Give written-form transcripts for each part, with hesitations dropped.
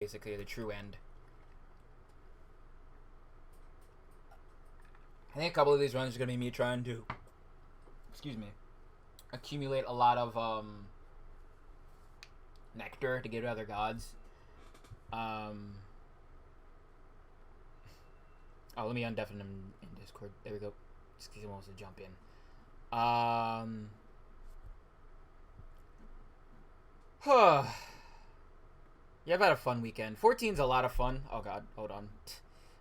basically the true end. I think a couple of these runs are going to be me trying to, excuse me, accumulate a lot of nectar to give to other gods. Oh, let me undeafen him in Discord. There we go. Just because he wants to jump in. Yeah, I've had a fun weekend. 14's a lot of fun. Oh god, hold on.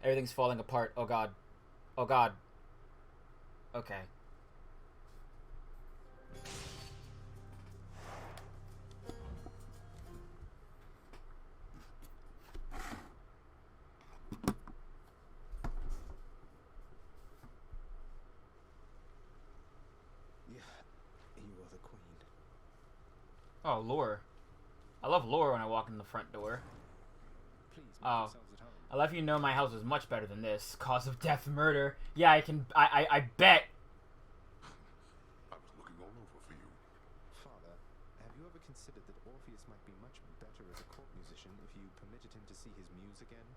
Everything's falling apart. Oh god. Oh god. Okay. Yeah, you are the queen. Oh, lore. I love lore when I walk in the front door. Please make Oh. yourselves at home. I'll let you know my house is much better than this. Cause of death, murder. Yeah, I bet. I was looking all over for you. Father, have you ever considered that Orpheus might be much better as a court musician if you permitted him to see his muse again?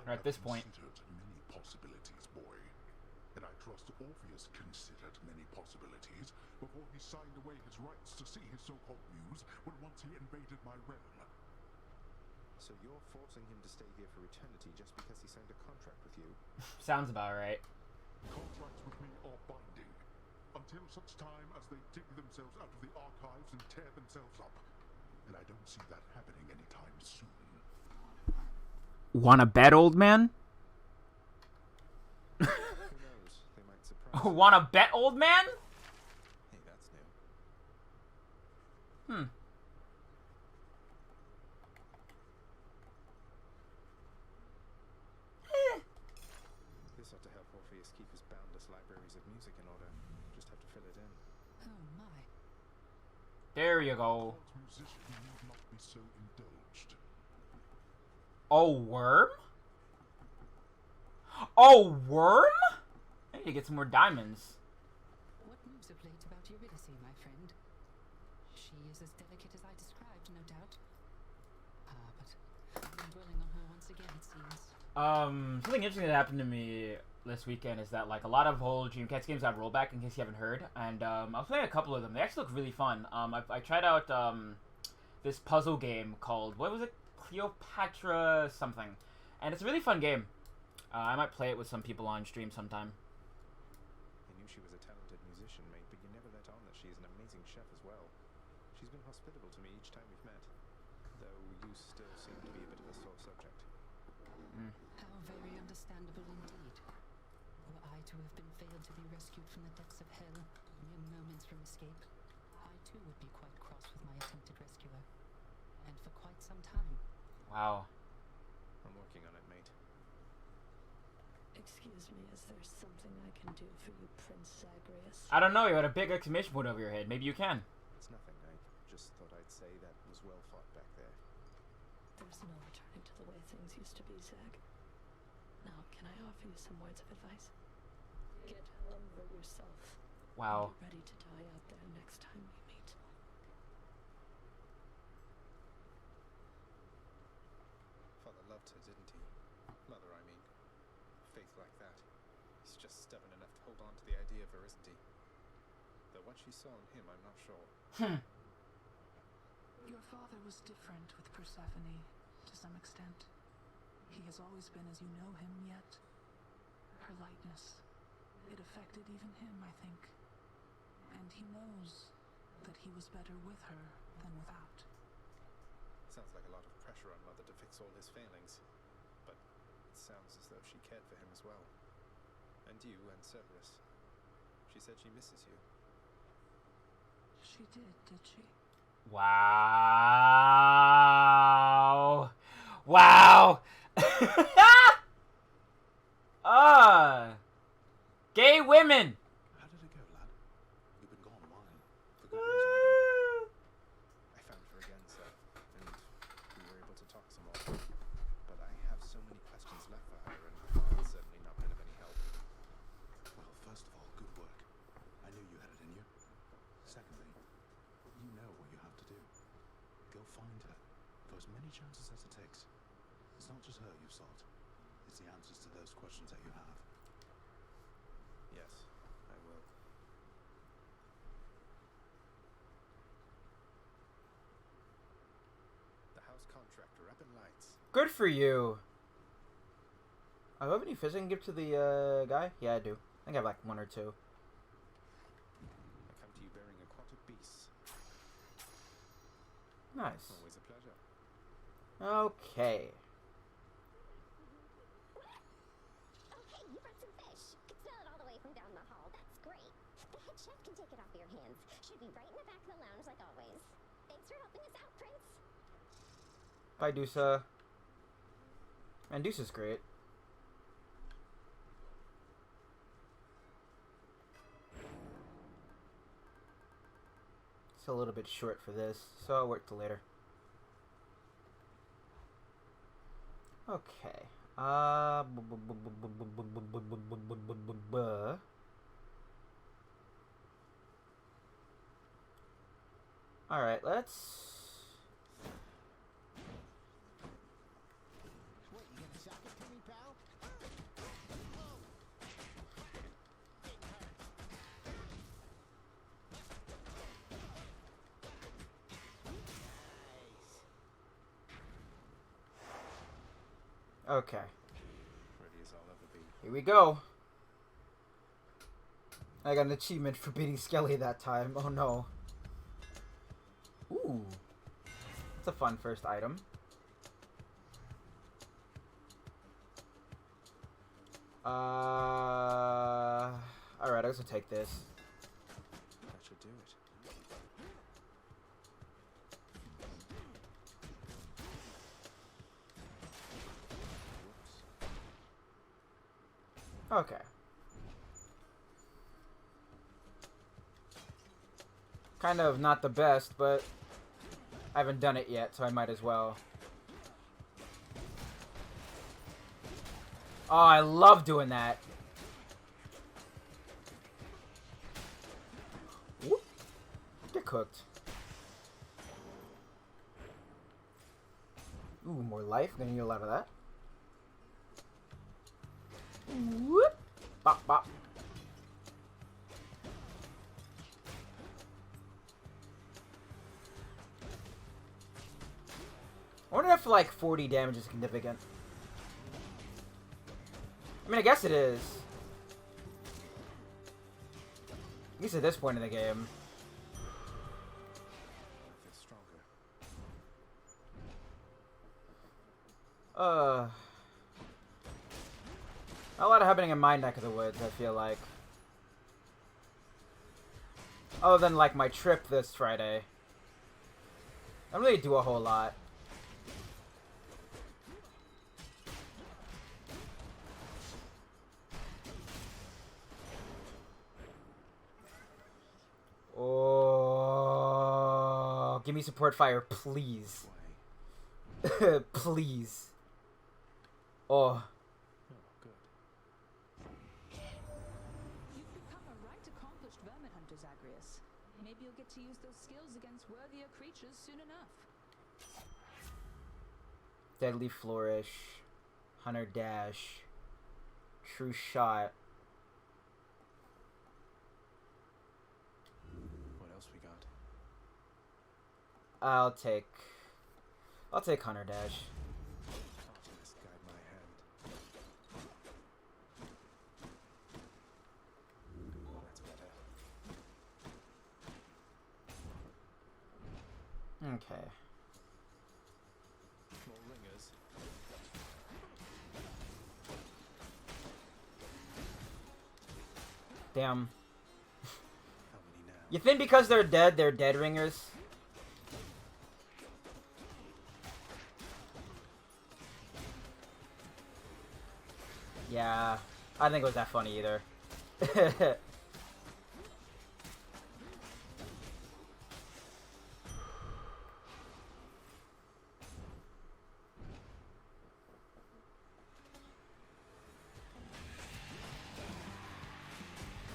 Right at this point. Considered many possibilities, boy. And I trust Orpheus considered many possibilities before he signed away his rights to see his so-called muse when once he invaded my realm. So you're forcing him to stay here for eternity just because he signed a contract with you? Sounds about right. Contracts with me are binding until such time as they dig themselves out of the archives and tear themselves up. And I don't see that happening anytime soon. Wanna bet, old man? Who knows? They might surprise you. Wanna bet, old man? Hey, that's new. This ought to help Orpheus keep his boundless libraries of music in order. Just have to fill it in. Oh my. There you go. God's musician need not be so indulged. Oh, worm? Oh, worm? I need to get some more diamonds. What news of late about Eurydice, my friend? She is as delicate as I described, no doubt. But I've been dwelling on her once again, it seems. Something interesting that happened to me this weekend is that, like, a lot of old Dreamcast games have rollback, in case you haven't heard, and, I was playing a couple of them. They actually look really fun. I tried out, this puzzle game called, what was it? Cleopatra something. And it's a really fun game. I might play it with some people on stream sometime. I knew she was a talented musician, mate, but you never let on that she is an amazing chef as well. She's been hospitable to me each time we've met, though you still seem to be a bit of a sore subject. How very understandable indeed. Were I to have been failed to be rescued from the depths of hell, mere moments from escape, I too would be quite cross with my attempted rescuer. And for quite some time. Wow. I'm working on it, mate. Excuse me, is there something I can do for you, Prince Zagreus? I don't know, you had a big exclamation point over your head. Maybe you can. It's nothing, I just thought I'd say that was well fought back there. There's no returning to the way things used to be, Zag. Now, can I offer you some words of advice? Get over yourself. Wow. Be ready to die out there next time we meet. Father loved her, didn't he? Mother, I mean. Faith like that. He's just stubborn enough to hold on to the idea of her, isn't he? Though what she saw in him, I'm not sure. Your father was different with Persephone, to some extent. He has always been as you know him, yet her lightness, it affected even him, I think. And he knows that he was better with her than without. Sounds like a lot of pressure on Mother to fix all his failings. But it sounds as though she cared for him as well. And you and Cerberus. She said she misses you. She did she? Wow. Wow. Gay women. How did it go, lad? You've been gone a while. For good reason. I found her again, sir, and we were able to talk some more. But I have so many questions left for her, and it's certainly not been of any help. Well, first of all, good work. I knew you had it in you. Secondly, you know what you have to do. Go find her. For as many chances as it just her you sought? It's the answers to those questions that you have. Yes, I will. The house contractor up in lights. Good for you. I have any fish I can give to the guy? Yeah, I do. I think I have like one or two. I come to you bearing a quart of beasts. Nice. Always a pleasure. Okay. Okay, you brought some fish. Could smell it all the way from down the hall. That's great. The head chef can take it off your hands. Should be right in the back of the lounge like always. Thanks for helping us out, Prince. Bye, Dusa. And Dusa's great. It's a little bit short for this, so I'll work till later. Okay. Alright, let's... What, you gonna sock it to me, pal? Okay. Ready as I'll ever be. Here we go. I got an achievement for beating Skelly that time. Oh no. Ooh. It's a fun first item. Alright, I guess I'll take this. That should do it. Whoops. Okay. Kind of not the best, but I haven't done it yet, so I might as well. Oh, I love doing that. Whoop. Get cooked. Ooh, more life. Gonna need a lot of that. Whoop. Bop, bop. I wonder if like 40 damage is significant. I mean, I guess it is. At least at this point in the game. I feel stronger. A lot happening in my neck of the woods, I feel like. Other than like my trip this Friday. I don't really do a whole lot. Oh, give me support fire, please. Way. Please. Oh. Oh, good. You've become a right accomplished vermin hunter, Zagreus. Maybe you'll get to use those skills against worthier creatures soon enough. Deadly Flourish. Hunter Dash. True Shot. What else we got? I'll take Hunter Dash. Artemis, guide my hand. That's better. Okay. More ringers. Damn. How many now? You think because they're dead ringers? Yeah, I think it was that funny either.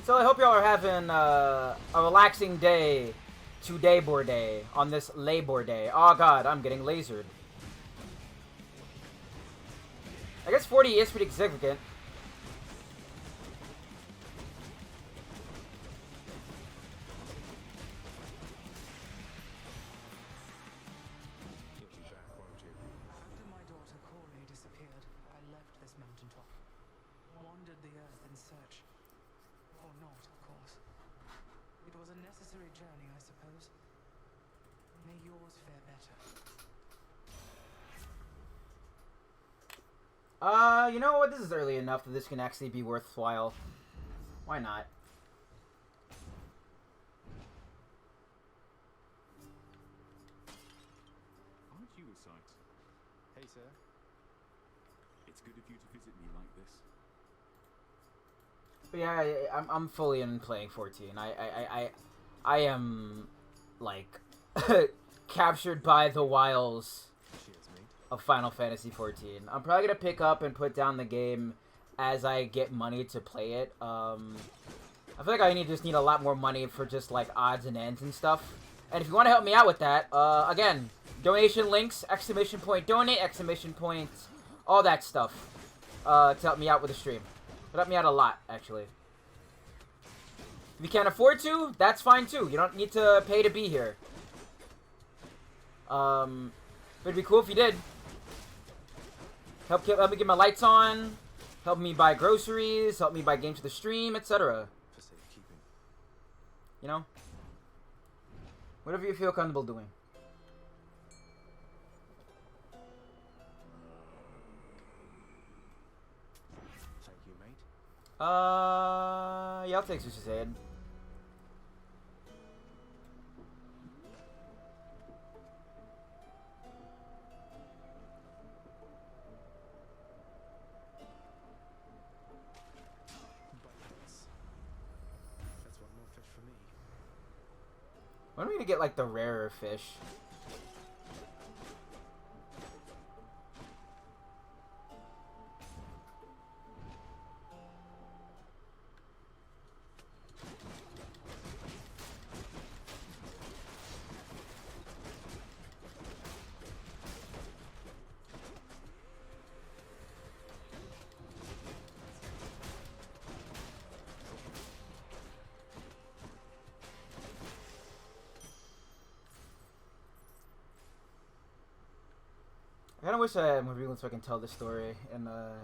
So I hope y'all are having a relaxing day today, Bourday, on this Labor Day. Oh god, I'm getting lasered. I guess 40 is pretty significant. You'll be back, won't you? After my daughter Corey disappeared, I left this mountaintop. Wandered the earth in search. Or not, of course. It was a necessary journey, I suppose. May yours fare better. You know what? This is early enough that this can actually be worthwhile. Why not? Aren't you a sight? Hey, sir. It's good of you to visit me like this. But yeah, I'm fully in playing 14. I am like captured by the wiles Cheers, mate. of Final Fantasy 14. I'm probably gonna pick up and put down the game as I get money to play it. I feel like I just need a lot more money for just like odds and ends and stuff. And if you want to help me out with that, again, donation links, exclamation point donate, exclamation point, all that stuff, to help me out with the stream. It'll help me out a lot, actually. If you can't afford to, that's fine too. You don't need to pay to be here. But it'd be cool if you did. Help me get my lights on. Help me buy groceries. Help me buy games for the stream, etc. For safekeeping. You know? Whatever you feel comfortable doing. Thank you, mate. Yeah, I'll take Zeus's head. Bites. That's one more fish for me. When are we gonna get like the rarer fish? I kind of wish I would be able to tell this story in the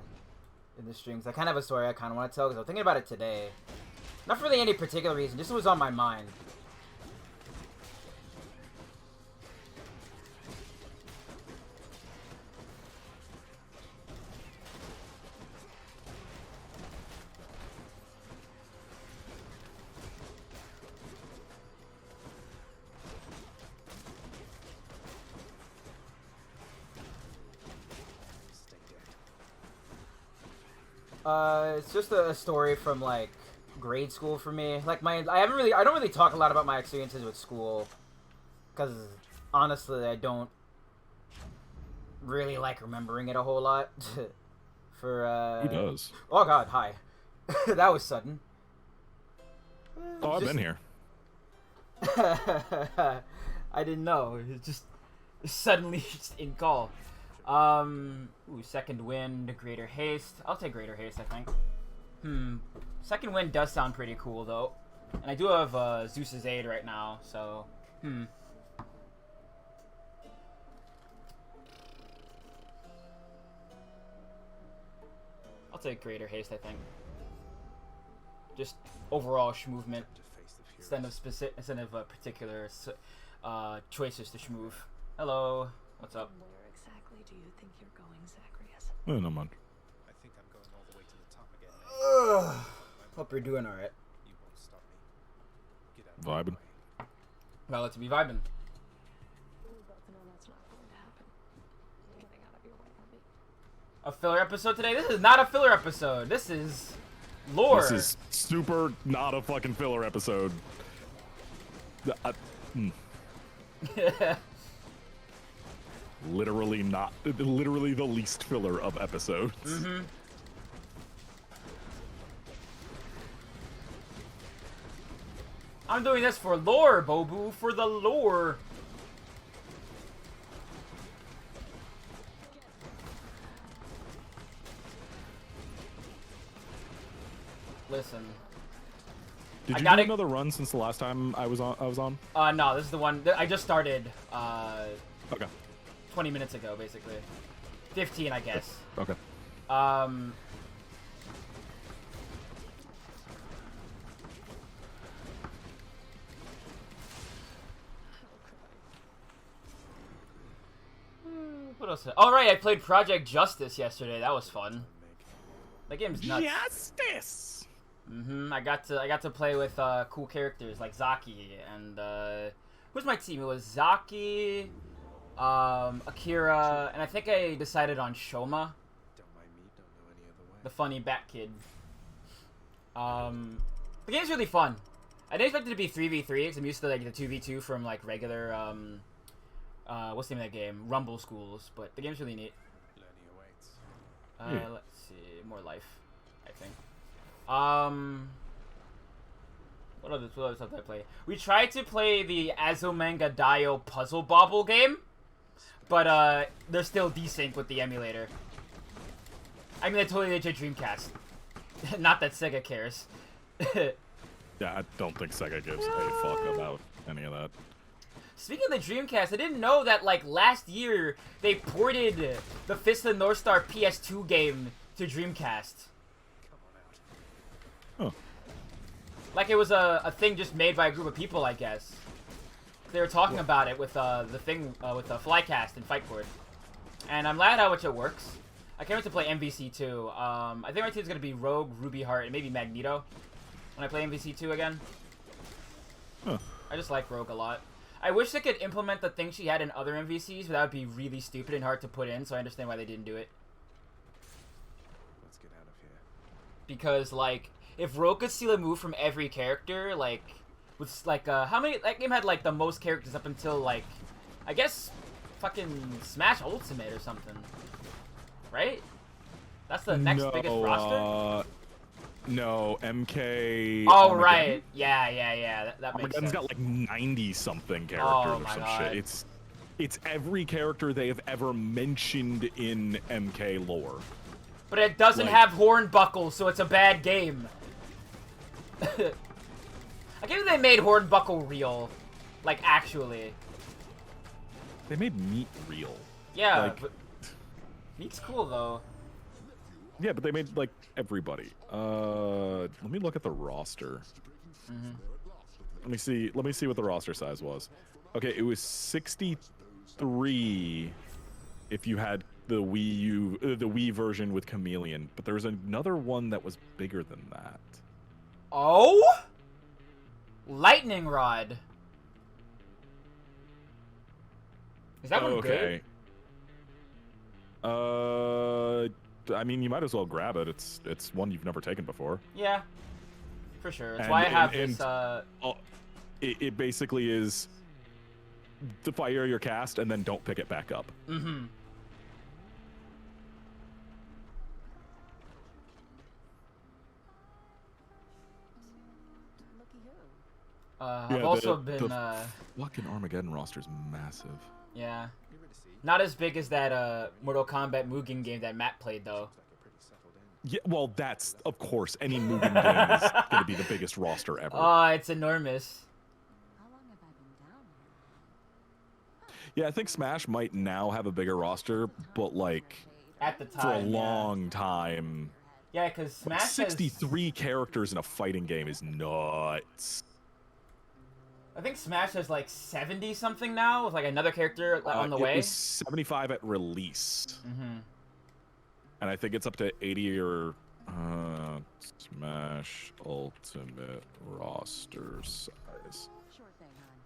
streams. I kind of have a story I kind of want to tell because I was thinking about it today. Not for really any particular reason, just it was on my mind. Stay dead. It's just a story from like grade school for me. Like I don't really talk a lot about my experiences with school, because honestly I don't really like remembering it a whole lot. Who does? Oh god, hi. That was sudden. Oh, I've been here. I didn't know. It just suddenly just in call. Ooh, second wind, greater haste. I'll take greater haste, I think. Second wind does sound pretty cool though. And I do have Zeus's aid right now, so I'll take greater haste, I think. Just overall movement To face the instead of particular choices to shmove. Hello, what's up? Where exactly do you think you're going, Zacharias? Oh, no, man. I think I'm going all the way to the top again. Hope you're doing alright. You won't stop me. Get out of my Vibing. way. Well, to be vibing. We both know that's not going to happen. Getting out of your way, Abby. A filler episode today? This is not a filler episode. This is lore. This is super not a fucking filler episode. Literally the least filler of episodes. I'm doing this for lore, Bobu, for the lore. Listen. Did I you gotta- do another run since the last time I was on? No, this is the one. I just started, Okay. 20 minutes ago, basically. 15, I guess. Okay. What else? Oh, right, I played Project Justice yesterday. That was fun. That game's nuts. Justice! I got to play with cool characters like Zaki and who's my team? It was Zaki, Akira, and I think I decided on Shoma, Don't mind me, don't know any other way. the funny bat kid. The game's really fun. I didn't expect it to be 3v3 because I'm used to like the 2v2 from like regular what's the name of that game? Rumble Schools, but the game's really neat. Learning awaits. Let's see, more life, I think. What other stuff did I play? We tried to play the Azumanga Daioh Puzzle Bobble game, but they're still desync with the emulator. I mean, they totally legit Dreamcast. Not that Sega cares. Yeah, I don't think Sega gives a fuck about any of that. Speaking of the Dreamcast, I didn't know that like last year they ported the Fist of the North Star PS2 game to Dreamcast. Huh. Like it was a thing just made by a group of people, I guess. They were talking about it with the thing with the Flycast and Fightboard, and I'm glad how much it works. I can't wait to play MVC2. I think my team's gonna be Rogue, Ruby Heart, and maybe Magneto when I play MVC2 again. Huh. I just like Rogue a lot. I wish they could implement the thing she had in other MVCs, but that would be really stupid and hard to put in, so I understand why they didn't do it. Let's get out of here. Because, like, if Rogue could steal a move from every character, like, with, like, how many, that game had, like, the most characters up until, like, I guess, fucking Smash Ultimate or something. Right? That's the next biggest roster? No, MK. Oh, Armageddon? right. Yeah. That makes Armageddon's sense. got like 90-something characters Oh, or my some God. shit. It's every character they have ever mentioned in MK lore. But it doesn't Like- have Hornbuckle, so it's a bad game. I can't believe they made Hornbuckle real. Like, actually. They made Meat real. Yeah, Like- but Meat's cool, though. Yeah, but they made like everybody. Let me look at the roster. Let me see what the roster size was. Okay, it was 63 if you had the Wii version with Chameleon, but there was another one that was bigger than that. Oh? Lightning Rod. Is that one good? I mean, you might as well grab it. It's one you've never taken before. Yeah, for sure. That's And- why I have and- this. It basically is to fire your cast and then don't pick it back up. Mm-hmm. I've also been. Fucking Armageddon roster is massive. Yeah. Not as big as that Mortal Kombat Mugen game that Matt played, though. Yeah, well, that's of course any Mugen game is gonna be the biggest roster ever. Oh, it's enormous. Yeah, I think Smash might now have a bigger roster, but like At the time, for a long time. Yeah, because Like, Smash has, 63 characters in a fighting game is nuts. I think Smash has like 70 something now, with like another character on the It way. was 75 at release. Mm-hmm. And I think it's up to 80 or Smash Ultimate roster size.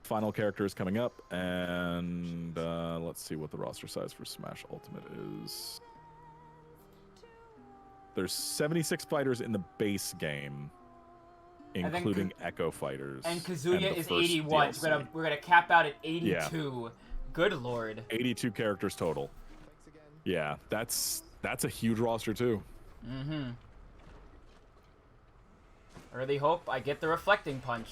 Final character is coming up, and let's see what the roster size for Smash Ultimate is. There's 76 fighters in the base game, including Echo Fighters. And Kazuya the is first 81. DLC. So we're gonna cap out at 82. Good lord. 82 characters total. Yeah, that's a huge roster too. Mm-hmm. I really hope I get the reflecting punch.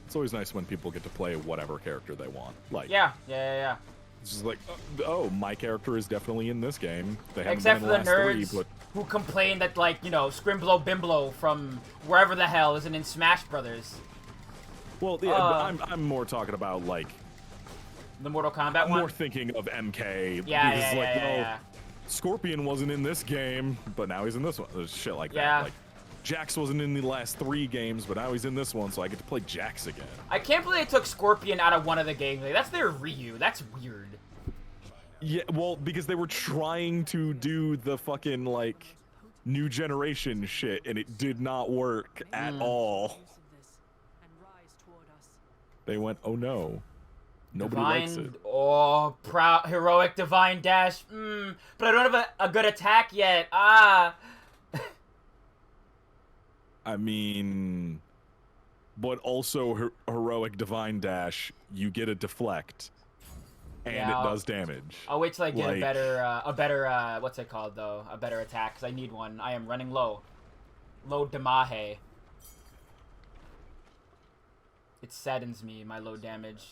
It's always nice when people get to play whatever character they want. Like, yeah. it's just like, oh, my character is definitely in this game. They haven't Except been for in the the last nerds three, but who complain that, like, you know, Scrimblow Bimblow from wherever the hell isn't in Smash Brothers. well, yeah, but I'm more talking about like The Mortal Kombat I'm one? more thinking of MK. Yeah, because, yeah, like, yeah, well, yeah. Scorpion wasn't in this game, but now he's in this one. There's shit like Yeah. that. Like, Jax wasn't in the last 3 games, but now he's in this one, so I get to play Jax again. I can't believe they took Scorpion out of one of the games. Like, that's their Ryu. That's weird. Yeah, well, because they were trying to do the fucking, like, new generation shit, and it did not work at all. They went, oh no. Nobody likes it. Oh, proud, heroic divine dash. But I don't have a good attack yet. Ah. I mean, but also heroic divine dash, you get a deflect, and Yeah, it does damage. I'll wait till I get Like- a better, what's it called though? A better attack, because I need one. I am running low. Low Damahe. It saddens me, my low damage.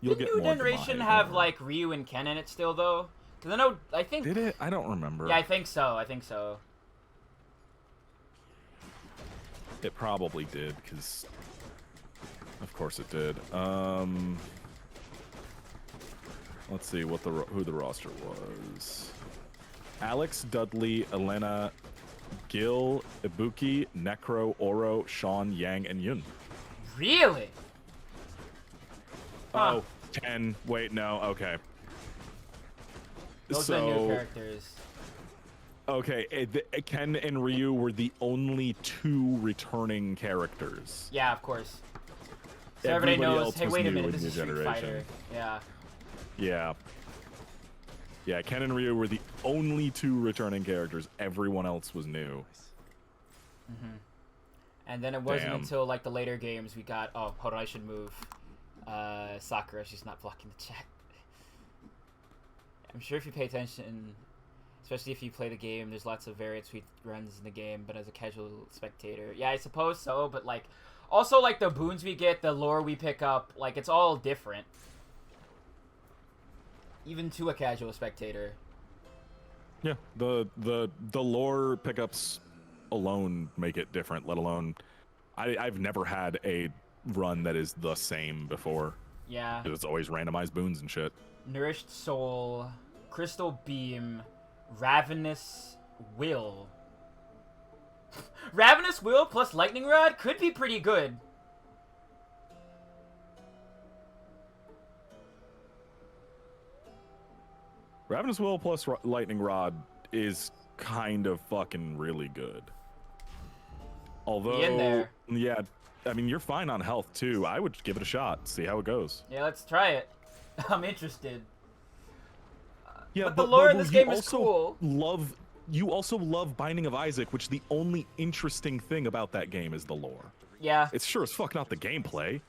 You'll Did get New more Generation Damahe, have don't like Ryu and Ken in it still though? Because I think. worry. Did it? I don't remember. Yeah, I think so. It probably did, because of course it did. Let's see what who the roster was. Alex, Dudley, Elena, Gil, Ibuki, Necro, Oro, Sean, Yang, and Yun. Really? Huh. Oh, 10. Wait, no. Okay. Those are new characters. Okay, Ken and Ryu were the only 2 returning characters. Yeah, of course. So everybody knows, else hey, was wait a new minute, in this New is Street Generation. Fighter. Yeah. Yeah. Yeah, Ken and Ryu were the only 2 returning characters. Everyone else was new. And then it wasn't Damn. until like the later games we got. Oh, hold on, I should move. Sakura, she's not blocking the chat. I'm sure if you pay attention, especially if you play the game, there's lots of variant sweet runs in the game. But as a casual spectator, yeah, I suppose so. But like, also like the boons we get, the lore we pick up, like it's all different. Even to a casual spectator. Yeah, the lore pickups alone make it different, let alone I've never had a run that is the same before. Yeah. It's always randomized boons and shit. Nourished Soul, Crystal Beam, Ravenous Will. Ravenous Will plus Lightning Rod could be pretty good. Ravenous Will plus Lightning Rod is kind of fucking really good. Although, Be in there. yeah, I mean, you're fine on health too. I would give it a shot, see how it goes. Yeah, let's try it. I'm interested. Yeah, but the lore in this game is also cool. You also love Binding of Isaac, which the only interesting thing about that game is the lore. Yeah. It's sure as fuck not the gameplay.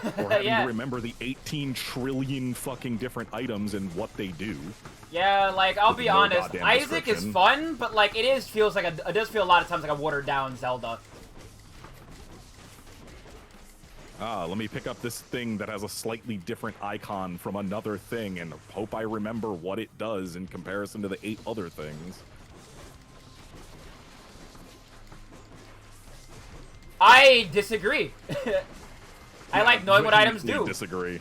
Or having Yeah. to remember the 18 trillion fucking different items and what they do. Yeah, like I'll be No honest, goddamn Isaac is description. fun, but like it does feel a lot of times like a watered down Zelda. Let me pick up this thing that has a slightly different icon from another thing and hope I remember what it does in comparison to the 8 other things. I disagree. I like knowing what items Vehemently do. Disagree.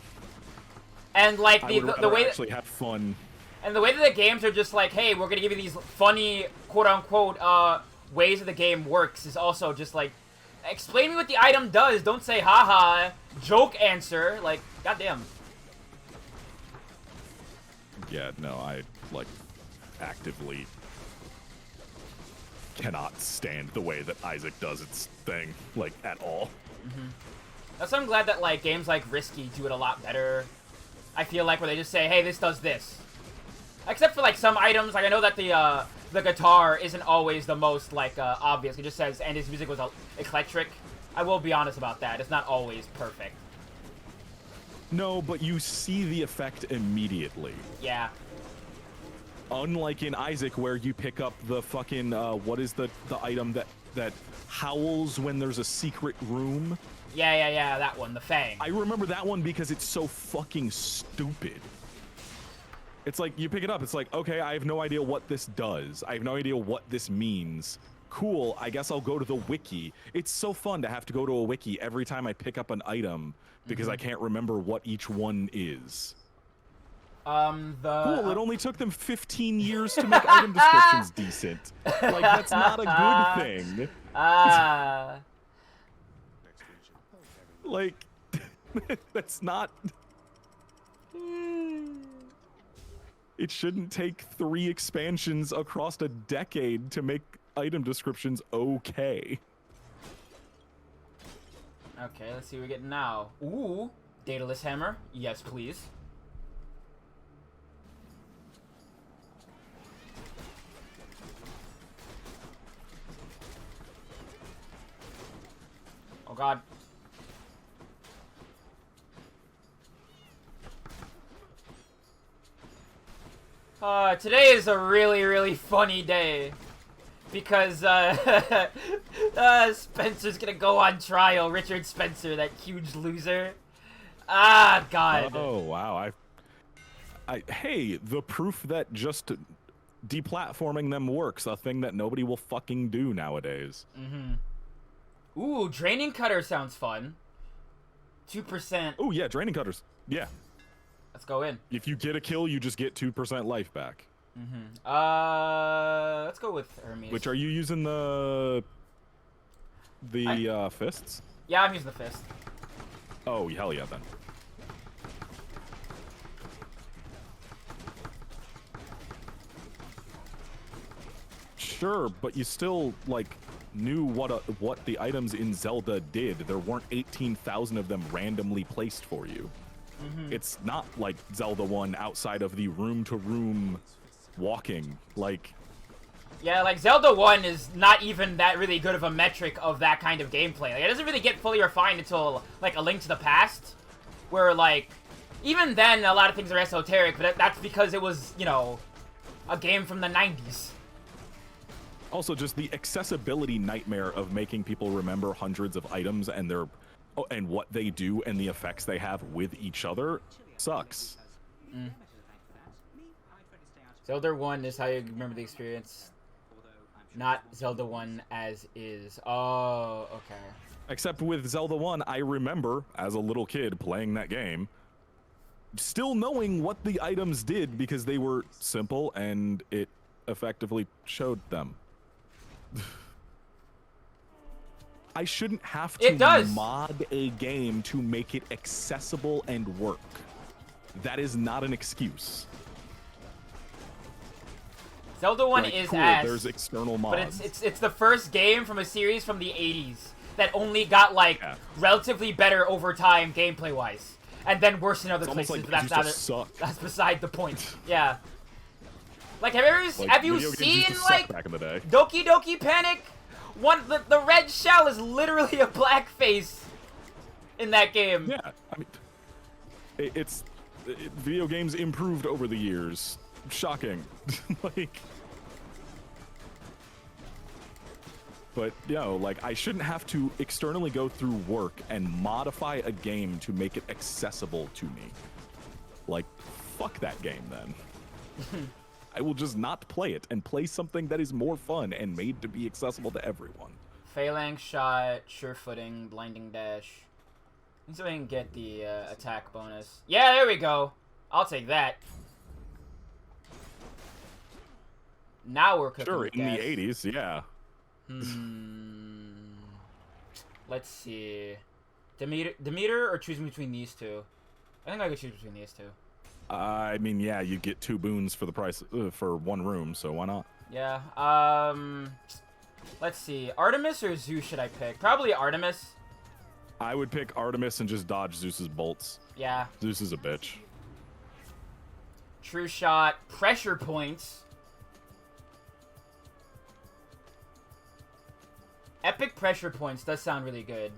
And like I would the rather way that, actually have fun. and the way that the games are just like, hey, we're gonna give you these funny quote unquote ways that the game works is also just like, explain me what the item does. Don't say haha joke answer. Like, goddamn. Yeah, no, I like actively cannot stand the way that Isaac does its thing, like, at all. That's why I'm glad that like games like Risky do it a lot better. I feel like where they just say, hey, this does this. Except for like some items, like I know that the guitar isn't always the most like obvious. It just says, and his music was eclectic. I will be honest about that. It's not always perfect. No, but you see the effect immediately. Yeah. Unlike in Isaac, where you pick up the fucking, what is the item that that howls when there's a secret room. Yeah, that one, the Fang. I remember that one because it's so fucking stupid. It's like, you pick it up, it's like, okay, I have no idea what this does. I have no idea what this means. Cool, I guess I'll go to the wiki. It's so fun to have to go to a wiki every time I pick up an item because I can't remember what each one is. Cool, it only took them 15 years to make item descriptions decent. Like, that's not a good thing. Like, that's not... It shouldn't take 3 expansions across a decade to make item descriptions okay. Okay, let's see what we get now. Ooh, Daedalus Hammer. Yes, please. Oh god. Today is a really funny day. Because, Spencer's gonna go on trial. Richard Spencer, that huge loser. Ah, God. Oh, wow. Hey, the proof that just deplatforming them works, a thing that nobody will fucking do nowadays. Ooh, Draining Cutter sounds fun. 2%. Oh, yeah, Draining Cutters. Yeah. Let's go in. If you get a kill, you just get 2% life back. Let's go with Hermes. Which, are you using the fists? Yeah, I'm using the fist. Oh, hell yeah, then. Sure, but you still, like, knew what the items in Zelda did. There weren't 18,000 of them randomly placed for you. It's not like Zelda 1 outside of the room-to-room walking. Like... Yeah, like, Zelda 1 is not even that really good of a metric of that kind of gameplay. Like, it doesn't really get fully refined until, like, A Link to the Past, where, like, even then, a lot of things are esoteric, but that's because it was, you know, a game from the 90s. Also, just the accessibility nightmare of making people remember hundreds of items and and what they do and the effects they have with each other sucks. Zelda 1 is how you remember the experience, not Zelda 1 as is. Oh, okay. Except with Zelda 1, I remember, as a little kid playing that game, still knowing what the items did because they were simple and it effectively showed them. I shouldn't have to mod a game to make it accessible and work. That is not an excuse. Zelda 1 like, is cool, ass. There's external mods. But it's the first game from a series from the 80s that only got, like, relatively better over time gameplay-wise. And then worse in other places, like but that's beside the point. Yeah. Like, have you seen, like, back in the day. Doki Doki Panic? The red shell is literally a black face in that game. Yeah, I mean, video games improved over the years. Shocking. Like, but, you know, like, I shouldn't have to externally go through work and modify a game to make it accessible to me. Like, fuck that game then. I will just not play it and play something that is more fun and made to be accessible to everyone. Phalanx shot, sure footing, blinding dash. I think so I can get the attack bonus. Yeah, there we go. I'll take that. Now we're cooking. Sure, with in gas. the 80s, yeah. Let's see. Demeter or choosing between these two? I think I could choose between these two. I mean, yeah, you get 2 boons for the price for 1 room, so why not? Yeah. Let's see. Artemis or Zeus should I pick? Probably Artemis. I would pick Artemis and just dodge Zeus's bolts. Yeah. Zeus is a bitch. True shot. Pressure points. Epic pressure points does sound really good.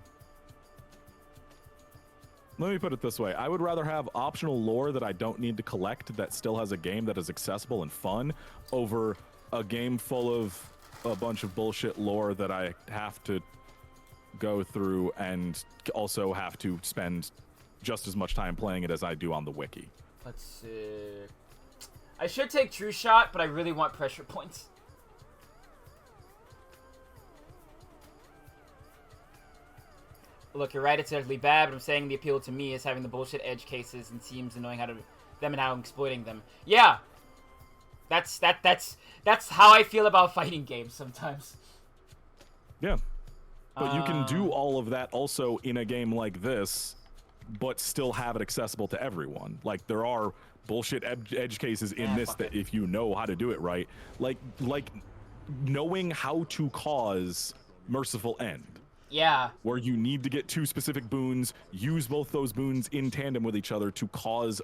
Let me put it this way. I would rather have optional lore that I don't need to collect that still has a game that is accessible and fun over a game full of a bunch of bullshit lore that I have to go through, and also have to spend just as much time playing it as I do on the wiki. Let's see. I should take True Shot, but I really want pressure points. Look, you're right, it's ugly bad, but I'm saying the appeal to me is having the bullshit edge cases and teams and knowing how to them and how I'm exploiting them. Yeah! That's how I feel about fighting games sometimes. Yeah. But you can do all of that also in a game like this, but still have it accessible to everyone. Like, there are bullshit edge cases in this that if you know how to do it right, like knowing how to cause Merciful End. Yeah. Where you need to get 2 specific boons, use both those boons in tandem with each other to cause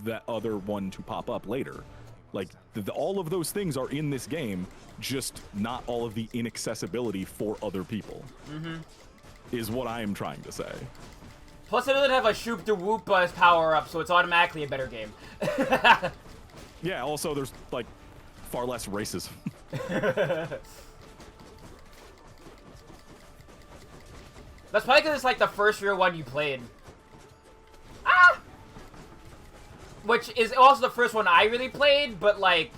that other one to pop up later. Like, all of those things are in this game, just not all of the inaccessibility for other people. Is what I am trying to say. Plus, it doesn't have a Shoop de Whoop as power up, so it's automatically a better game. Yeah, also, there's, like, far less racism. That's probably because it's like the first real one you played. Ah! Which is also the first one I really played, but like,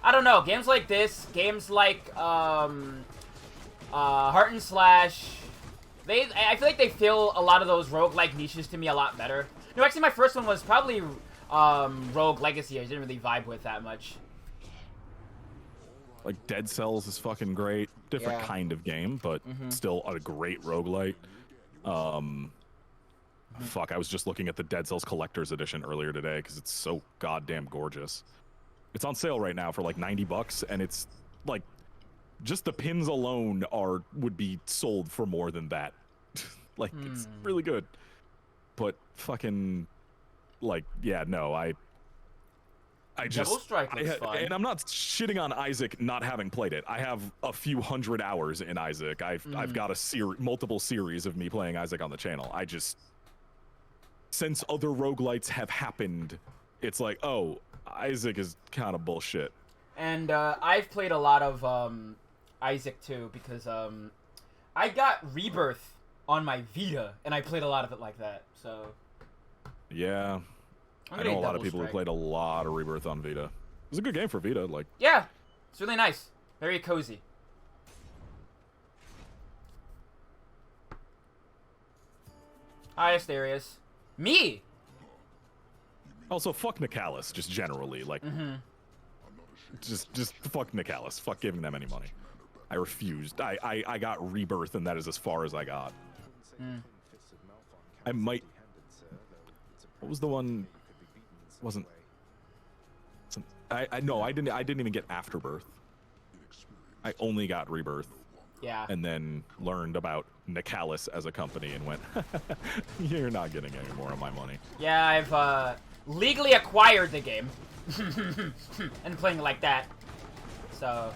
I don't know, games like this, games like Heart and Slash, I feel like they fill a lot of those roguelike niches to me a lot better. No, actually my first one was probably Rogue Legacy. I didn't really vibe with that much. Like, Dead Cells is fucking great. Different kind of game, but still a great roguelite. Fuck, I was just looking at the Dead Cells Collector's Edition earlier today because it's so goddamn gorgeous. It's on sale right now for like $90, and it's like, just the pins alone would be sold for more than that. Like, it's really good. But fucking, like, yeah, no, I just, Double Strike looks fun. And I'm not shitting on Isaac not having played it. I have a few hundred hours in Isaac. I've got multiple series of me playing Isaac on the channel. I just, since other roguelites have happened, it's like, oh, Isaac is kind of bullshit. And I've played a lot of Isaac too, because I got Rebirth on my Vita, and I played a lot of it like that, so... Yeah. I know a lot of people who played a lot of Rebirth on Vita. It was a good game for Vita, like... Yeah, it's really nice. Very cozy. Highest areas. Me! Also, fuck Nicalis, just generally, like... Just fuck Nicalis. Fuck giving them any money. I refused. I got Rebirth, and that is as far as I got. I might... What was the one... Wasn't... No, I didn't even get Afterbirth. I only got Rebirth. Yeah. And then learned about Nicalis as a company and went, you're not getting any more of my money. Yeah, I've legally acquired the game. And playing it like that. So...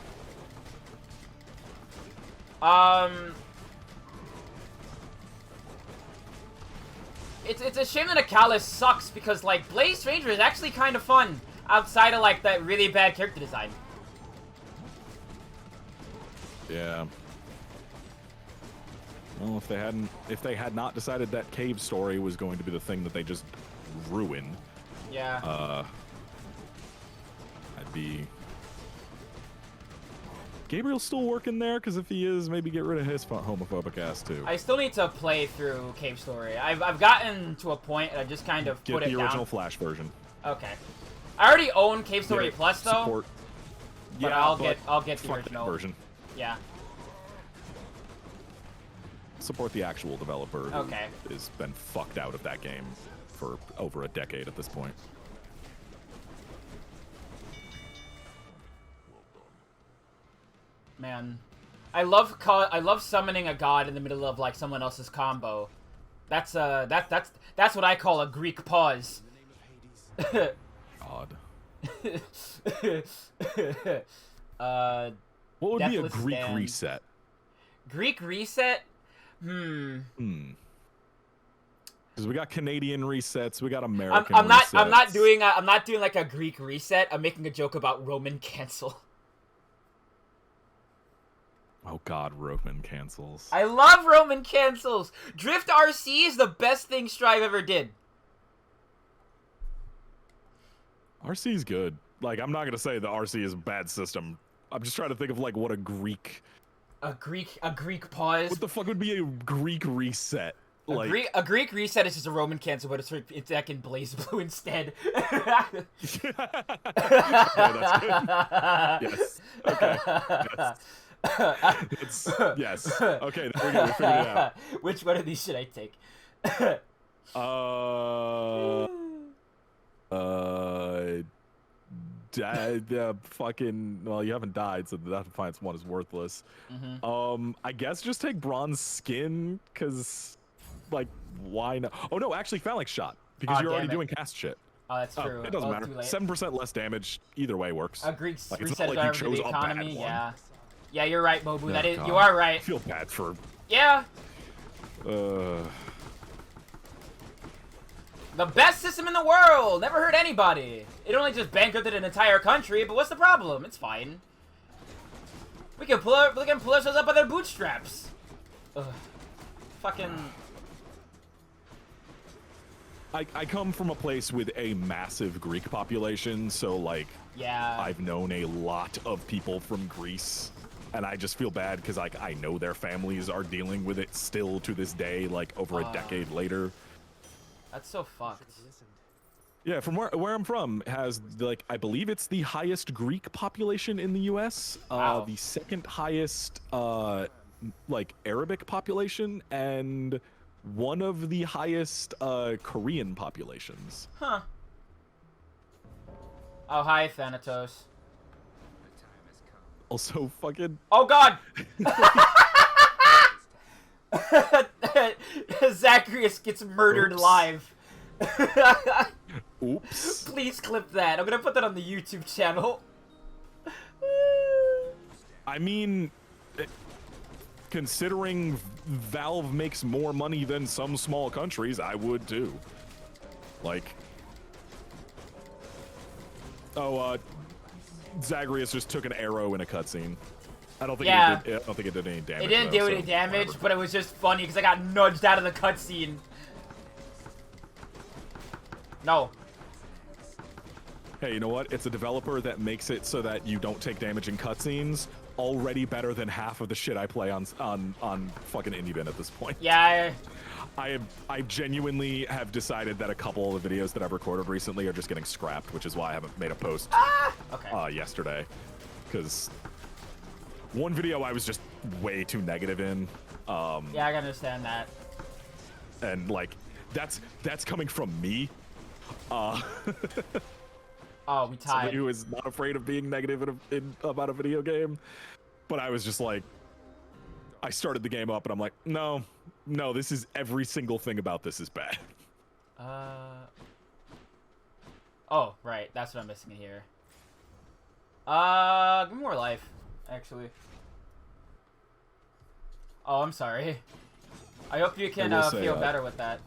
It's a shame that Nicalis sucks because, like, Blaze Stranger is actually kind of fun outside of, like, that really bad character design. Yeah. Well, if they had not decided that cave story was going to be the thing that they just ruined. Yeah. I'd be... Gabriel's still working there? Because if he is, maybe get rid of his homophobic ass, too. I still need to play through Cave Story. I've gotten to a point and I just kind of put it down. Get the original Flash version. Okay. I already own Cave Story Plus, though. Support. But Yeah, I'll get the original version. Yeah. Support the actual developer who has been fucked out of that game for over a decade at this point. Man, I love summoning a god in the middle of like someone else's combo. That's what I call a Greek pause. God. What would be a Greek reset? Greek reset? Because we got Canadian resets, we got American resets. I'm not doing like a Greek reset. I'm making a joke about Roman cancel. Oh God, Roman cancels. I love Roman cancels. Drift RC is the best thing Strive ever did. RC's good. Like, I'm not gonna say the RC is a bad system. I'm just trying to think of like what a Greek pause. What the fuck would be a Greek reset? Like A Greek reset is just a Roman cancel, but it's like in Blaze Blue instead. Yeah, that's good. Yes. Okay. Yes. Yes. Okay, there we go. We figured it out. Which one of these should I take? Fucking. Well, you haven't died, so the Defiance one is worthless. I guess just take bronze skin, cause, like, why not? Oh no, actually, Phalanx shot, because you're already doing cast shit. Oh, that's true. It doesn't matter. 7% less damage. Either way works. A Greek like, reset like to the economy. Yeah. Yeah, you're right, Mobu. Oh, That is. God. You are right. I feel bad for. Yeah. The best system in the world! Never hurt anybody! It only just bankrupted an entire country, but what's the problem? It's fine. We can pull ourselves up by their bootstraps. Ugh. Fucking... I come from a place with a massive Greek population, so, like... Yeah. I've known a lot of people from Greece, and I just feel bad because, like, I know their families are dealing with it still to this day, like, over a decade later. That's so fucked. Yeah, from where I'm from has, like, I believe it's the highest Greek population in the U.S. Wow. The second highest, like, Arabic population, and one of the highest Korean populations. Huh. Oh, hi, Thanatos. Also, fucking... Oh, God! Zacharias gets murdered live. Oops. Please clip that. I'm gonna put that on the YouTube channel. I mean, considering Valve makes more money than some small countries, I would too. Like... Oh, Zagreus just took an arrow in a cutscene. I don't think it did. I don't think it did any damage. It didn't do any damage, but it was just funny because I got nudged out of the cutscene. No. Hey, you know what? It's a developer that makes it so that you don't take damage in cutscenes. Already better than half of the shit I play on fucking IndieBin at this point. Yeah. I genuinely have decided that a couple of the videos that I've recorded recently are just getting scrapped, which is why I haven't made a post yesterday. Because one video I was just way too negative in. Yeah, I can understand that. And like, that's coming from me. Oh, we tied. Somebody who is not afraid of being negative about a video game. But I was just like, I started the game up and I'm like, no, this is every single thing about this is bad. Oh, right. That's what I'm missing in here. Give me more life, actually. Oh, I'm sorry. I hope you can feel better with that.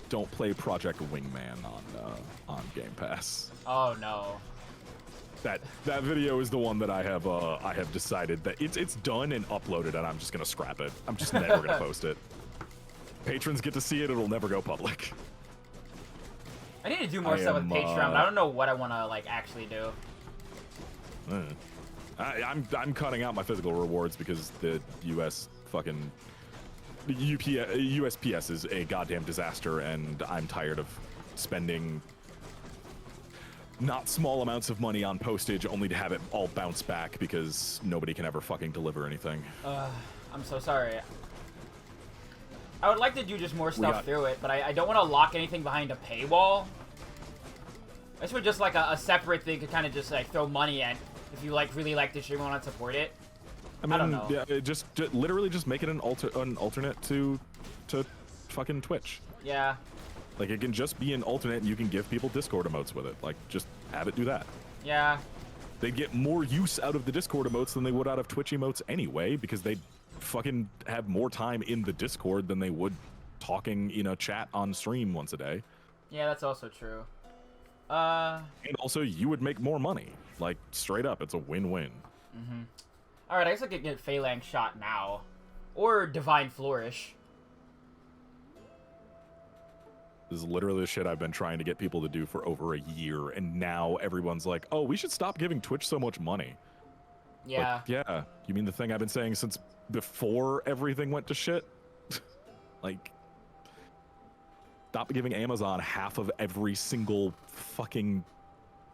Don't play Project Wingman on Game Pass. Oh no. That video is the one that I have decided that it's done and uploaded, and I'm just gonna scrap it. I'm just never gonna post it. Patrons get to see it; it'll never go public. I need to do more stuff with Patreon, but I don't know what I want to like actually do. I'm cutting out my physical rewards because the U.S. fucking USPS is a goddamn disaster, and I'm tired of spending not small amounts of money on postage only to have it all bounce back because nobody can ever fucking deliver anything. I'm so sorry. I would like to do just more stuff through it, but I don't want to lock anything behind a paywall. This would just like a separate thing to kind of just like throw money at if you like really like the stream and want to support it. I mean, I don't know. Yeah, just literally just make it an alternate to fucking Twitch. Yeah. Like, it can just be an alternate, and you can give people Discord emotes with it. Like, just have it do that. Yeah. They'd get more use out of the Discord emotes than they would out of Twitch emotes anyway, because they'd fucking have more time in the Discord than they would talking in a chat on stream once a day. Yeah, that's also true. And also, you would make more money. Like, straight up, it's a win-win. Alright, I guess I could get Phalanx Shot now. Or Divine Flourish. This is literally the shit I've been trying to get people to do for over a year, and now everyone's like, oh, we should stop giving Twitch so much money. Yeah. Like, yeah. You mean the thing I've been saying since before everything went to shit? Like, stop giving Amazon half of every single fucking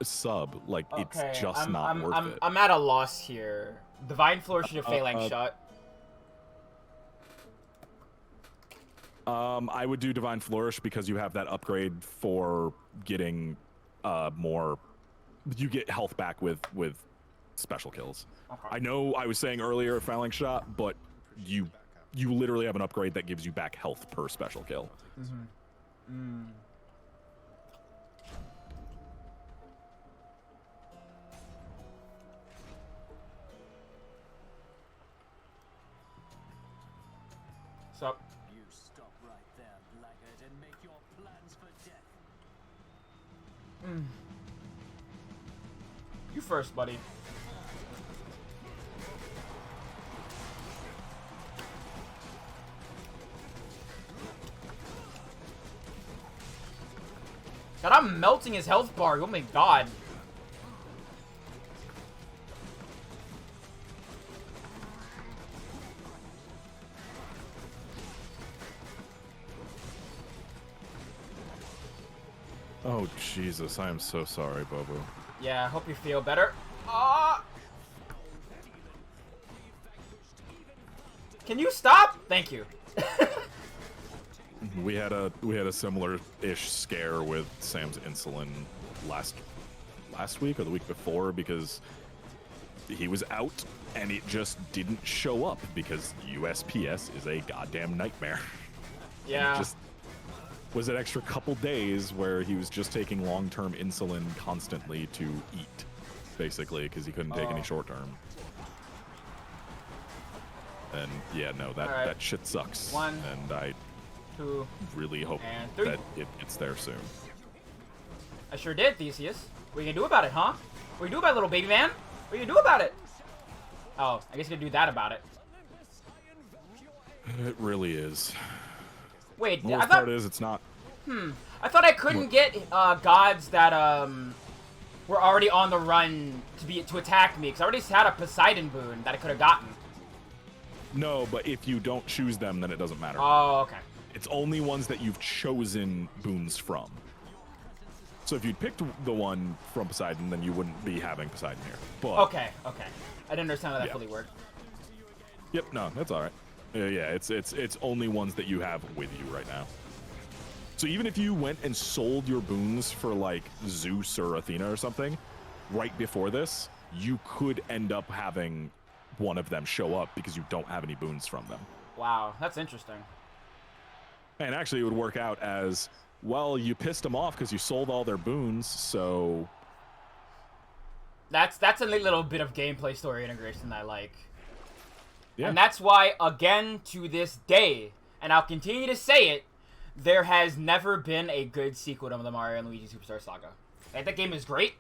sub. Like, Okay, it's just not worth it. I'm at a loss here. Divine Flourish or Phalanx Shot? I would do Divine Flourish because you have that upgrade for getting more. You get health back with special kills. Okay. I know I was saying earlier Phalanx Shot, but you literally have an upgrade that gives you back health per special kill. Mm-hmm. Sup? You stop right there, blackguard, and make your plans for death. You first, buddy. God, I'm melting his health bar. Oh my god. Oh Jesus, I am so sorry, Bobo. Yeah, I hope you feel better. Ah! Can you stop? Thank you. We had a similar-ish scare with Sam's insulin last week or the week before because he was out and it just didn't show up because USPS is a goddamn nightmare. Yeah. It just was an extra couple days where he was just taking long-term insulin constantly to eat, basically, because he couldn't take any short-term. And yeah, no, that shit sucks. 1, and I 2, really hope and 3. that it gets there soon. I sure did, Theseus. What are you gonna do about it, huh? What are you gonna do about it, little baby man? What are you gonna do about it? Oh, I guess you're gonna do that about it. It really is. Wait, The worst I thought... part is it's not. I thought I couldn't get gods that were already on the run to attack me, because I already had a Poseidon boon that I could have gotten. No, but if you don't choose them, then it doesn't matter. Oh, okay. It's only ones that you've chosen boons from. So if you'd picked the one from Poseidon, then you wouldn't be having Poseidon here. But Okay. I didn't understand how that fully worked. Yep, no, that's all right. Yeah, it's only ones that you have with you right now. So even if you went and sold your boons for like Zeus or Athena or something, right before this, you could end up having one of them show up because you don't have any boons from them. Wow, that's interesting. And actually it would work out as, well, you pissed them off because you sold all their boons, so... That's a little bit of gameplay story integration that I like. Yeah. And that's why, again, to this day, and I'll continue to say it, there has never been a good sequel to the Mario and Luigi Superstar Saga. Like, that game is great.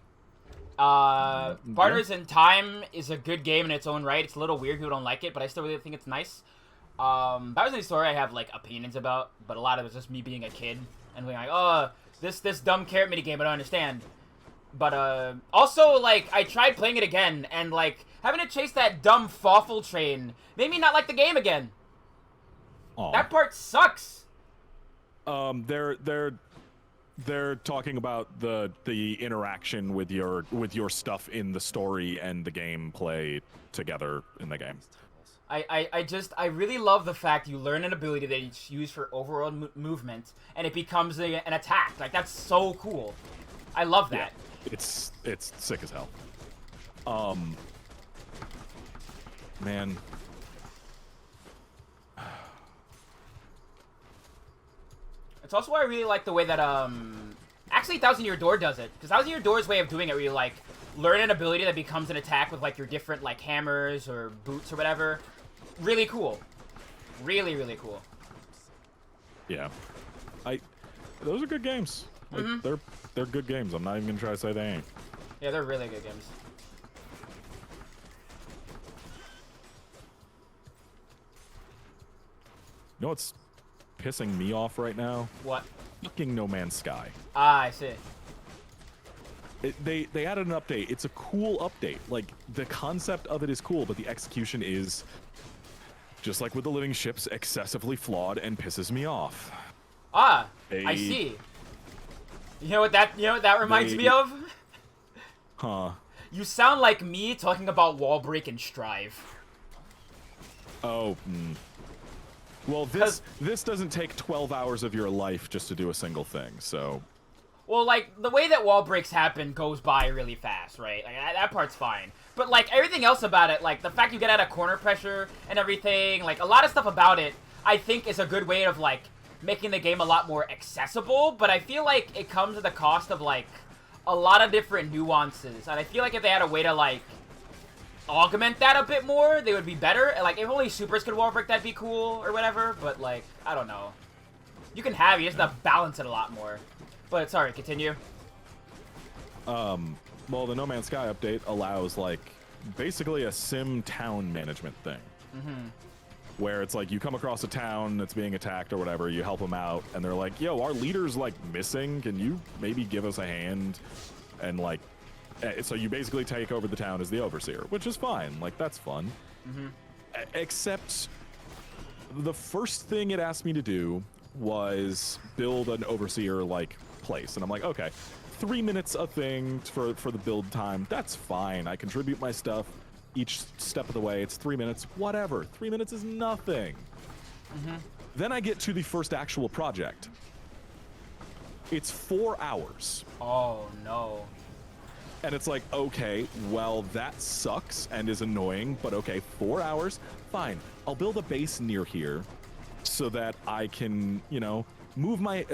Partners in Time is a good game in its own right. It's a little weird, people don't like it, but I still really think it's nice. Bowser's Inside Story I have, like, opinions about, but a lot of it's just me being a kid and being like, oh, this dumb carrot minigame I don't understand. But, also, like, I tried playing it again, and, like, having to chase that dumb Fawful train made me not like the game again. Aww. That part sucks. They're talking about the interaction with your stuff in the story and the gameplay together in the game. I really love the fact you learn an ability that you use for overall movement, and it becomes an attack. Like, that's so cool. I love that. Yeah, it's sick as hell. Man. It's also why I really like the way that, actually Thousand Year Door does it. Because Thousand Year Door's way of doing it where you, like, learn an ability that becomes an attack with, like, your different, like, hammers or boots or whatever. Really cool. Really, really cool. Yeah. Those are good games. Like, they're good games. I'm not even gonna try to say they ain't. Yeah, they're really good games. You know what's pissing me off right now? What? Fucking No Man's Sky. Ah, I see. They added an update. It's a cool update. Like, the concept of it is cool, but the execution is, just like with the living ships, excessively flawed and pisses me off. Ah, I see. You know what that reminds me of? Huh. You sound like me talking about Wall Break and Strive. Oh, Well, this doesn't take 12 hours of your life just to do a single thing, so... Well, like, the way that wall breaks happen goes by really fast, right? Like, that part's fine. But, like, everything else about it, like, the fact you get out of corner pressure and everything, like, a lot of stuff about it, I think is a good way of, like, making the game a lot more accessible, but I feel like it comes at the cost of, like, a lot of different nuances. And I feel like if they had a way to, like, augment that a bit more, they would be better. Like, if only supers could wall break, that'd be cool, or whatever, but, like, I don't know. You can have it, you just have to balance it a lot more. But, sorry, continue. Well, the No Man's Sky update allows, like, basically a sim town management thing. Mm-hmm. Where it's like, you come across a town that's being attacked or whatever, you help them out, and they're like, yo, our leader's, like, missing, can you maybe give us a hand? And, like, so you basically take over the town as the overseer, which is fine, like, that's fun. Mm-hmm. Except, the first thing it asked me to do was build an overseer, like, place, and I'm like, okay, 3 minutes a thing for the build time, that's fine. I contribute my stuff each step of the way. It's 3 minutes, whatever. 3 minutes is nothing. Mm-hmm. Then I get to the first actual project. It's 4 hours. Oh, no. And it's like, okay, well, that sucks and is annoying, but okay, 4 hours, fine. I'll build a base near here so that I can, you know, move my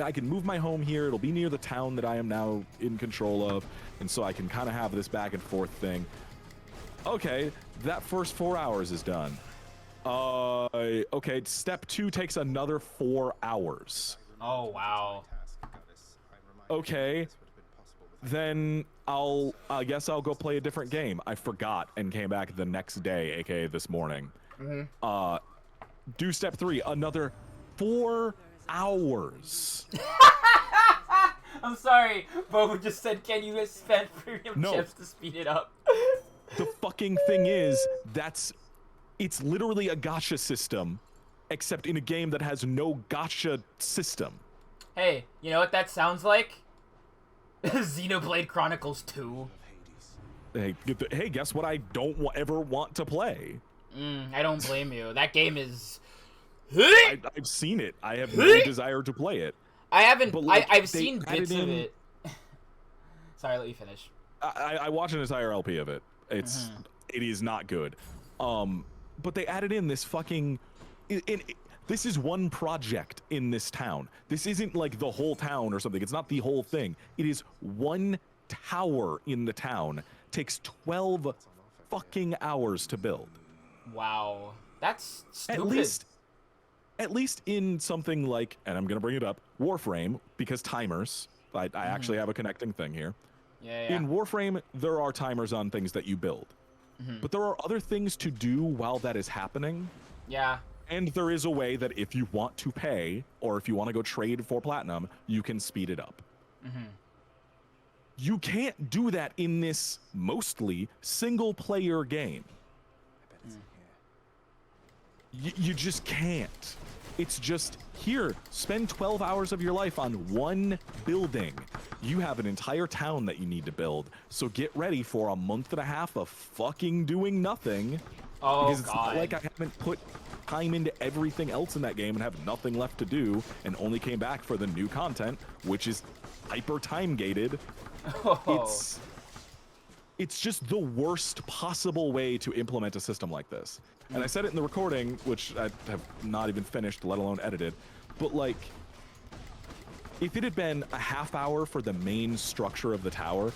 home here. It'll be near the town that I am now in control of, and so I can kind of have this back and forth thing. Okay, that first 4 hours is done. Okay, step 2 takes another 4 hours. Oh, wow. Okay, then I guess I'll go play a different game. I forgot and came back the next day, aka this morning. Mm-hmm. Do step 3, another 4 hours. I'm sorry, Bobo just said, can you spend premium chips to speed it up? The fucking thing is, it's literally a gacha system, except in a game that has no gacha system. Hey, you know what that sounds like? Xenoblade Chronicles 2. Hey, guess what I don't ever want to play? I don't blame you. That game is... I've seen it. I have no desire to play it. I haven't... But, like, I've seen bits of it. Sorry, I'll let you finish. I watched an entire LP of it. It is not good. But they added in this fucking... This is one project in this town. This isn't like the whole town or something. It's not the whole thing. It is one tower in the town. Takes 12 fucking hours to build. Wow. That's stupid. At least in something like, and I'm going to bring it up, Warframe, because timers. I actually have a connecting thing here. Yeah. In Warframe, there are timers on things that you build. But there are other things to do while that is happening. Yeah. And there is a way that if you want to pay, or if you want to go trade for platinum, you can speed it up. You can't do that in this mostly single-player game. You just can't. It's just, here, spend 12 hours of your life on one building. You have an entire town that you need to build, so get ready for a month and a half of fucking doing nothing. Oh, because it's not like I haven't put time into everything else in that game and have nothing left to do, and only came back for the new content, which is hyper time gated. It's just the worst possible way to implement a system like this. And I said it in the recording, which I have not even finished, let alone edited, but like, if it had been a half hour for the main structure of the tower,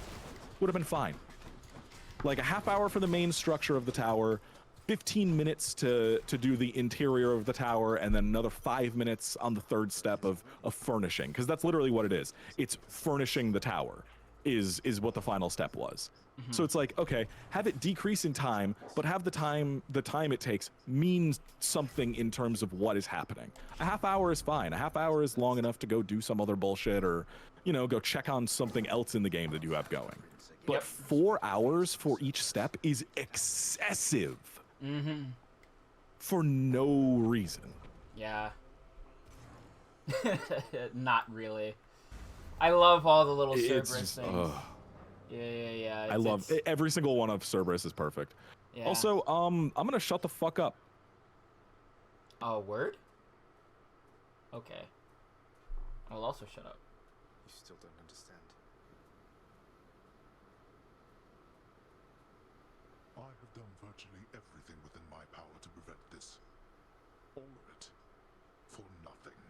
would have been fine. Like a half hour for the main structure of the tower, 15 minutes to do the interior of the tower, and then another 5 minutes on the third step of furnishing, because that's literally what it is. It's furnishing the tower is what the final step was. So it's like, okay, have it decrease in time, but have the time it takes means something in terms of what is happening. A half hour is fine. A half hour is long enough to go do some other bullshit or, you know, go check on something else in the game that you have going. But 4 hours for each step is excessive. For no reason. Yeah. Not really. I love all the little Cerberus things. Yeah. I love every single one of Cerberus is perfect. Yeah. Also, I'm gonna shut the fuck up. Oh, word? Okay. I'll also shut up. You still don't understand. I have done virtually everything within my power to prevent this. All of it. For nothing.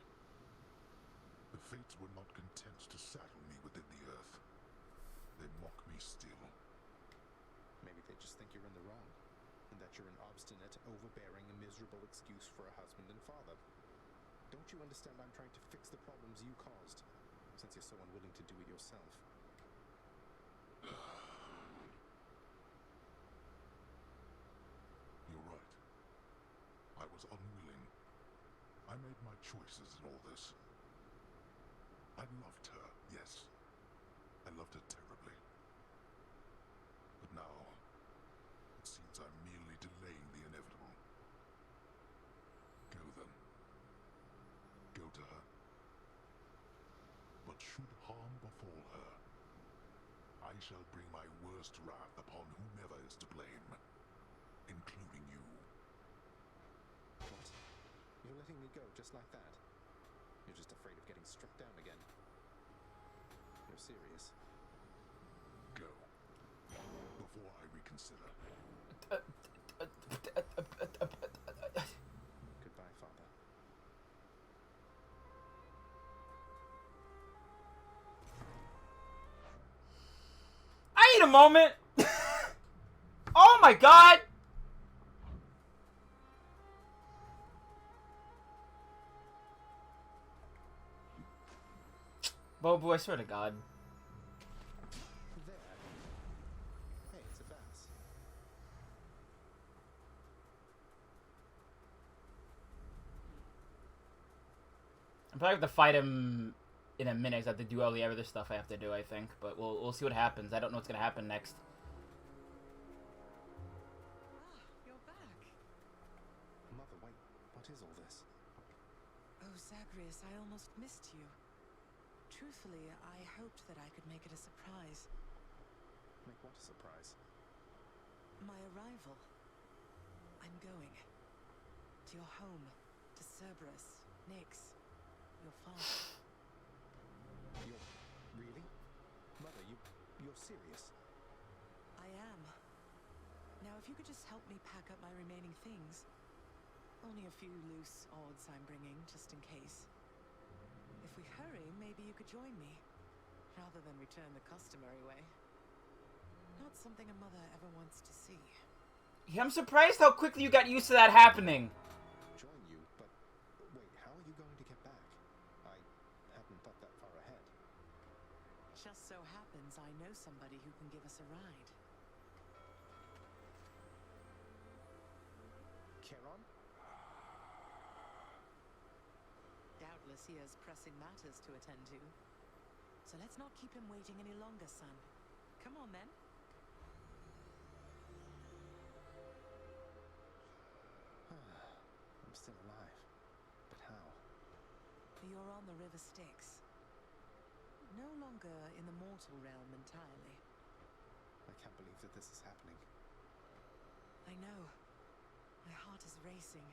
The Fates were not content to saddle me within the earth. They mock me still. Maybe they just think you're in the wrong, and that you're an obstinate, overbearing, and miserable excuse for a husband and father. Don't you understand I'm trying to fix the problems you caused, since you're so unwilling to do it yourself? You're right. I was unwilling. I made my choices in all this. I loved her, yes. I loved her terribly. But now, it seems I'm merely delaying the inevitable. Go then. Go to her. But should harm befall her, I shall bring my worst wrath upon whomever is to blame, including you. What? You're letting me go just like that? You're just afraid of getting struck down again. You're serious. Go. Before I reconsider. Goodbye, Father. I need a moment! Oh my god! Bobo, I swear to God. There. Hey, it's a bass. I'm probably have to fight him in a minute. I have to do all the other stuff I have to do, I think. But we'll see what happens. I don't know what's gonna happen next. You're back. Mother, wait. What is all this? Oh, Zagreus, I almost missed you. Truthfully, I hoped that I could make it a surprise. Make what a surprise? My arrival. I'm going. To your home. To Cerberus. Nyx. Your father. You're... really? Mother, you're serious? I am. Now, if you could just help me pack up my remaining things. Only a few loose odds I'm bringing, just in case. If we hurry, maybe you could join me, rather than return the customary way. Not something a mother ever wants to see. Yeah, I'm surprised how quickly you got used to that happening. Join you? But wait, how are you going to get back? I hadn't thought that far ahead. Just so happens I know somebody who can give us a ride. Charon? Doubtless he has pressing matters to attend to. So let's not keep him waiting any longer, son. Come on, then. I'm still alive. But how? You're on the River Styx. No longer in the mortal realm entirely. I can't believe that this is happening. I know. My heart is racing.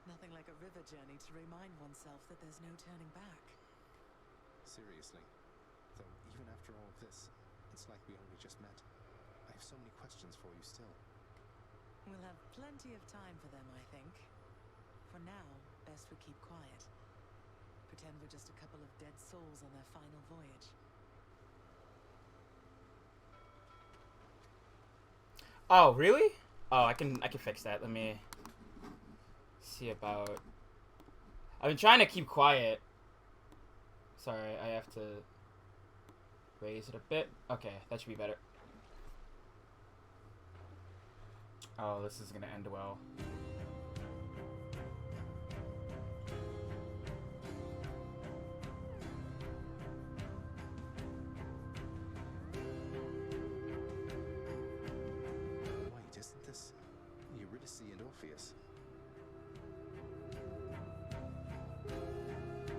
Nothing like a river journey to remind oneself that there's no turning back. Seriously. Though, even after all of this, it's like we only just met. I have so many questions for you still. We'll have plenty of time for them, I think. For now, best we keep quiet. Pretend we're just a couple of dead souls on their final voyage. Oh, really? Oh, I can fix that. Let me see about... I've been trying to keep quiet. Sorry, I have to raise it a bit. Okay, that should be better. Oh, this is gonna end well. Wait, isn't this Eurydice and Orpheus?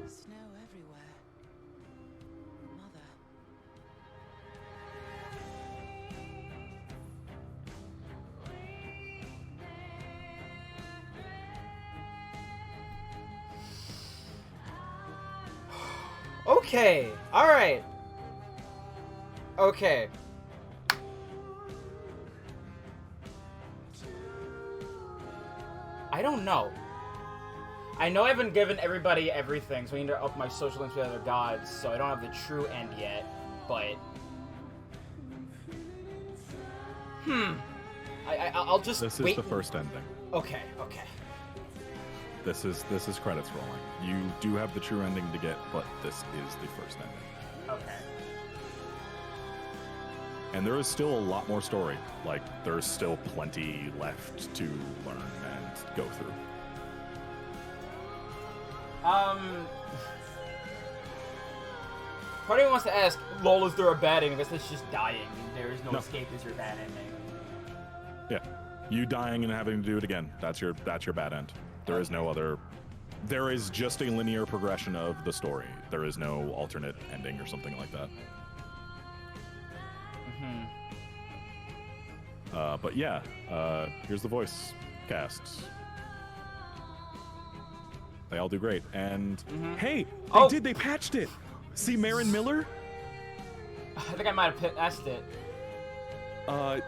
Snow everywhere. Mother. Okay. All right. Okay. I don't know. I know I haven't given everybody everything, so I need to up my social links with other gods, so I don't have the true end yet, but... I'll just This wait. is the first ending. Okay, okay. This is credits rolling. You do have the true ending to get, but this is the first ending. Okay. And there is still a lot more story. Like, there's still plenty left to learn and go through. Part of me wants to ask, lol, is there a bad ending? I guess it's just dying. There is no escape is your bad ending. Yeah. You dying and having to do it again. That's your bad end. There is no other... There is just a linear progression of the story. There is no alternate ending or something like that. But yeah, here's the voice casts. They all do great. And hey, they patched it. See Marin Miller? I think I might have asked it.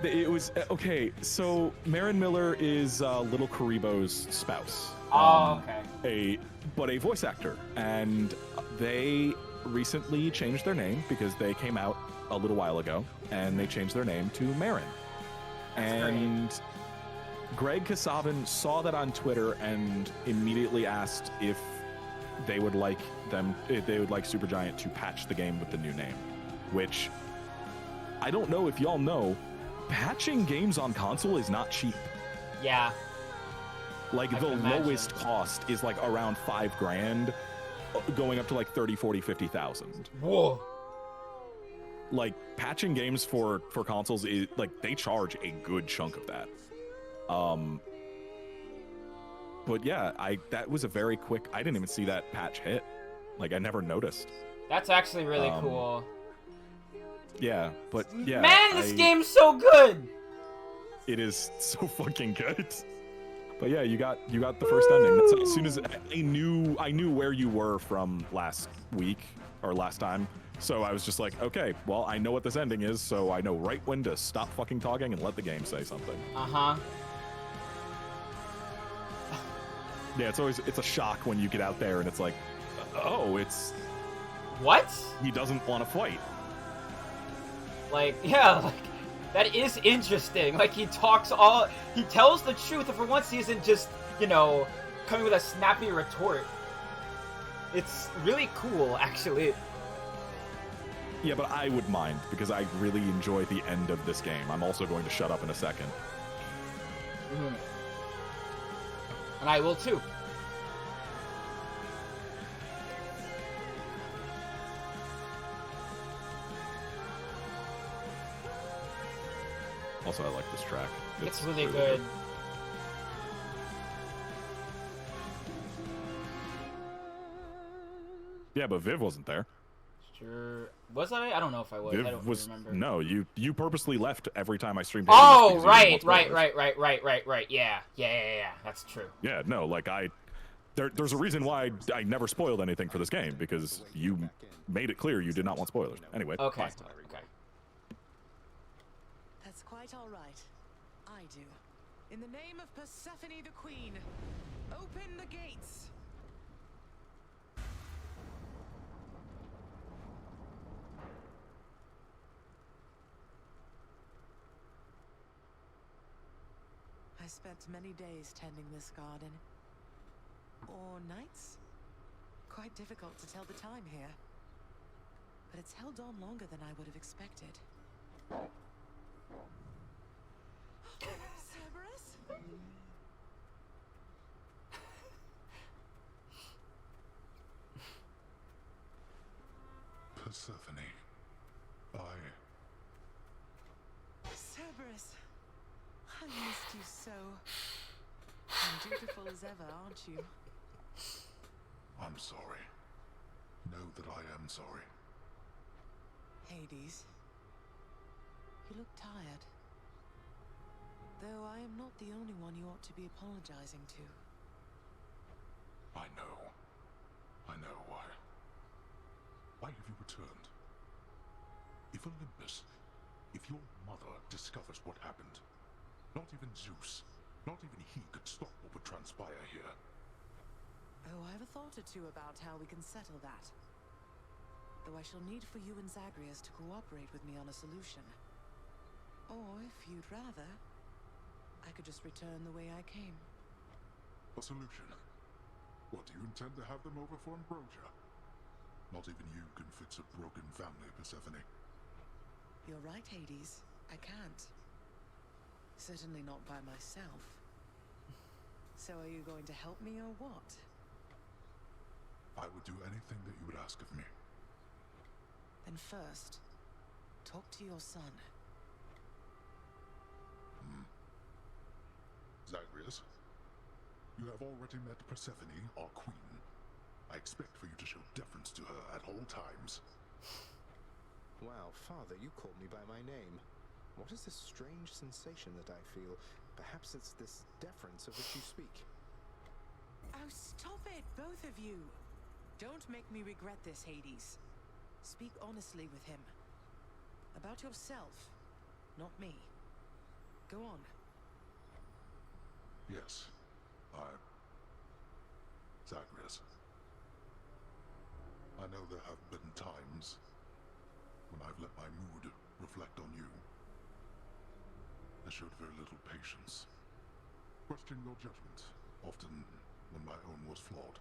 It was okay. So Marin Miller is Little Karibo's spouse. Oh, okay. But a voice actor, and they recently changed their name because they came out a little while ago, and they changed their name to Marin. And Greg Kasavin saw that on Twitter and immediately asked if they would like Supergiant to patch the game with the new name, which I don't know if y'all know, patching games on console is not cheap. Yeah. Like, the lowest cost is like around $5,000, going up to like 30, 40, 50,000. Whoa. Like, patching games for consoles is like, they charge a good chunk of that. But yeah, that was a very quick. I didn't even see that patch hit. Like, I never noticed. That's actually really cool. Yeah, but yeah. Man, this game's so good. It is so fucking good. But yeah, you got the first ending. That's as soon as I knew where you were from last week or last time. So I was just like, okay, well, I know what this ending is, so I know right when to stop fucking talking and let the game say something. Yeah, it's a shock when you get out there and it's like, oh, it's... What? He doesn't want to fight. Like, yeah, like, that is interesting. Like, he tells the truth, and for once he isn't just, coming with a snappy retort. It's really cool, actually. Yeah, but I would mind, because I really enjoy the end of this game. I'm also going to shut up in a second. And I will too. Also, I like this track. It's really good. Yeah, but Viv wasn't there. Sure. Was I? I don't know if I was. I don't remember. No, you purposely left every time I streamed. Oh, right. Yeah. That's true. Yeah, no, like there's a reason why I never spoiled anything for this game, because you made it clear you did not want spoilers. Anyway. Okay. Fine. Okay. That's quite all right. I do. In the name of Persephone the Queen, open the gates. I spent many days tending this garden. Or nights? Quite difficult to tell the time here. But it's held on longer than I would have expected. Cerberus? Persephone, Cerberus, I missed you so. And dutiful as ever, aren't you? I'm sorry. Know that I am sorry. Hades, you look tired. Though I am not the only one you ought to be apologizing to. I know. I know why. Why have you returned? If Olympus, if your mother discovers what happened, not even Zeus, not even he could stop what would transpire here. Oh, I have a thought or two about how we can settle that. Though I shall need for you and Zagreus to cooperate with me on a solution. Or, if you'd rather, I could just return the way I came. A solution? What, do you intend to have them over for ambrosia? Not even you can fix a broken family, Persephone. You're right, Hades. I can't. Certainly not by myself. So are you going to help me or what? I would do anything that you would ask of me. Then first, talk to your son. Zagreus, you have already met Persephone, our queen. I expect for you to show deference to her at all times. Wow, Father, you called me by my name. What is this strange sensation that I feel? Perhaps it's this deference of which you speak. Oh, stop it, both of you! Don't make me regret this, Hades. Speak honestly with him. About yourself, not me. Go on. Yes, Zagreus. I know there have been times when I've let my mood reflect on you. I showed very little patience. Questioned your judgment, often when my own was flawed.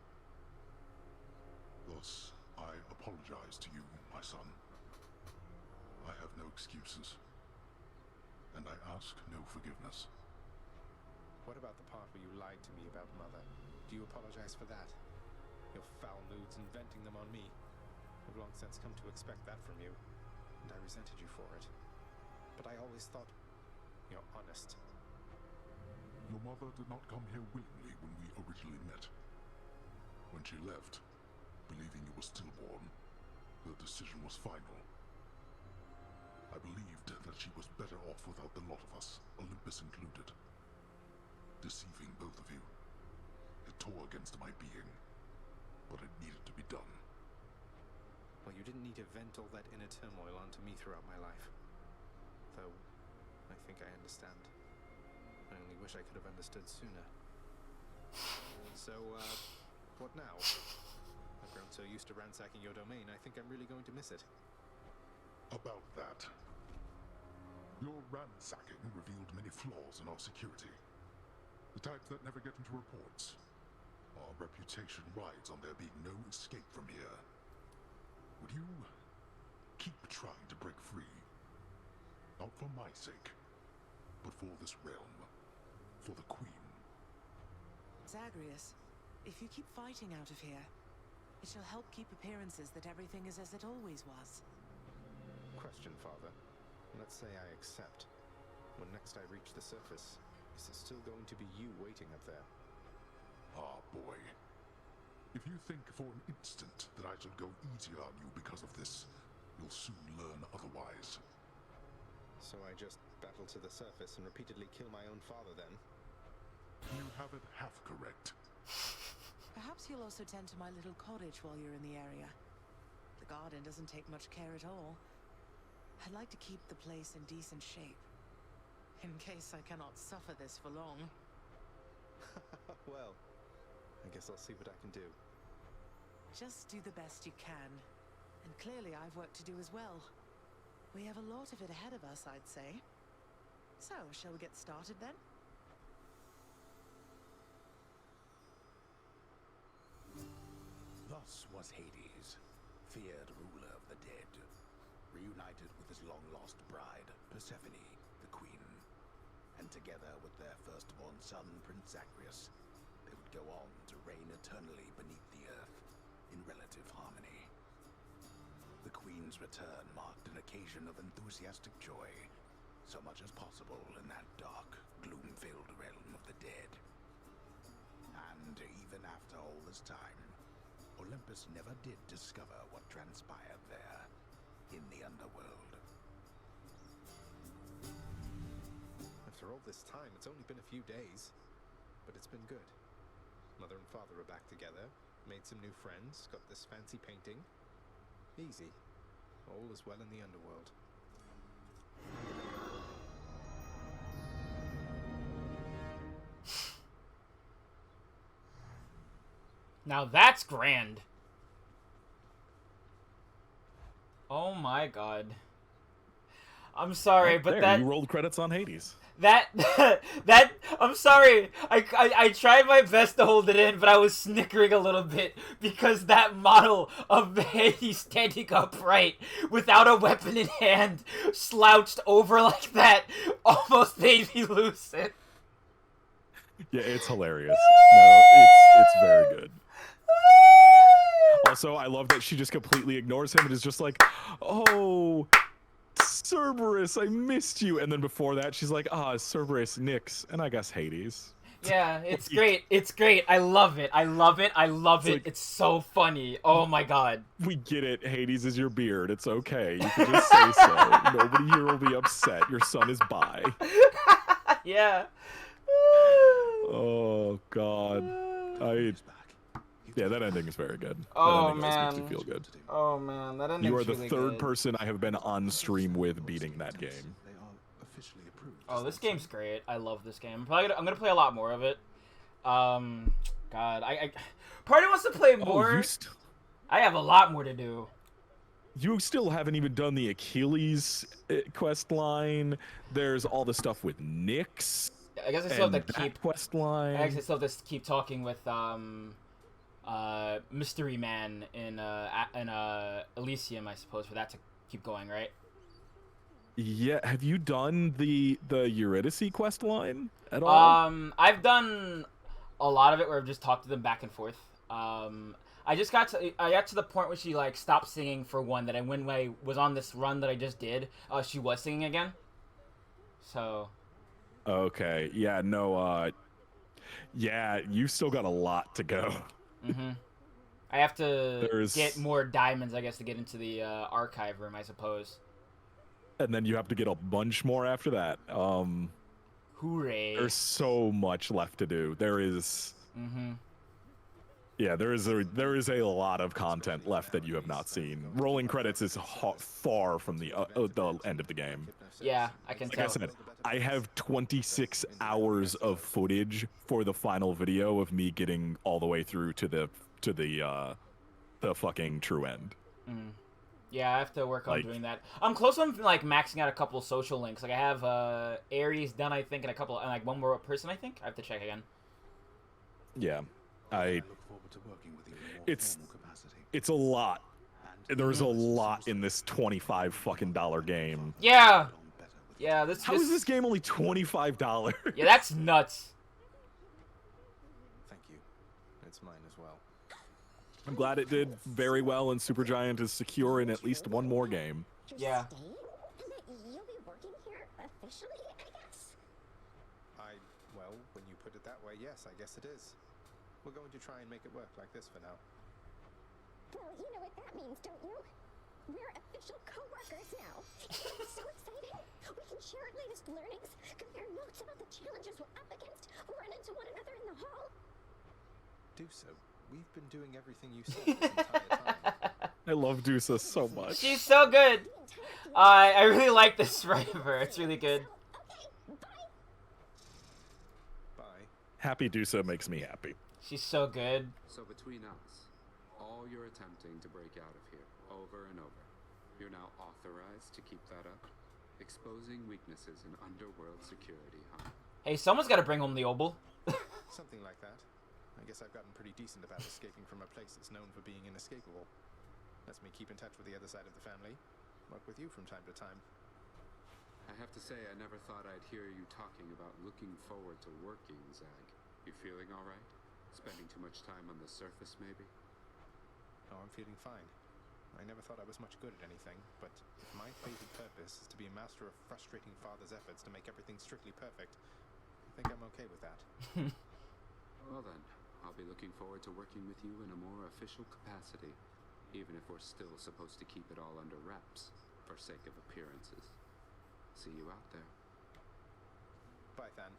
Thus, I apologize to you, my son. I have no excuses, and I ask no forgiveness. What about the part where you lied to me about Mother? Do you apologize for that? Your foul moods and venting them on me. I've long since come to expect that from you, and I resented you for it. But I always thought you're honest. Your mother did not come here willingly when we originally met. When she left, believing you were stillborn, her decision was final. I believed that she was better off without the lot of us, Olympus included. Deceiving both of you. It tore against my being, but it needed to be done. Well, you didn't need to vent all that inner turmoil onto me throughout my life. Though, I think I understand. I only wish I could have understood sooner. So, what now? I've grown so used to ransacking your domain, I think I'm really going to miss it. About that. Your ransacking revealed many flaws in our security. The types that never get into reports. Our reputation rides on there being no escape from here. Would you keep trying to break free? Not for my sake, but for this realm. For the Queen. Zagreus, if you keep fighting out of here, it shall help keep appearances that everything is as it always was. Question, Father. Let's say I accept. When next I reach the surface, is it still going to be you waiting up there? Ah, boy. If you think for an instant that I shall go easier on you because of this, you'll soon learn otherwise. So I just battle to the surface and repeatedly kill my own father then? You have it half correct. Perhaps you'll also tend to my little cottage while you're in the area. The garden doesn't take much care at all. I'd like to keep the place in decent shape, in case I cannot suffer this for long. Well, I guess I'll see what I can do. Just do the best you can. And clearly I've work to do as well. We have a lot of it ahead of us, I'd say. So, shall we get started then? Thus was Hades, feared ruler of the dead, reunited with his long-lost bride, Persephone, the queen. And together with their firstborn son, Prince Zagreus, they would go on to reign eternally beneath the earth, in relative harmony. The queen Queen's return marked an occasion of enthusiastic joy, so much as possible in that dark, gloom-filled realm of the dead. And even after all this time, Olympus never did discover what transpired there in the underworld. After all this time, it's only been a few days, but it's been good. Mother and father are back together, made some new friends, got this fancy painting. Easy. All is well in the underworld. Now that's grand. Oh my god. I'm sorry, but there, that you rolled credits on Hades. that I'm sorry. I tried my best to hold it in, but I was snickering a little bit because that model of Hades standing upright without a weapon in hand, slouched over like that, almost made me lose it. Yeah, it's hilarious. No, it's very good. Also, I love that she just completely ignores him and is just like, oh, Cerberus, I missed you. And then before that, she's like, Cerberus, Nyx, and I guess Hades. Yeah, it's great. It's great. I love it. I love it. I love it. Like, it's so funny. Oh my god. We get it. Hades is your beard. It's okay. You can just say so. Nobody here will be upset. Your son is bi. Yeah. Oh, God. Yeah, that ending is very good. Oh, that ending man. makes me feel good. Oh man, that ending's You are the really third good. person I have been on stream with beating that game. Oh, this game's great. I love this game. I'm gonna play a lot more of it. God, I part of wants to play more. I have a lot more to do. You still haven't even done the Achilles quest line. There's all the stuff with Nyx. I guess I still have to that keep quest line. I actually still have to keep talking with Mystery Man in Elysium, I suppose, for that to keep going, right? Yeah, have you done the Eurydice quest line at all? I've done a lot of it where I've just talked to them back and forth. I got to the point where she like stopped singing for one, that when I was on this run that I just did, she was singing again. So Okay, yeah, no, yeah, you still got a lot to go. Mm-hmm. I have to get more diamonds, I guess, to get into the archive room, I suppose. And then you have to get a bunch more after that. Hooray! There's so much left to do. There is. Mm-hmm. Yeah, there is a lot of content left that you have not seen. Rolling credits is far from the end of the game. Yeah, I can tell. Like I said, I have 26 hours of footage for the final video of me getting all the way through to the fucking true end. Mm. Yeah, I have to work on doing that. I'm close on like maxing out a couple social links. Like I have Ares done, I think, and like one more person, I think. I have to check again. Yeah, it's a lot. There's a lot in this $25 fucking game. Yeah. Yeah, How is this game only $25? Yeah, that's nuts. Thank you. It's mine as well. I'm glad it did very well, and Supergiant is secure in at least one more game. Yeah. You'll be working here officially, I guess? Well, when you put it that way, yes, I guess it is. We're going to try and make it work like this for now. Well, you know what that means, don't you? We're official co-workers now. It's so exciting. We can share our latest learnings, compare notes about the challenges we're up against, run into one another in the hall. Dusa, we've been doing everything you said this entire time. I love Dusa so much. She's so good. I really like this right of her. It's really good. Bye. Happy Dusa makes me happy. She's so good. So between us, all you're attempting to break out of here, over and over, you're now authorized to keep that up? Exposing weaknesses in underworld security, huh? Hey, someone's got to bring home the obol. Something like that. I guess I've gotten pretty decent about escaping from a place that's known for being inescapable. Lets me keep in touch with the other side of the family. Work with you from time to time. I have to say, I never thought I'd hear you talking about looking forward to working, Zag. You feeling all right? Spending too much time on the surface, maybe? Oh, I'm feeling fine. I never thought I was much good at anything, but if my fated purpose is to be a master of frustrating father's efforts to make everything strictly perfect, I think I'm okay with that. Well then, I'll be looking forward to working with you in a more official capacity, even if we're still supposed to keep it all under wraps, for sake of appearances. See you out there. Bye, Than.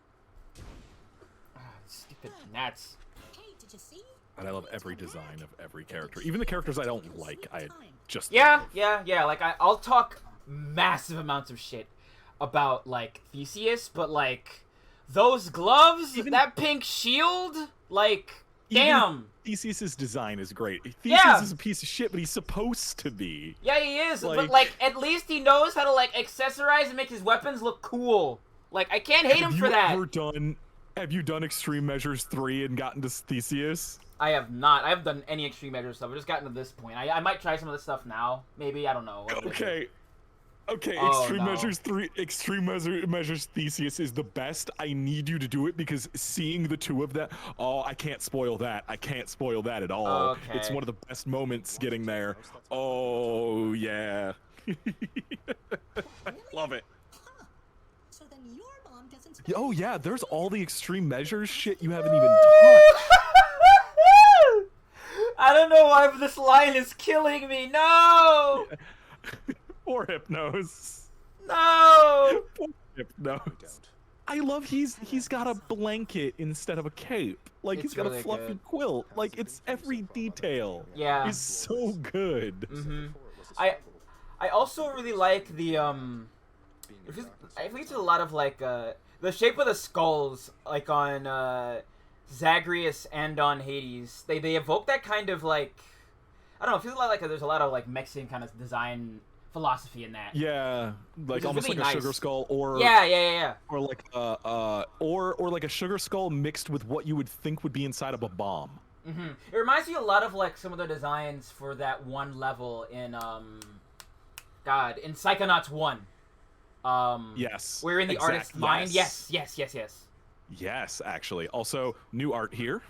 Stupid gnats. Hey, did you see? And I love every design of every character. Even the characters I don't like, I just... Yeah. Like, I'll talk massive amounts of shit about, like, Theseus, but, like, those gloves, that pink shield, like, damn. Theseus's design is great. Theseus is a piece of shit, but he's supposed to be. Yeah, he is, but, like, at least he knows how to, like, accessorize and make his weapons look cool. Like, I can't hate him for that. Have you done Extreme Measures 3 and gotten to Theseus? I have not. I haven't done any Extreme Measures stuff. I've just gotten to this point. I might try some of this stuff now. Maybe. I don't know. Okay. Oh, Extreme Measures 3, Extreme Measures Theseus is the best. I need you to do it because seeing the two of them... Oh, I can't spoil that. I can't spoil that at all. Okay. It's one of the best moments getting there. Oh, yeah. Love it. So then your mom doesn't. Oh, yeah, there's all the Extreme Measures shit you haven't even touched. I don't know why this line is killing me. No! Poor Hypnos. No! Poor Hypnos. I love he's got a blanket instead of a cape. Like, he's got really a fluffy good. quilt. Like, it's every detail. Yeah. It's so good. I also really like the I think it's a lot of like the shape of the skulls, like on Zagreus and on Hades. They evoke that kind of like, I don't know, it feels like there's a lot of like Mexican kind of design philosophy in that. Yeah, like almost really like nice. a sugar skull, or yeah, or like or like a sugar skull mixed with what you would think would be inside of a bomb. It reminds me a lot of like some of the designs for that one level in in Psychonauts 1. Yes. We're in the artist's mind. Yes. Yes, actually. Also, new art here.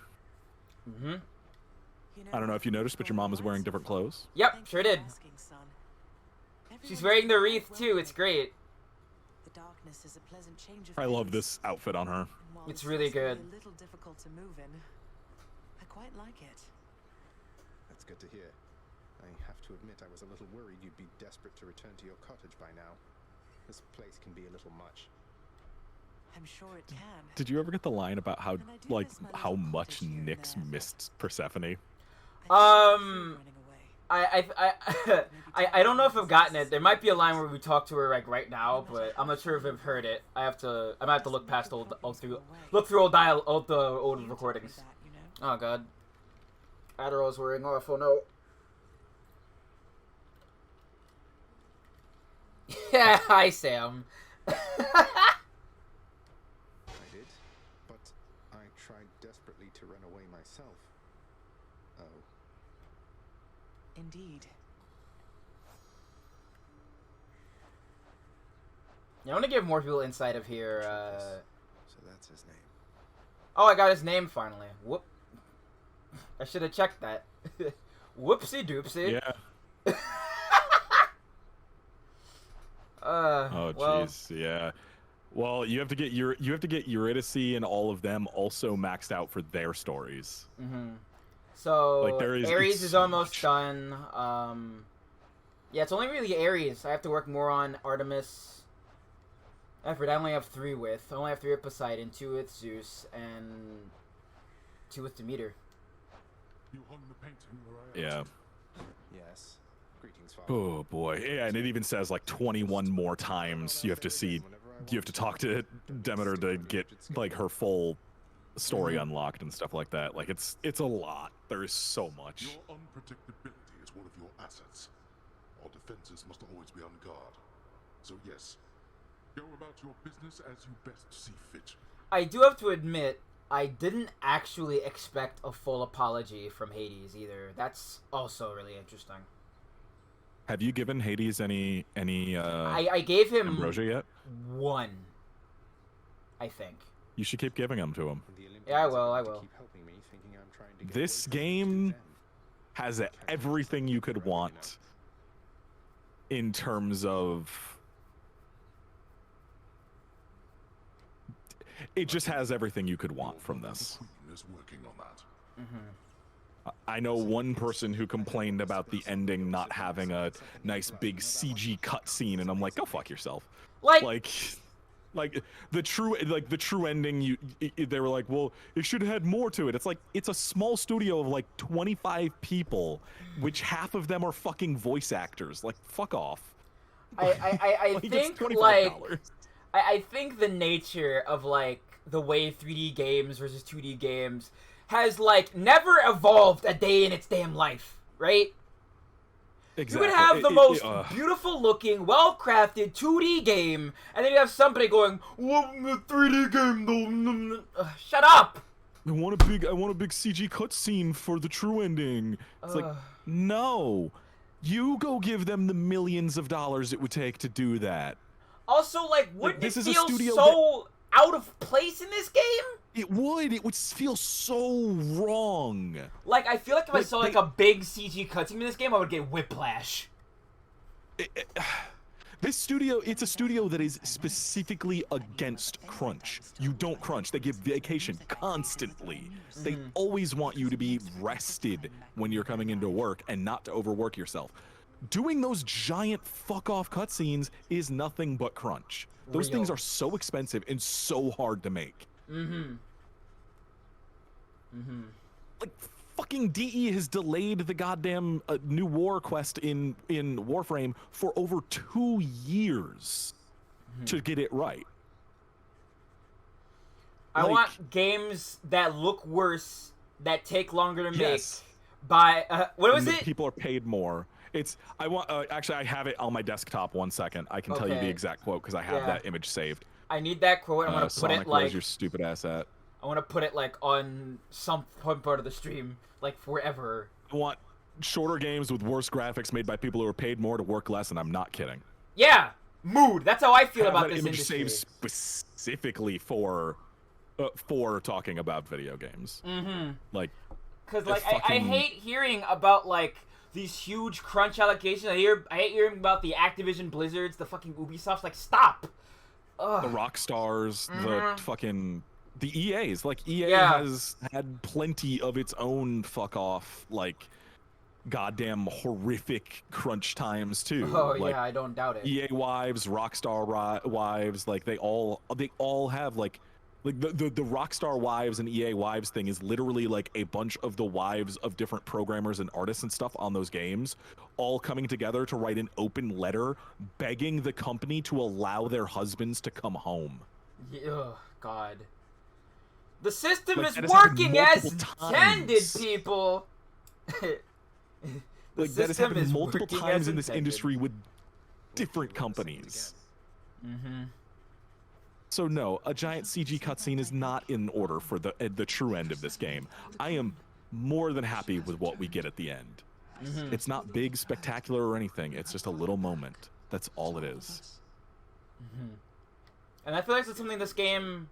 I don't know if you noticed, but your mom is wearing different clothes. Yep, sure did. She's wearing the wreath too. It's great. The darkness is a pleasant change of I love this outfit on her. It's really good. A little difficult to move in. I quite like it. That's good to hear. I have to admit I was a little worried you'd be desperate to return to your cottage by now. This place can be a little much. I'm sure it can. Did you ever get the line about how how much Nyx missed Persephone? I don't know if I've gotten it. There might be a line where we talk to her like right now, but I'm not sure if I've heard it. I might have to look past old recordings. Oh god. Adderall's wearing off. Oh no. Yeah, hi Sam. I did, but I tried desperately to run away myself. Oh. Indeed. I want to give more people insight of here. So that's his name. Oh, I got his name finally. Whoop. I should have checked that. Whoopsie doopsie. Yeah. Oh jeez, yeah. Well, you have to get Eurydice and all of them also maxed out for their stories. So like Ares is almost done. Yeah, it's only really Ares. I have to work more on Artemis. Effort. I only have 3 with. I only have 3 with Poseidon, 2 with Zeus, and 2 with Demeter. You hung the painting where I Yeah. Yes. Greetings, Father. Oh boy, yeah, and it even says like 21 more times you have to talk to Demeter to get like her full story unlocked and stuff like that. Like it's a lot. There is so much. Your unpredictability is one of your assets. Our defenses must always be on guard. So yes, go about your business as you best see fit. I do have to admit, I didn't actually expect a full apology from Hades either. That's also really interesting. Have you given Hades any I gave him ambrosia yet? 1, I think. You should keep giving them to him. Yeah, I will. This game has everything you could want in terms of... It just has everything you could want from this. The Queen is working on that. I know one person who complained about the ending not having a nice big CG cutscene, and I'm like, go fuck yourself. Like the true ending. They were like, well, it should have had more to it. It's like, it's a small studio of like 25 people, which half of them are fucking voice actors. Like, fuck off. I Like, it's think $25. I think the nature of like the way 3D games versus 2D games has like never evolved a day in its damn life, right? Exactly. You would have the most beautiful looking, well crafted 2D game, and then you have somebody going, well, the 3D game though. Shut up! I want a big CG cutscene for the true ending. It's like, no. You go give them the millions of dollars it would take to do that. Also, like, wouldn't this it is a feel studio so out of place in this game? It would feel so wrong. Like, I feel like if I saw like a big CG cutscene in this game, I would get whiplash. This studio, it's a studio that is specifically against crunch. You don't crunch. They give vacation constantly. They always want you to be rested when you're coming into work and not to overwork yourself. Doing those giant fuck-off cutscenes is nothing but crunch. Those things are so expensive and so hard to make. Like, fucking DE has delayed the goddamn new war quest in Warframe for over 2 years to get it right. I want games that look worse, that take longer to make. By what was it? People are paid more. I want actually I have it on my desktop. 1 second, I can tell you the exact quote because I have that image saved. I need that quote. I'm gonna put Sonic, it like. where's your stupid ass at? I want to put it like on some part of the stream, like forever. I want shorter games with worse graphics made by people who are paid more to work less, and I'm not kidding. Yeah, mood. That's how I feel about this image industry. saved specifically for talking about video games. Like, because like I hate hearing about like these huge crunch allocations. I hate hearing about the Activision Blizzards, the fucking Ubisofts. Like, stop. Ugh. The Rockstars, the fucking the EAs. Like, EA has had plenty of its own fuck off, like, goddamn horrific crunch times too. Oh like, yeah, I don't doubt it. EA wives, Rockstar wives, like they all have like the Rockstar wives and EA wives thing is literally like a bunch of the wives of different programmers and artists and stuff on those games all coming together to write an open letter begging the company to allow their husbands to come home. Oh God. The system Like, is working as multiple intended, times. people. Like, that has happened multiple working times as in this intended. industry with different companies. So no, a giant CG cutscene is not in order for the true end of this game. I am more than happy with what we get at the end. It's not big, spectacular, or anything. It's just a little moment. That's all it is. And I feel like it's something this game,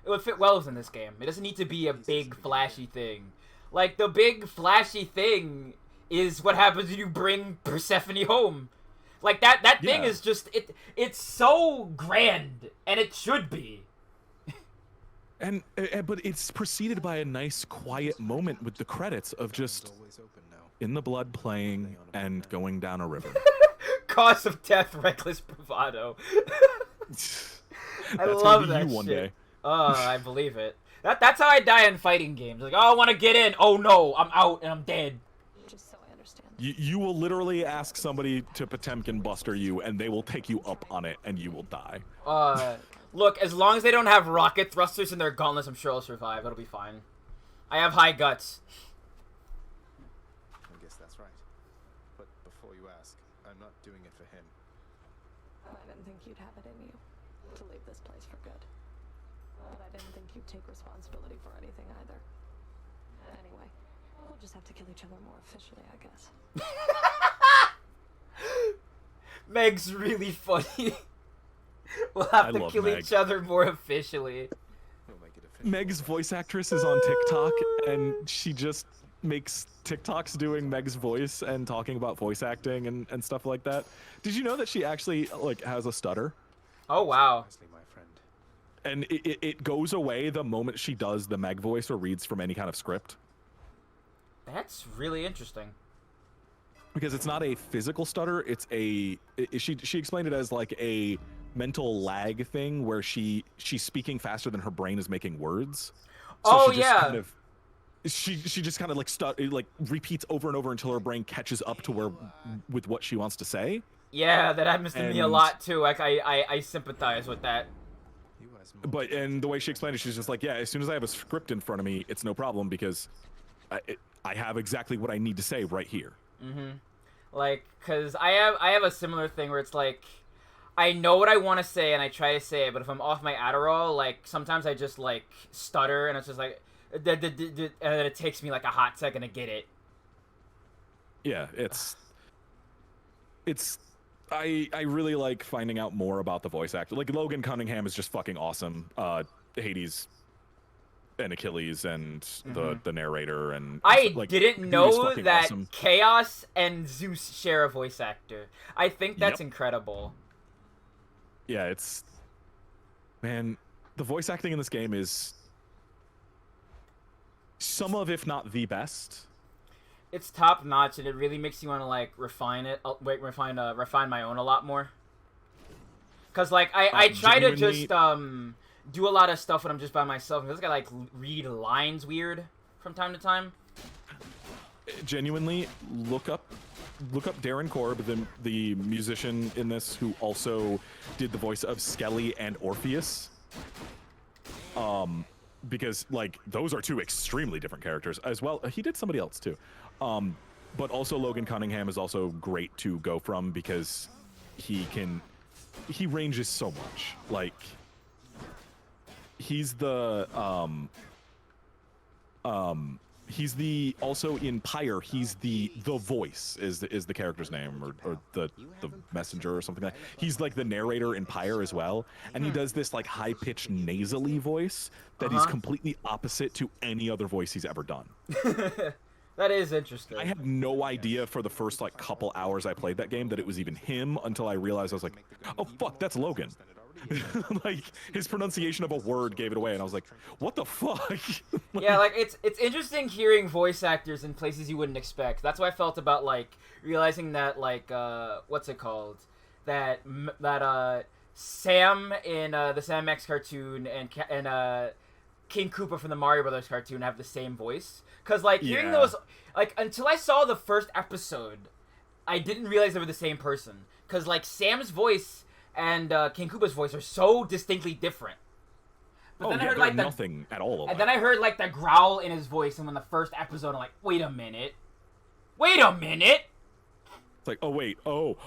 it would fit well within this game. It doesn't need to be a big, flashy thing. Like, the big, flashy thing is what happens when you bring Persephone home. Like, that thing is just, it's so grand, and it should be. And but it's preceded by a nice, quiet moment with the credits of just In the Blood playing and going down a river. Cause of death, reckless bravado. I That's love gonna be that you one shit. day. Oh, I believe it. That's how I die in fighting games. Like, oh, I want to get in. Oh no, I'm out and I'm dead. Just so I understand. You will literally ask somebody to Potemkin Buster you, and they will take you up on it, and you will die. Look, as long as they don't have rocket thrusters in their gauntlets, I'm sure I'll survive. It'll be fine. I have high guts. I guess that's right. But before you ask, I'm not doing it for him. I didn't think you'd have it in you to leave this place for good. But I didn't think you'd take responsibility for anything either. Anyway, we'll just have to kill each other more officially, I guess. Meg's really funny. We'll have to kill each other more officially. Meg's voice actress is on TikTok, and she just makes TikToks doing Meg's voice and talking about voice acting and stuff like that. Did you know that she actually like has a stutter? Oh wow. And it goes away the moment she does the Meg voice or reads from any kind of script. That's really interesting. Because it's not a physical stutter, it's a she explained it as like a mental lag thing where she's speaking faster than her brain is making words. So Oh she just yeah. kind of, she just kind of like repeats over and over until her brain catches up to where with what she wants to say. Yeah, that happens to me a lot too. Like I sympathize with that. But and the way she explained it, she's just like, yeah, as soon as I have a script in front of me, it's no problem because I have exactly what I need to say right here. Mm-hmm. Like, cause I have a similar thing where it's like, I know what I want to say and I try to say it, but if I'm off my Adderall, like sometimes I just like stutter and it's just like, and then it takes me like a hot second to get it. Yeah, it's I really like finding out more about the voice actor. Like Logan Cunningham is just fucking awesome. Hades and Achilles and the narrator and I like, didn't dude is know fucking that awesome. Chaos and Zeus share a voice actor. I think that's Yep. incredible. Yeah, it's man, the voice acting in this game is some of, if not the best. It's top notch, and it really makes you want to like refine it. Refine my own a lot more. Cause like I try to just do a lot of stuff when I'm just by myself. And I just gotta like read lines weird from time to time. Genuinely, look up Darren Korb, the musician in this who also did the voice of Skelly and Orpheus. Because like those are two extremely different characters as well. He did somebody else too. But also Logan Cunningham is also great to go from because he ranges so much. Like he's the he's the also in Pyre, he's the voice is the character's name or the messenger or something like that. He's like the narrator in Pyre as well, and he does this like high-pitched nasally voice that is completely opposite to any other voice he's ever done. That is interesting. I had no idea for the first like couple hours I played that game that it was even him until I realized I was like, oh fuck, that's Logan. Like his pronunciation of a word gave it away, and I was like, what the fuck? Yeah, like it's interesting hearing voice actors in places you wouldn't expect. That's what I felt about like realizing that like what's it called, that Sam in the Sam X cartoon and King Koopa from the Mario Brothers cartoon have the same voice. Cause like hearing those, like until I saw the first episode, I didn't realize they were the same person. Cause like Sam's voice and King Koopa's voice are so distinctly different. But then I heard like nothing at all. And then I heard like the growl in his voice, and in the first episode, I'm like, wait a minute. It's like, oh wait, oh.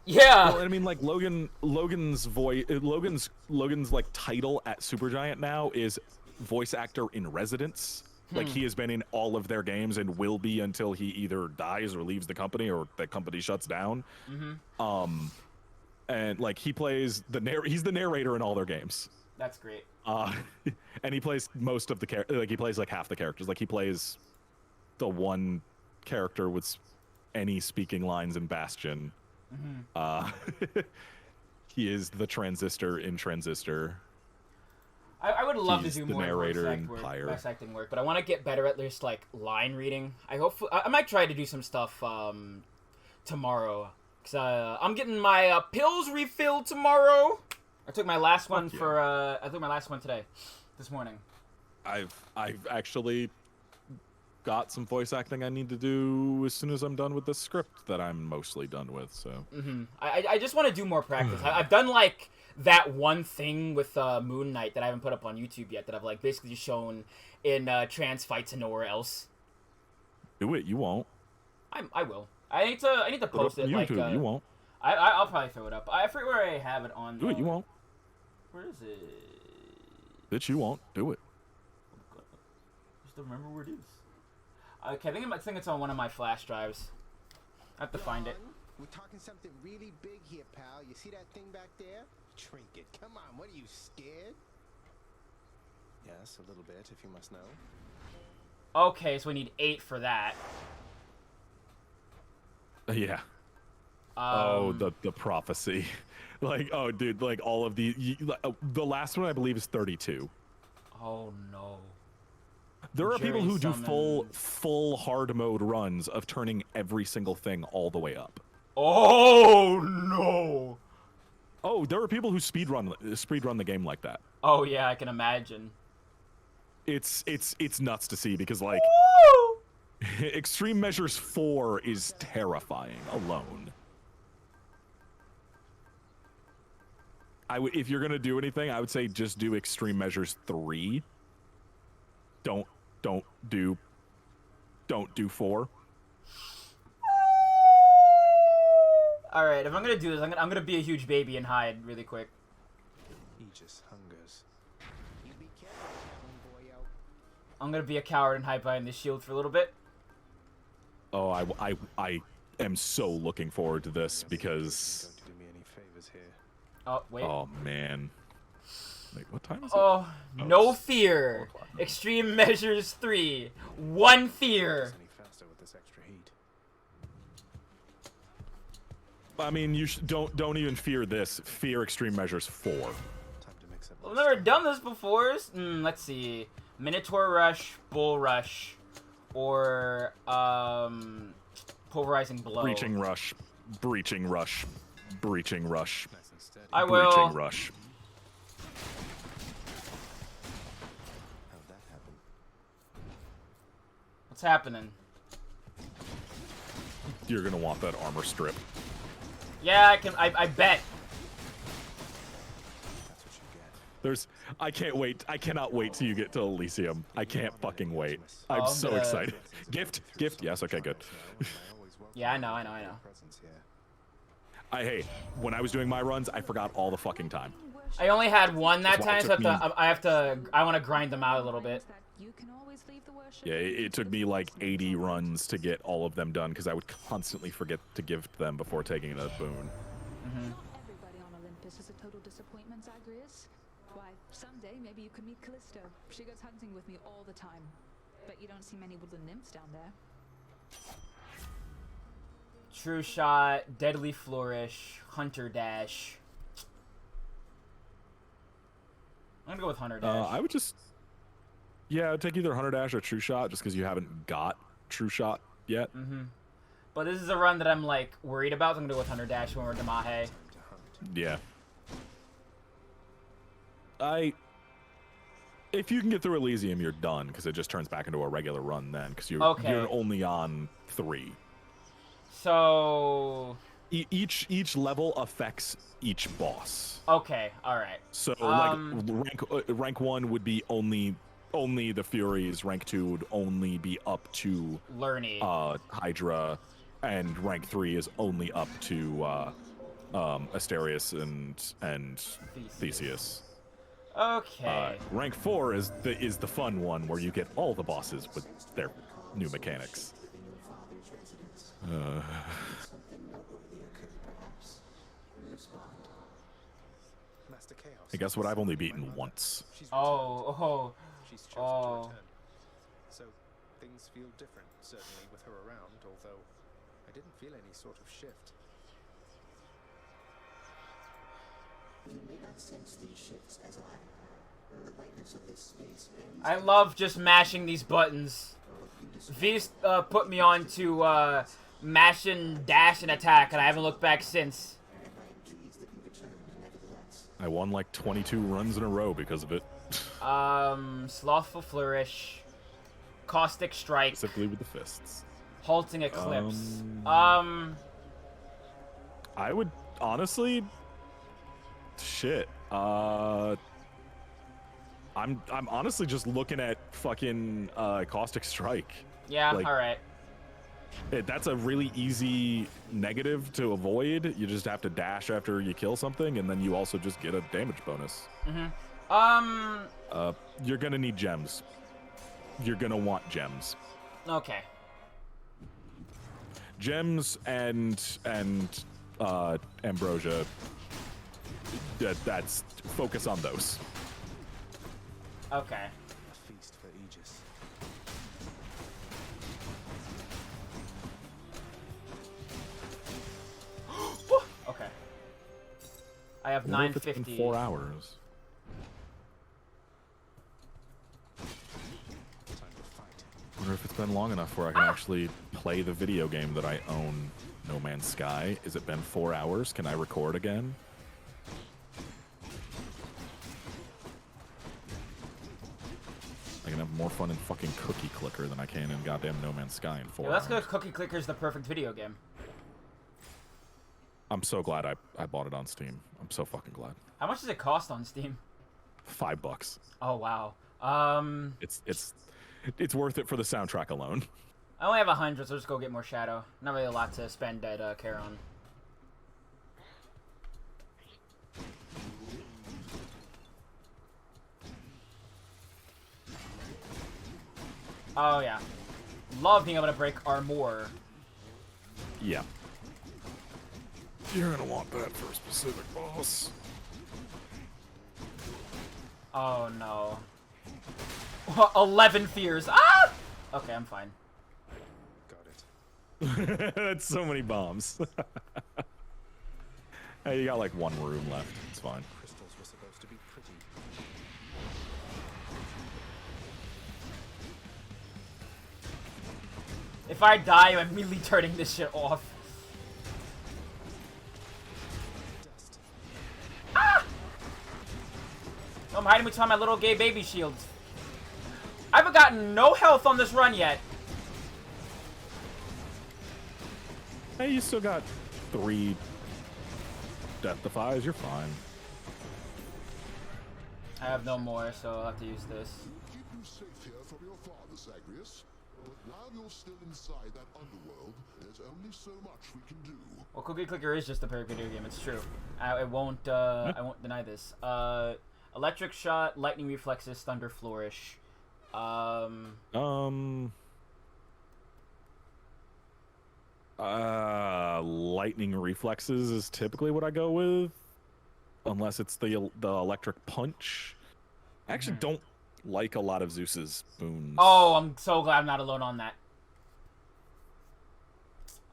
Yeah. Well, I mean, like Logan's voice, Logan's like title at Supergiant now is voice actor in residence. Like he has been in all of their games and will be until he either dies or leaves the company or the company shuts down. And like he plays he's the narrator in all their games. That's great. And he plays most of the like he plays like half the characters. Like he plays the one character with any speaking lines in Bastion. He is the Transistor in Transistor. I would love He's to do the more narrator in Pyre. voice acting work, but I want to get better at just like line reading. I might try to do some stuff tomorrow, cause I'm getting my pills refilled tomorrow. I took my last one I took my last one today, this morning. I've actually got some voice acting I need to do as soon as I'm done with the script that I'm mostly done with. So I just want to do more practice. I've done like that one thing with Moon Knight that I haven't put up on YouTube yet that I've like basically shown in trans fights and nowhere else. Do it. You won't. I will. I need to post it. YouTube, like you won't. I'll probably throw it up. I forget where I have it on. Do it. You won't. Where is it? Bitch, you won't. Do it. Just don't remember where it is. Okay, I think it's on one of my flash drives. I have to find it. We're talking something really big here, pal. You see that thing back there? Trinket. Come on, what are you, scared? Yes, a little bit, if you must know. Okay, so we need 8 for that. Yeah. Oh, the prophecy. Like, oh, dude, like all of the last one I believe is 32. Oh no. There are people Jury who do summons. full hard mode runs of turning every single thing all the way up. Oh no. Oh, there are people who speed run the game like that. Oh yeah, I can imagine. It's nuts to see because like Extreme Measures 4 is terrifying alone. If you're gonna do anything, I would say just do Extreme Measures 3. Don't do 4. All right, if I'm gonna do this, I'm gonna be a huge baby and hide really quick. Aegis hungers. You be careful, boyo. I'm gonna be a coward and hide behind this shield for a little bit. Oh, I am so looking forward to this because. Don't do me any favors here. Oh wait. Oh man. Wait, what time is it? Oh, no fear. Extreme Measures 3. 1 fear. Any faster with this extra heat. I mean, you don't even fear this. Fear Extreme Measures 4. Time to mix up. I've never done this before. Let's see. Minotaur Rush, Bull Rush, or Pulverizing Blow. Breaching Rush, Breaching Rush, Breaching Rush, Nice and steady. I will. Breaching Rush. How'd that happen? What's happening? You're gonna want that armor strip. Yeah, I bet. That's what you get. I can't wait. I cannot wait till you get to Elysium. I can't fucking wait. I'm Oh, so good. excited. Gift. Yes. Okay. Good. Yeah, I know. Presence here. Hey, when I was doing my runs, I forgot all the fucking time. I only had one that That's why time, it so took me- I want to grind them out a little bit. You can always leave the worship. Yeah, it took me like 80 runs to get all of them done because I would constantly forget to give them before taking a boon. Not everybody on Olympus is a total disappointment, Zagreus. Why, someday maybe you could meet Callisto. She goes hunting with me all the time. Bet you don't see many woodland nymphs down there. True Shot, Deadly Flourish, Hunter Dash. I'm gonna go with Hunter Dash. I would just, yeah, I would take either Hunter Dash or True Shot just because you haven't got True Shot yet. But this is a run that I'm like worried about. So I'm gonna go with Hunter Dash when we're Damahe. Yeah. If you can get through Elysium, you're done because it just turns back into a regular run then because you're only on 3. So Each level affects each boss. okay, all right. So like rank 1 would be only the Furies. Rank 2 would only be up to Lerny. Hydra, and rank 3 is only up to Asterius and Theseus. Okay. Rank 4 is the fun one where you get all the bosses with their new mechanics. Master Chaos. I guess what I've only beaten once. She's Oh. She's chosen to Oh. return. So things feel different, certainly with her around, although I didn't feel any sort of shift. You may not sense these shifts as I. The lightness of this space bends. I love just mashing these buttons. V's put me on to mashing dash and attack, and I haven't looked back since. Pleased that you returned, nevertheless. I won like 22 runs in a row because of it. Slothful Flourish, Caustic Strike, Specifically with the fists. Halting Eclipse. I would honestly, shit. I'm honestly just looking at fucking Caustic Strike. Yeah, Like, all right. That's a really easy negative to avoid. You just have to dash after you kill something, and then you also just get a damage bonus. You're gonna need gems. You're gonna want gems. Okay. Gems and Ambrosia. That's focus on those. Okay. A feast for Aegis. I have Wonder if it's been 950. 4 hours. Wonder if it's been long enough where I can actually play the video game that I own, No Man's Sky. Has it been 4 hours? Can I record again? I can have more fun in fucking Cookie Clicker than I can in goddamn No Man's Sky in 4 Yeah, that's hours. because Cookie Clicker's the perfect video game. I'm so glad I bought it on Steam. I'm so fucking glad. How much does it cost on Steam? $5. Oh wow. It's worth it for the soundtrack alone. I only have 100, so I'll just go get more Shadow. Not really a lot to spend at Charon. Oh yeah. Love being able to break armor. Yeah. You're gonna want that for a specific boss. Oh no. 11 fears. Ah! Okay, I'm fine. Got it. That's so many bombs. Hey, you got like one room left. It's fine. Crystals were supposed to be pretty. If I die, I'm immediately turning this shit off. Dust. Ah! I'm hiding behind my little gay baby shields. I haven't gotten no health on this run yet. Hey, you still got 3 Death Defies. You're fine. I have no more, so I'll have to use this. Keep you safe here from your father, Zagreus. But while you're still inside that underworld, there's only so much we can do. Well, Cookie Clicker is just a perfect video game. It's true. I won't deny this. Electric Shot, Lightning Reflexes, Thunder Flourish. Lightning Reflexes is typically what I go with, unless it's the Electric Punch. I actually don't like a lot of Zeus's boons. Oh, I'm so glad I'm not alone on that.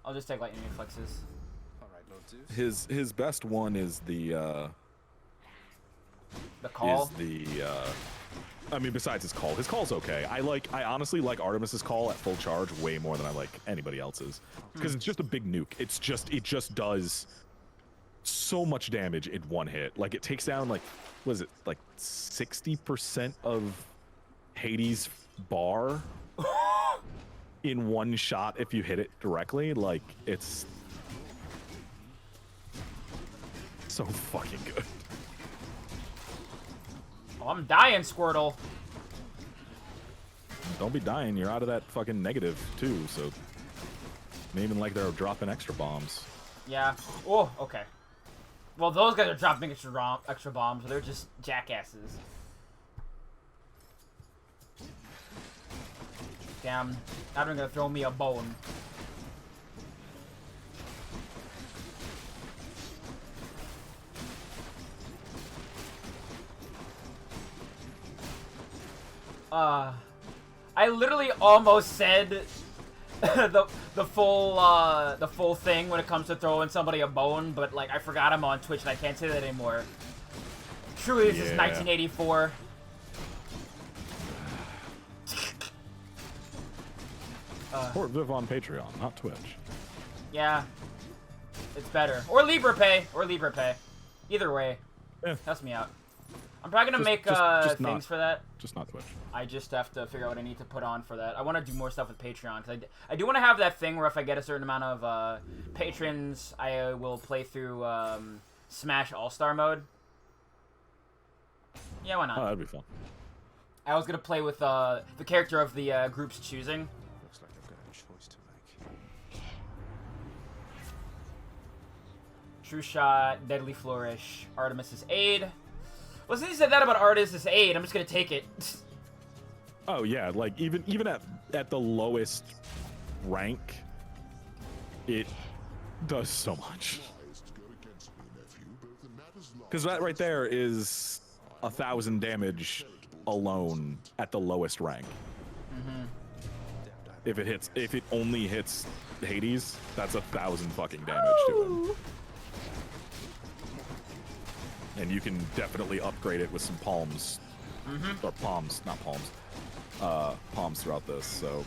I'll just take Lightning Reflexes. All right, Lord Zeus. His best one is the call. I mean, besides his call's okay. I honestly like Artemis's call at full charge way more than I like anybody else's, because it's just a big nuke. It just does so much damage in one hit. Like, it takes down, like, what is it, like 60% of Hades' bar in one shot if you hit it directly. Like, it's so fucking good. Oh, I'm dying, Squirtle. Don't be dying. You're out of that fucking negative too. So, not even like they're dropping extra bombs. Yeah. Oh, okay. Well, those guys are dropping extra bombs, so they're just jackasses. Damn. Now they're gonna throw me a bone. I literally almost said the full thing when it comes to throwing somebody a bone, but like I forgot I'm on Twitch and I can't say that anymore. Truly, this is 1984. Support Viv on Patreon, not Twitch. Yeah, it's better. Or LibrePay. Either way, helps me out. I'm probably gonna make things for that. Just not Twitch. I just have to figure out what I need to put on for that. I want to do more stuff with Patreon, because I do want to have that thing where if I get a certain amount of patrons, I will play through Smash All-Star mode. Yeah, why not? Oh, that'd be fun. I was gonna play with the character of the group's choosing. Looks like I've got a choice to make. True Shot, Deadly Flourish, Artemis's Aid. Well, since you said that about Artemis's Aid, I'm just gonna take it. Oh yeah, like even at the lowest rank, it does so much. Because that right there is 1,000 damage alone at the lowest rank. If it only hits Hades, that's 1,000 fucking damage to him. and you can definitely upgrade it with some palms, or palms, not palms, palms throughout this. So,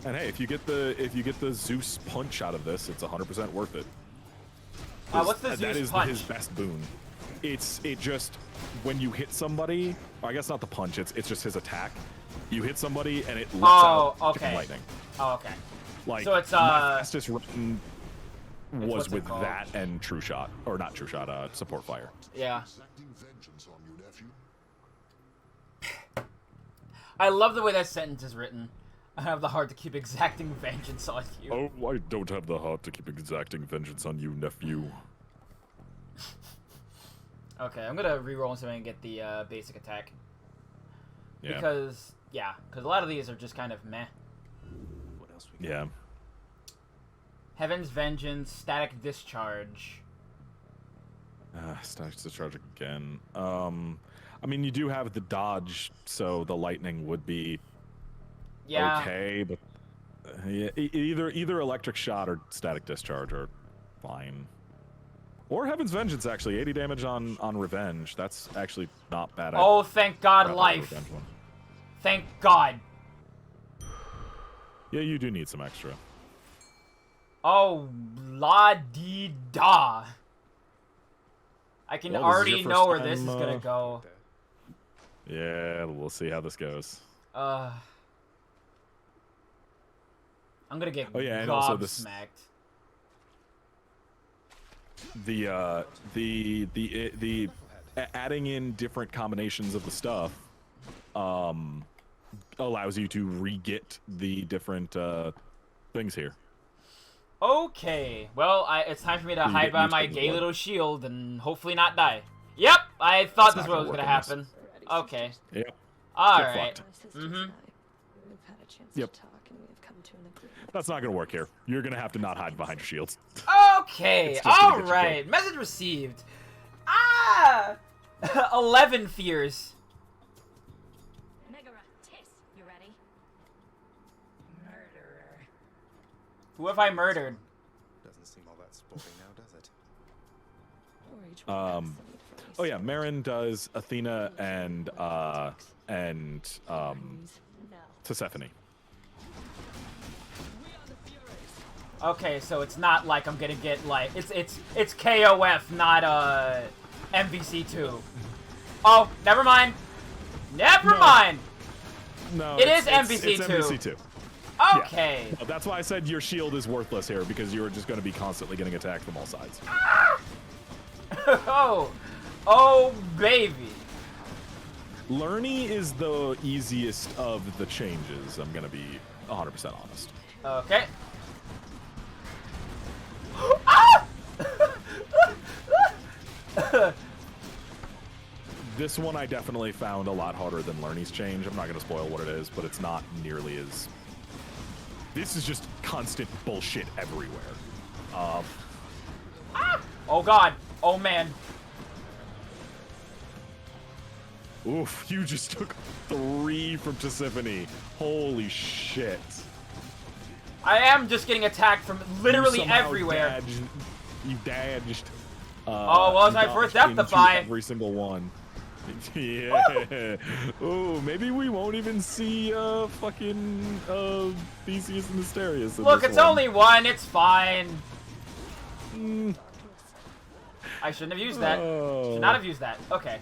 and hey, if you get the Zeus punch out of this, it's 100% worth it. What's the That Zeus is punch? his best boon. It just when you hit somebody, or I guess not the punch. It's just his attack. You hit somebody and it lets out okay. chain lightning. Oh, okay. Like so it's my fastest run was what's it with called? that and True Shot, or not True Shot, support fire. Yeah. Exacting vengeance on you, nephew. I love the way that sentence is written. I have the heart to keep exacting vengeance on you. Oh, I don't have the heart to keep exacting vengeance on you, nephew. Okay, I'm gonna reroll something and get the basic attack. Yeah. Because a lot of these are just kind of meh. What else we Yeah. Heaven's Vengeance, Static Discharge. Static discharge again. I mean, you do have the dodge, so the lightning would be okay, but yeah, either electric shot or static discharge are fine. Or Heaven's Vengeance, actually. 80 damage on Revenge. That's actually not bad. Oh, thank God, Not life. the Revenge one. Thank God. Yeah, you do need some extra. Oh, la-dee-da. I can Well, this is already your first know where this is time, gonna go. Yeah, we'll see how this goes. I'm gonna get Oh, yeah, and also this- gobsmacked. The adding in different combinations of the stuff allows you to re-get the different things here. Okay, well, it's time for me to You hide get by used my to the gay blood. little shield and hopefully not die. Yep, I thought It's this not was gonna gonna work in happen. Okay. Yep. Alright. We've had a chance Yep. to talk and we've come to an agreement. That's not gonna work here. You're gonna have to not hide behind your shields. Okay, It's just gonna get you alright. Message received. Ah! 11 fears. Megara, Tiss, you ready? Murderer. Who have I murdered? Doesn't seem all that sporting now, does it? Or each one has the need for Oh yeah, Marin does Athena and Persephone. Okay, so it's not like I'm gonna get like it's KOF, not MVC2. Oh, never mind. Never mind. No, It is it's MVC2. MVC2. Okay. Yeah. No, that's why I said your shield is worthless here, because you're just going to be constantly getting attacked from all sides. Oh, baby. Lerny is the easiest of the changes. I'm going to be 100% honest. Okay. This one I definitely found a lot harder than Lerny's change. I'm not going to spoil what it is, but it's not nearly as... This is just constant bullshit everywhere. Oh god. Oh man. Oof, you just took 3 from Persephone. Holy shit. I am just getting attacked from literally You somehow everywhere. You dodged. Oh, well, it's you my first dodged death into defy. every single one. Yeah. Oh, maybe we won't even see fucking Theseus and Asterius. Look, it's only one. It's fine. Mm. I shouldn't have used that. Oh. Should not have used that. Okay.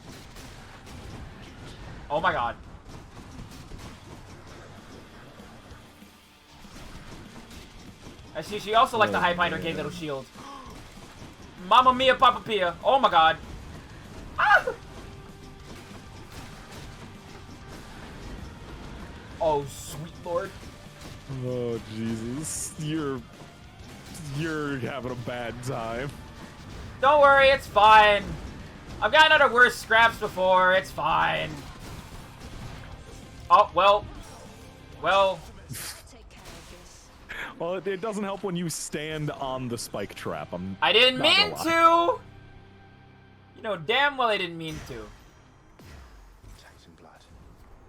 Oh my god. I see she also liked the high binder gay little shield. Mamma mia, Papa Pia. Oh my god. Ah! Oh, sweet lord. Oh Jesus, you're having a bad time. Don't worry, it's fine. I've gotten out of worse scraps before. It's fine. Oh, well. Well. Well, it doesn't help when you stand on the spike trap. I didn't not mean gonna lie. to! You know damn well I didn't mean to. Titan blood.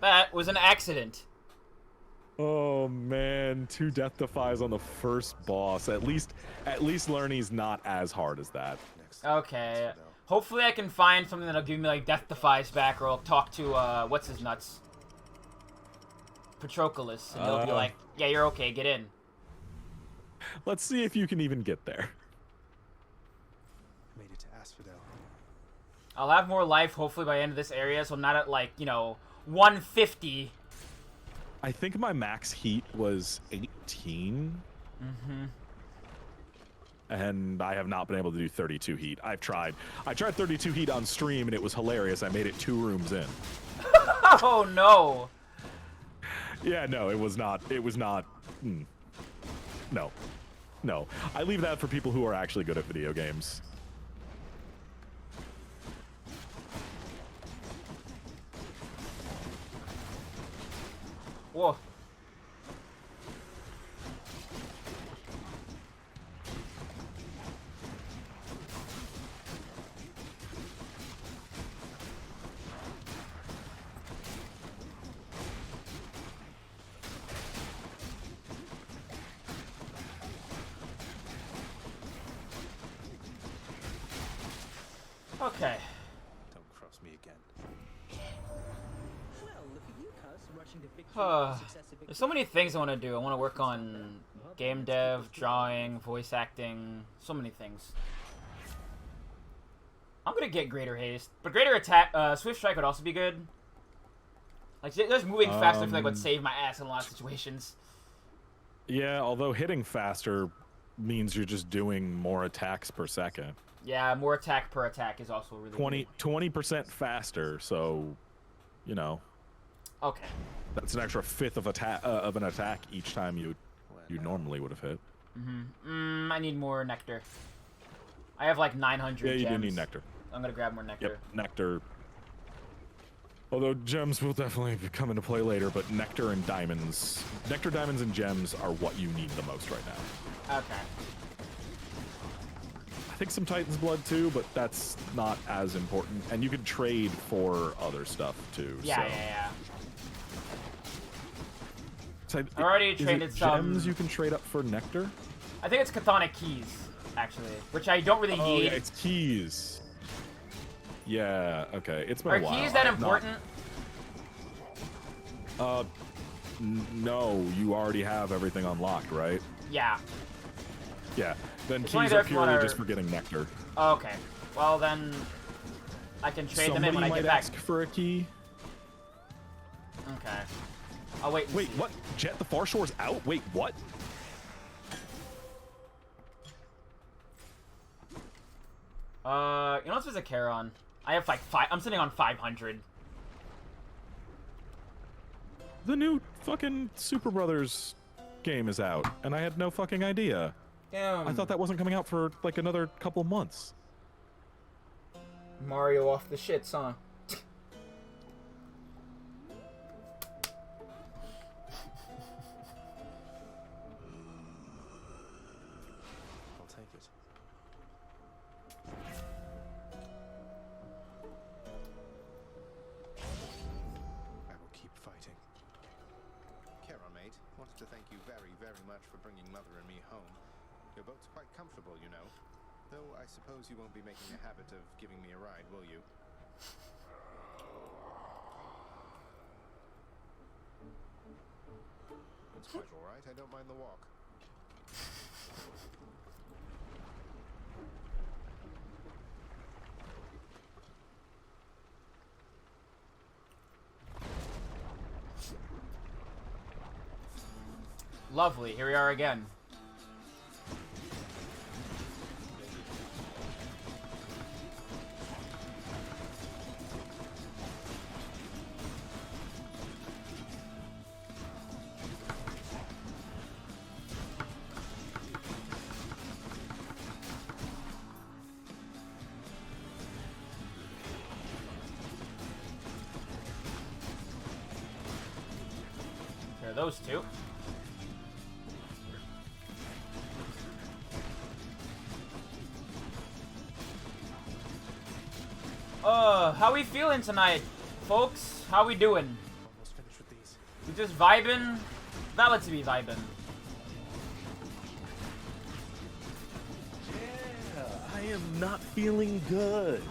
That was an accident. Oh man, 2 death defies on the first boss. At least Lerny's not as hard as that. Okay. Hopefully I can find something that'll give me like death defies back, or I'll talk to what's his nuts, Patroclus, and he'll be like, "Yeah, you're okay. Get in." Let's see if you can even get there. Made it to Asphodel. I'll have more life hopefully by the end of this area, so I'm not at like 150. I think my max heat was 18. Mm-hmm. And I have not been able to do 32 heat. I've tried. I tried 32 heat on stream, and it was hilarious. I made it 2 rooms in. Oh no. Yeah, no, it was not. It was not. No. No. I leave that for people who are actually good at video games. Whoa. Okay. Don't cross me again. Well, look at you, cuz, rushing to victory after successive There's so many things I want to do. I want to work on game dev, drawing, voice acting, so many things. I'm gonna get greater haste, but greater attack, swift strike would also be good. Like just moving faster, I feel like would save my ass in a lot of situations. Yeah, although hitting faster means you're just doing more attacks per second. Yeah, more attack per attack is also really 20% faster, so Okay. That's an extra fifth of an attack each time you normally would have hit. I need more nectar. I have like 900 Yeah, you gems. do need nectar. I'm gonna grab more nectar. Yep, nectar. Although gems will definitely come into play later, but nectar, diamonds, and gems are what you need the most right now. Okay. I think some Titan's Blood too, but that's not as important. And you can trade for other stuff too. Yeah, so. yeah. So I already is traded it some. gems you can trade up for nectar. I think it's Chthonic keys, actually, which I don't really need. Yeah, it's keys. Yeah, okay. It's been Are a while. keys that important? No, you already have everything unlocked, right? Yeah. Yeah. Then It's only keys there are for purely our- just for getting nectar. Okay. Well then, I can trade them in when I might get back. ask for a key. Okay. I'll wait. Wait, what? Jet the Far Shore's out? Wait, what? Let's visit Charon. I have like I'm sitting on 500. The new fucking Super Brothers game is out, and I had no fucking idea. Damn. I thought that wasn't coming out for like another couple months. Mario off the shits, huh? I'll take it. I will keep fighting. Charon, mate, wanted to thank you very, very much for bringing Mother and me home. Your boat's quite comfortable, you know. Though I suppose you won't be making a habit of giving me a ride, will you? It's quite alright, I don't mind the walk. Lovely. Here we are again. There are those two. How we feeling tonight, folks? How we doing? Almost finished with these. We just vibing? Valid to be vibing. Yeah, I am not feeling good.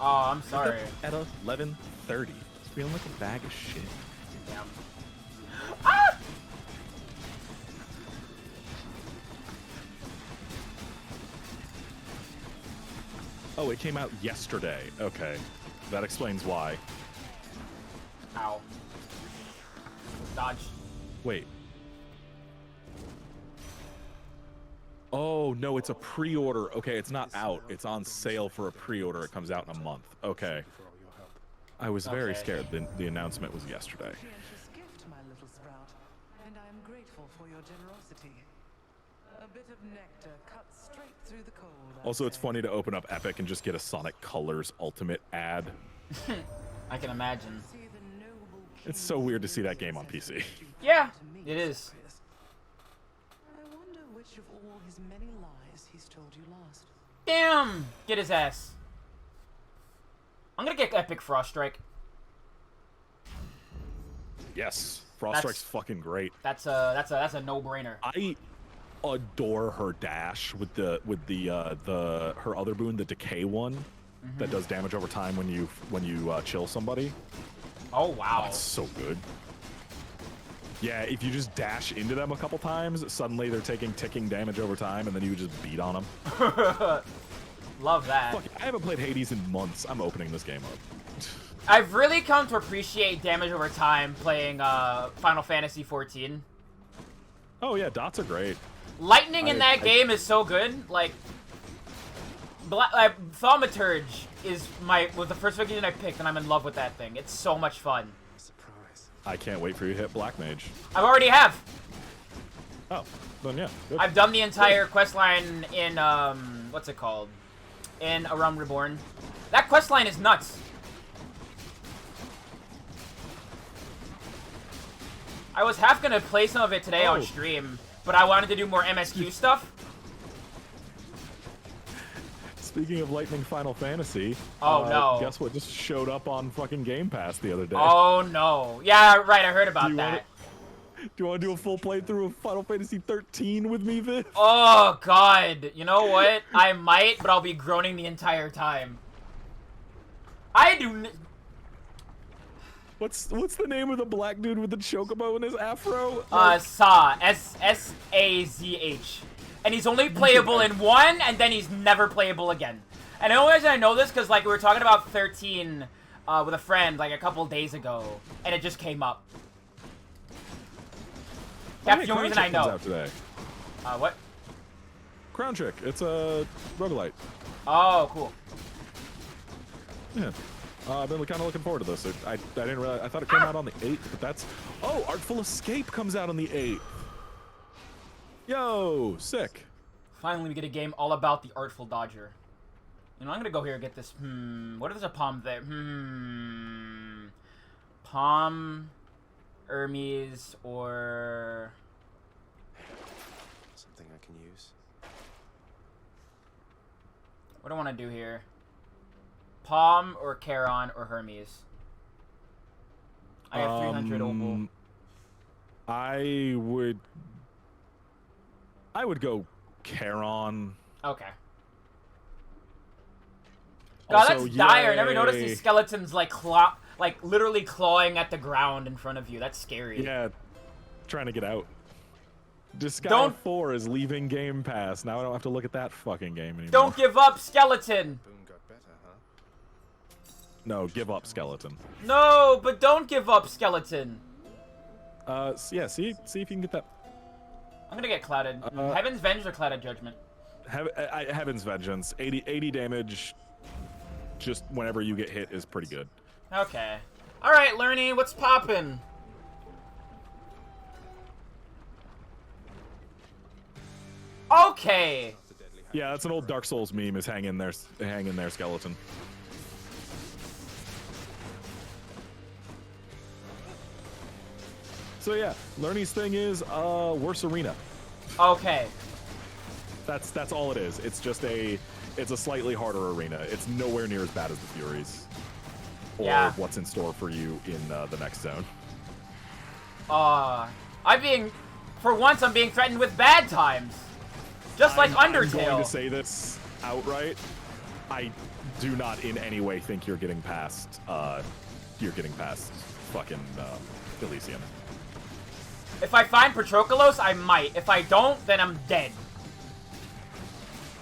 Oh, I'm sorry. At 11:30, feeling like a bag of shit. Damn. Ah! Oh, it came out yesterday. Okay, that explains why. Ow. Dodge. Wait. Oh, no, it's a pre-order. Okay, it's not out. It's on sale for a pre-order. It comes out in a month. Okay. I was very scared. The announcement was yesterday. Conscientious gift, my little sprout, and I am grateful for your generosity. A bit of nectar cut straight through the cold. Also, it's funny to open up Epic and just get a Sonic Colors Ultimate ad. I can imagine. It's so weird to see that game on PC. Yeah, it is. I wonder which of all his many lies he's told you last. Damn! Get his ass. I'm gonna get Epic Frost Strike. Yes, Frost Strike's fucking great. That's a no-brainer. I adore her dash with her other boon, the decay one, that does damage over time when you chill somebody. Oh wow, that's so good. Yeah, if you just dash into them a couple times, suddenly they're taking ticking damage over time, and then you just beat on them. Love that. Fuck, I haven't played Hades in months. I'm opening this game up. I've really come to appreciate damage over time playing Final Fantasy XIV. Oh yeah, dots are great. Lightning in that game is so good. Like, Thaumaturge was the first Victor I picked, and I'm in love with that thing. It's so much fun. I can't wait for you to hit Black Mage. I already have. Oh, then yeah. Good. I've done the entire questline in what's it called? In A Realm Reborn. That questline is nuts. I was half gonna play some of it today on stream, but I wanted to do more MSQ stuff. Speaking of Lightning Final Fantasy, no. Guess what just showed up on fucking Game Pass the other day? Oh no. Yeah, right, I heard about that. Do you want to do a full playthrough of Final Fantasy 13 with me, Viv? Oh god. You know what? I might, but I'll be groaning the entire time. What's the name of the black dude with the chocobo in his afro? Sa. S-A-Z-H. And he's only playable in 1, and then he's never playable again. And the only reason I know this, because, like, we were talking about 13 with a friend, like, a couple days ago, and it just came up. That's the only reason I know. Comes out today. What? Crown Trick. It's a roguelite. Oh, cool. Yeah. I've been kind of looking forward to this. I didn't realize. I thought it came out on the 8th, but that's... Oh, Artful Escape comes out on the 8th. Yo, sick. Finally, we get a game all about the Artful Dodger. You know, I'm gonna go here and get this. What if there's a Palm there? Palm, Hermes, or... Something I can use. What do I want to do here? Palm or Charon or Hermes? I have 300 opal. I would go Charon. Okay. God, Also, that's dire. I never yay. noticed these skeletons like literally clawing at the ground in front of you. That's scary. Yeah, trying to get out. Disgaea 4 is leaving Game Pass. Now I don't have to look at that fucking game anymore. Don't give up, skeleton. No, give up, skeleton. No, but don't give up, skeleton. Yeah, see if you can get that. I'm gonna get Clouded. Heaven's Vengeance or Clouded Judgment? Heaven's Vengeance. 80 damage just whenever you get hit is pretty good. Okay. Alright, Lerny, what's poppin'? Okay. Yeah, that's an old Dark Souls meme, is hang in there, skeleton. So yeah, Lerny's thing is worse arena. Okay. That's all it is. It's just it's a slightly harder arena. It's nowhere near as bad as the Furies. Or what's in store for you in the next zone. For once, I'm being threatened with bad times. Just like I'm Undertale. going to say this outright. I do not in any way think you're getting past fucking Elysium. If I find Patroclus, I might. If I don't, then I'm dead.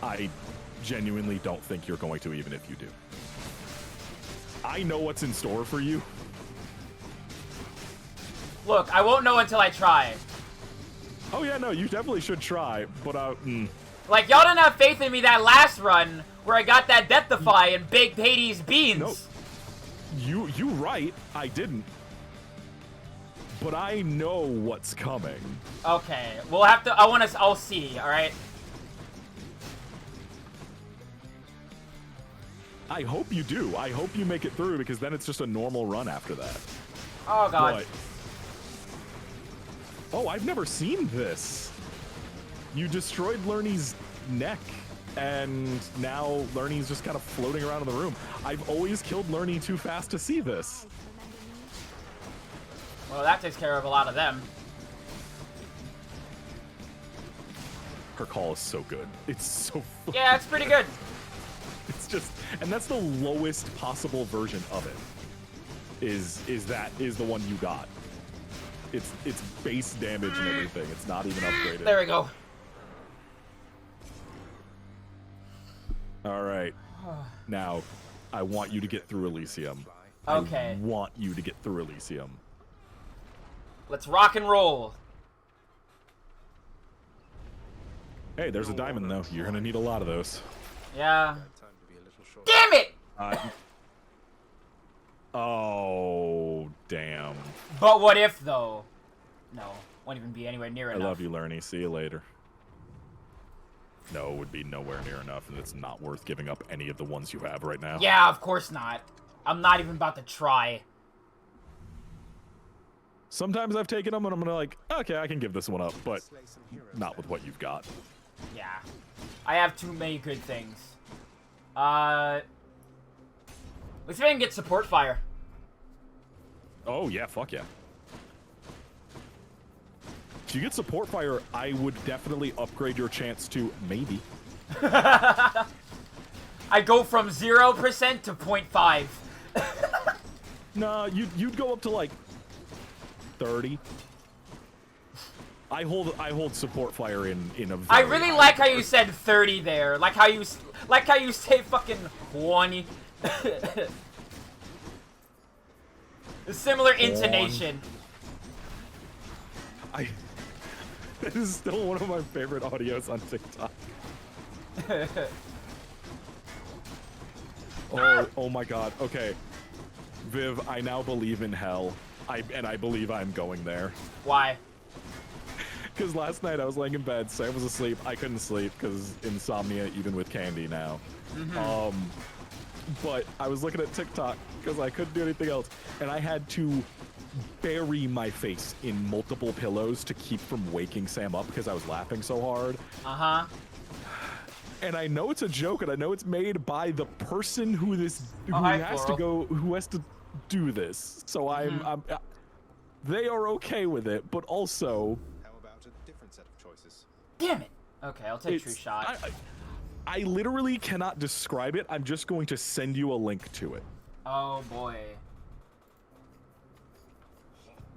I genuinely don't think you're going to, even if you do. I know what's in store for you. Look, I won't know until I try. Oh yeah, no, you definitely should try, but Like, y'all didn't have faith in me that last run where I got that Death-defy and baked Hades beans. Nope. You right, I didn't. But I know what's coming. Okay, we'll have to. I'll see. All right. I hope you do. I hope you make it through because then it's just a normal run after that. Oh god. But, oh, I've never seen this. You destroyed Lernie's neck, and now Lernie's just kind of floating around in the room. I've always killed Lernie too fast to see this. Well, that takes care of a lot of them. Her call is so good. It's so Yeah, it's pretty good. It's just, and that's the lowest possible version of it. Is the one you got. It's base damage and everything. It's not even upgraded. There we go. All right. Now, I want you to get through Elysium. Okay. I want you to get through Elysium. Let's rock and roll. Hey, there's a diamond though. You're gonna need a lot of those. Yeah. Damn it! Oh, damn. But what if though? No, won't even be anywhere near I enough. love you, Lernie. See you later. No, it would be nowhere near enough, and it's not worth giving up any of the ones you have right now. Yeah, of course not. I'm not even about to try. Sometimes I've taken them and I'm gonna like, okay, I can give this one up, but not with what you've got. Yeah. I have too many good things. Let's see if I can get support fire. Oh yeah, fuck yeah. If you get support fire, I would definitely upgrade your chance to maybe. I go from 0% to 0.5. Nah, you'd go up to like 30. I hold support fire in a very I really like how you said 30 there. Like how you say fucking 20. A similar intonation. This is still one of my favorite audios on TikTok. Oh my god. Okay. Viv, I now believe in hell. I believe I'm going there. Why? Because last night I was laying in bed, Sam was asleep. I couldn't sleep because insomnia, even with candy now. But I was looking at TikTok because I couldn't do anything else, and I had to bury my face in multiple pillows to keep from waking Sam up because I was laughing so hard. And I know it's a joke, and I know it's made by the person who has to do this. So they are okay with it, but also. How about a different set of choices? Damn it. Okay, I'll take True Shot. I literally cannot describe it. I'm just going to send you a link to it. Oh boy.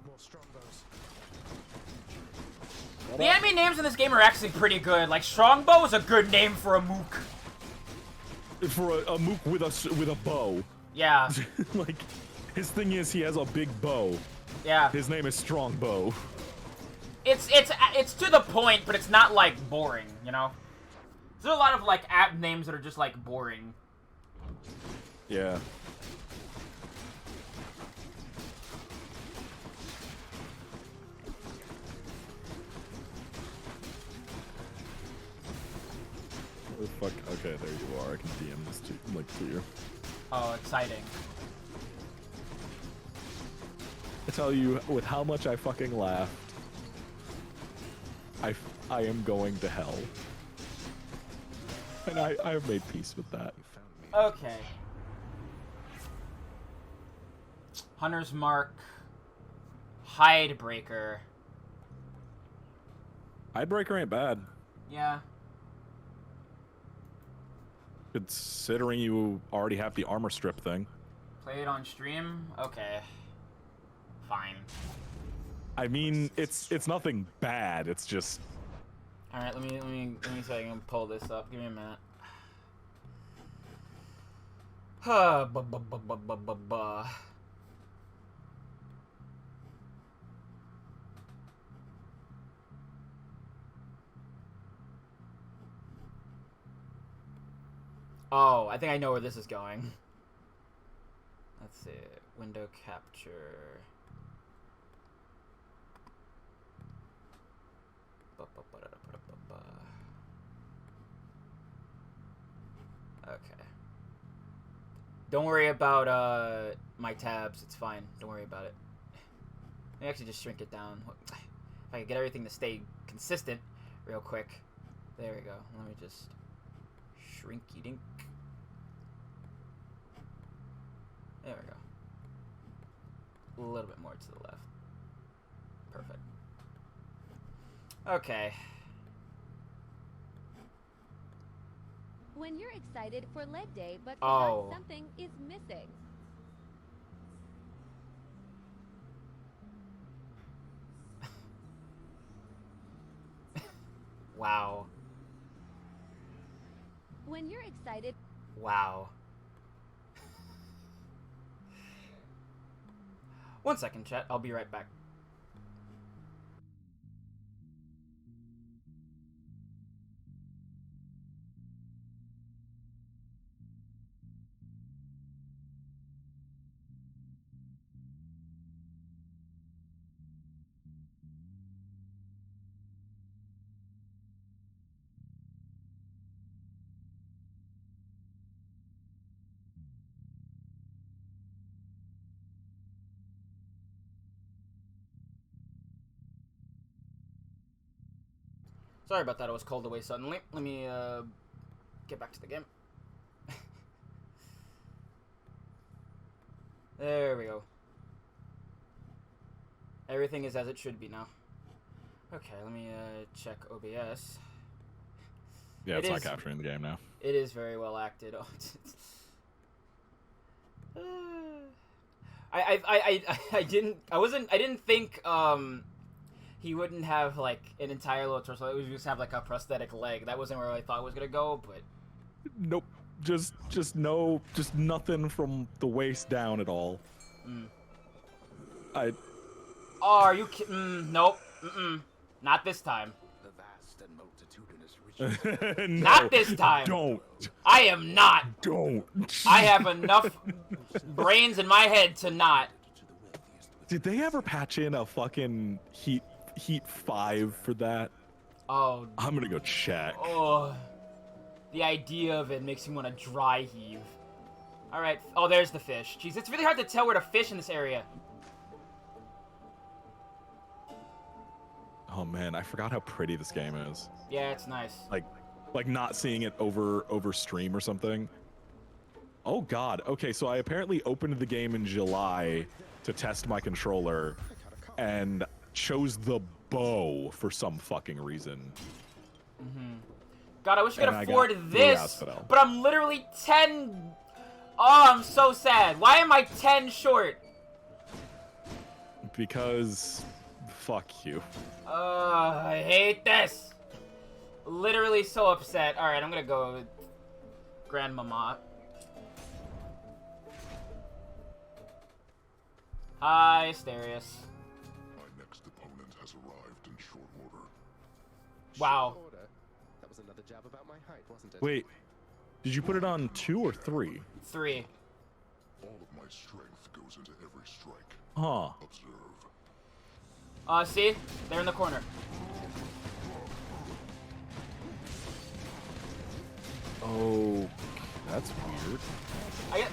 More strongbows. The enemy names in this game are actually pretty good. Like Strongbow is a good name for a mook. For a mook with a bow. Yeah. Like his thing is he has a big bow. Yeah. His name is Strongbow. It's to the point, but it's not like boring, you know? There's a lot of like app names that are just like boring. Yeah. Oh, fuck. Okay, there you are. I can DM this to you. Oh, exciting. I tell you, with how much I fucking laughed, I am going to hell. And I have made peace with that. Okay. Hunter's Mark. Hidebreaker. Tidebreaker ain't bad. Yeah. Considering you already have the armor strip thing. Play it on stream? Okay. Fine. I mean, it's nothing bad. It's just. All right, let me see if I can pull this up. Give me a minute. Oh, I think I know where this is going. Let's see. Window capture. Okay. Don't worry about my tabs. It's fine. Don't worry about it. Let me actually just shrink it down. If I can get everything to stay consistent real quick. There we go. Let me just shrinky dink. There we go. A little bit more to the left. Perfect. Okay. When you're excited for leg day, but Oh. something is missing. Wow. When you're excited. Wow. 1 second, chat. I'll be right back. Sorry about that, I was called away suddenly. Let me get back to the game. There we go. Everything is as it should be now. Okay, let me check OBS. Yeah, it's not capturing the game now. It is very well acted. I didn't think he wouldn't have like an entire little torso. It would just have like a prosthetic leg. That wasn't where I thought it was gonna go, but Nope. Just nothing from the waist down at all. Oh, are you kidding? Nope. Not this time. The vast and multitudinous riches. No, not this time. Don't. I am not. Don't. I have enough brains in my head to not. Did they ever patch in a fucking Heat 5 for that? Oh. I'm gonna go check. Oh. The idea of it makes me want to dry heave. Alright. Oh, there's the fish. Jeez, it's really hard to tell where to fish in this area. Oh man, I forgot how pretty this game is. Yeah, it's nice. Like not seeing it over stream or something. Oh god. Okay, so I apparently opened the game in July to test my controller and chose the bow for some fucking reason. God, I wish I could And I afford got this, Asphodel. but I'm literally 10. Oh, I'm so sad. Why am I 10 short? Because fuck you. I hate this. Literally so upset. All right, I'm gonna go with Grandmama. Hi, Asterius. My next opponent has arrived in short order. Wow. Short order? That was another jab about my height, wasn't it? Wait, did you put it on 2 or 3? 3. All of my strength goes into every strike. Huh. Observe. See? They're in the corner. Oh, that's weird.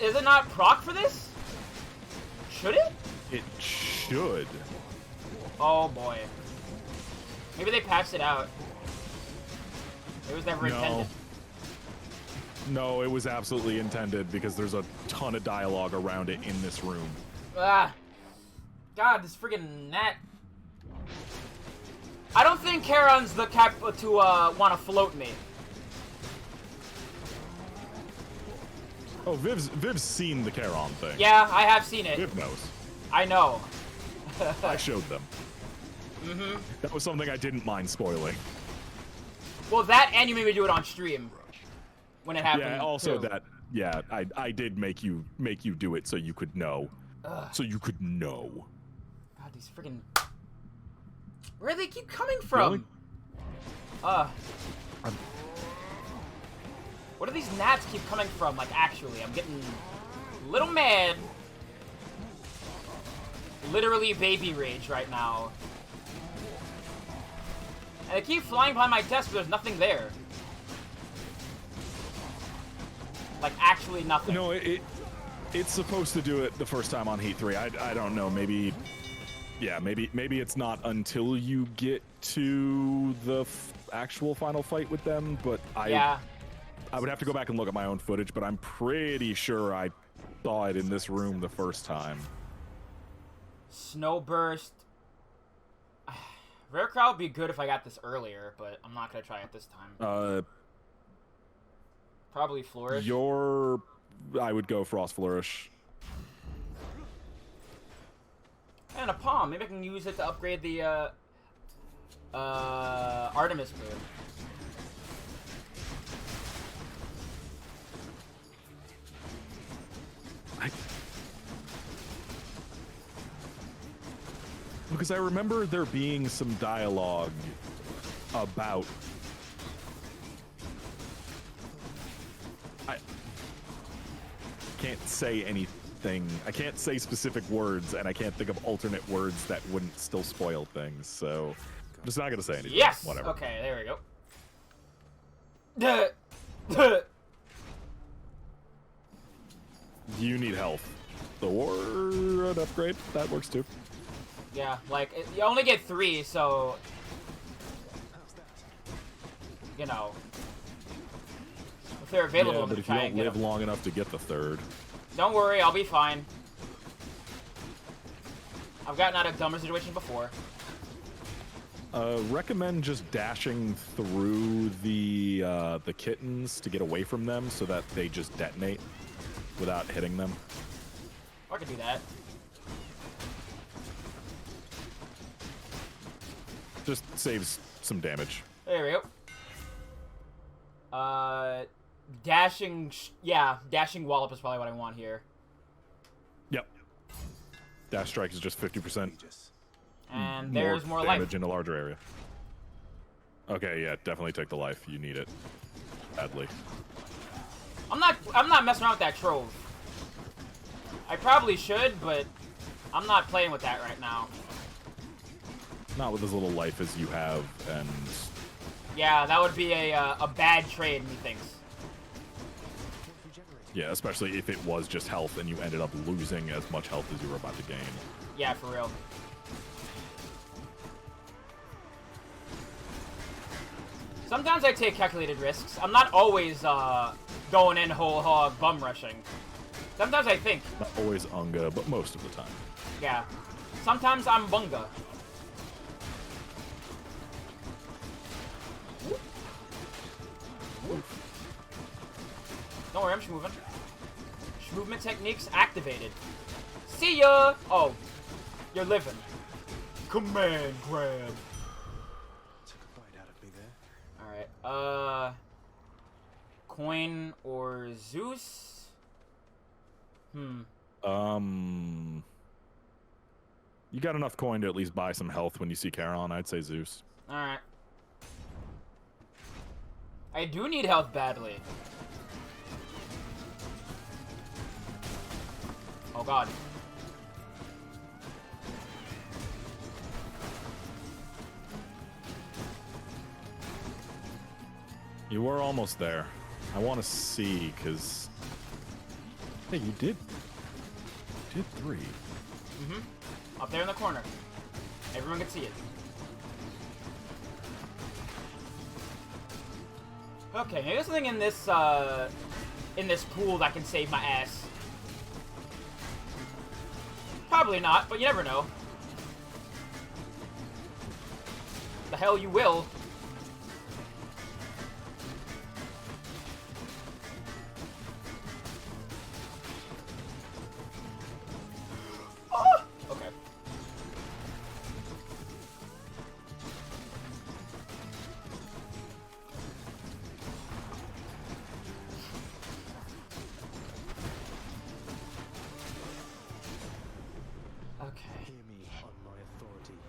Is it not proc for this? Should it? It should. Oh boy. Maybe they patched it out. It was never intended. No, it was absolutely intended because there's a ton of dialogue around it in this room. Ah. God, this friggin' net. I don't think Charon's the cap to want to float me. Oh, Viv's seen the Charon thing. Yeah, I have seen it. Viv knows. I know. I showed them. Mm-hmm. That was something I didn't mind spoiling. Well, that and you made me do it on stream when it happened. Yeah, also too. that. Yeah, I did make you do it so you could know. Ugh. So you could know. God, these freaking. Where do they keep coming from? Really? Where do these gnats keep coming from? Like, actually, I'm getting a little mad. Literally baby rage right now. And they keep flying behind my desk, but there's nothing there. Like, actually nothing. No, it's supposed to do it the first time on Heat 3. I don't know, maybe... Yeah, maybe it's not until you get to the actual final fight with them, but I would have to go back and look at my own footage, but I'm pretty sure I saw it in this room the first time. Snowburst. Rare Crowd would be good if I got this earlier, but I'm not going to try it this time. Probably Flourish. I would go Frost Flourish. And a palm. Maybe I can use it to upgrade the Artemis bird. Because I remember there being some dialogue about... I can't say anything. I can't say specific words, and I can't think of alternate words that wouldn't still spoil things, so... I'm just not gonna say anything. Yes! Whatever. Okay, there we go. You need health. Or an upgrade. That works too. Yeah, like, you only get 3, so... You know... If they're available, yeah, but if you don't live long enough to get the 3rd... Don't worry, I'll be fine. I've gotten out of dumber situations before. Recommend just dashing through the kittens to get away from them so that they just detonate without hitting them. I could do that. Just saves some damage. There we go. Dashing... dashing wallop is probably what I want here. Yep. Dash strike is just 50%. And there's more life. Damage in a larger area. Okay, yeah, definitely take the life. You need it. Badly. I'm not messing around with that trove. I probably should, but I'm not playing with that right now. Not with as little life as you have, and... Yeah, that would be a bad trade, methinks. Yeah, especially if it was just health and you ended up losing as much health as you were about to gain. Yeah, for real. Sometimes I take calculated risks. I'm not always going in whole hog bum rushing. Sometimes I think. Not always Unga, but most of the time. Yeah. Sometimes I'm bunga. Don't worry, I'm schmoving. Movement techniques activated. See ya! Oh, you're living. Command grab. Took a bite out of me there. Alright, Coin or Zeus? You got enough coin to at least buy some health when you see Charon. I'd say Zeus. Alright. I do need health badly. Oh god. You were almost there. I want to see, because... Hey, you did 3. Mm-hmm. Up there in the corner. Everyone can see it. Okay, maybe there's something in this pool that can save my ass. Probably not, but you never know. The hell you will. Oh! Okay. Okay. Hear me on my authority.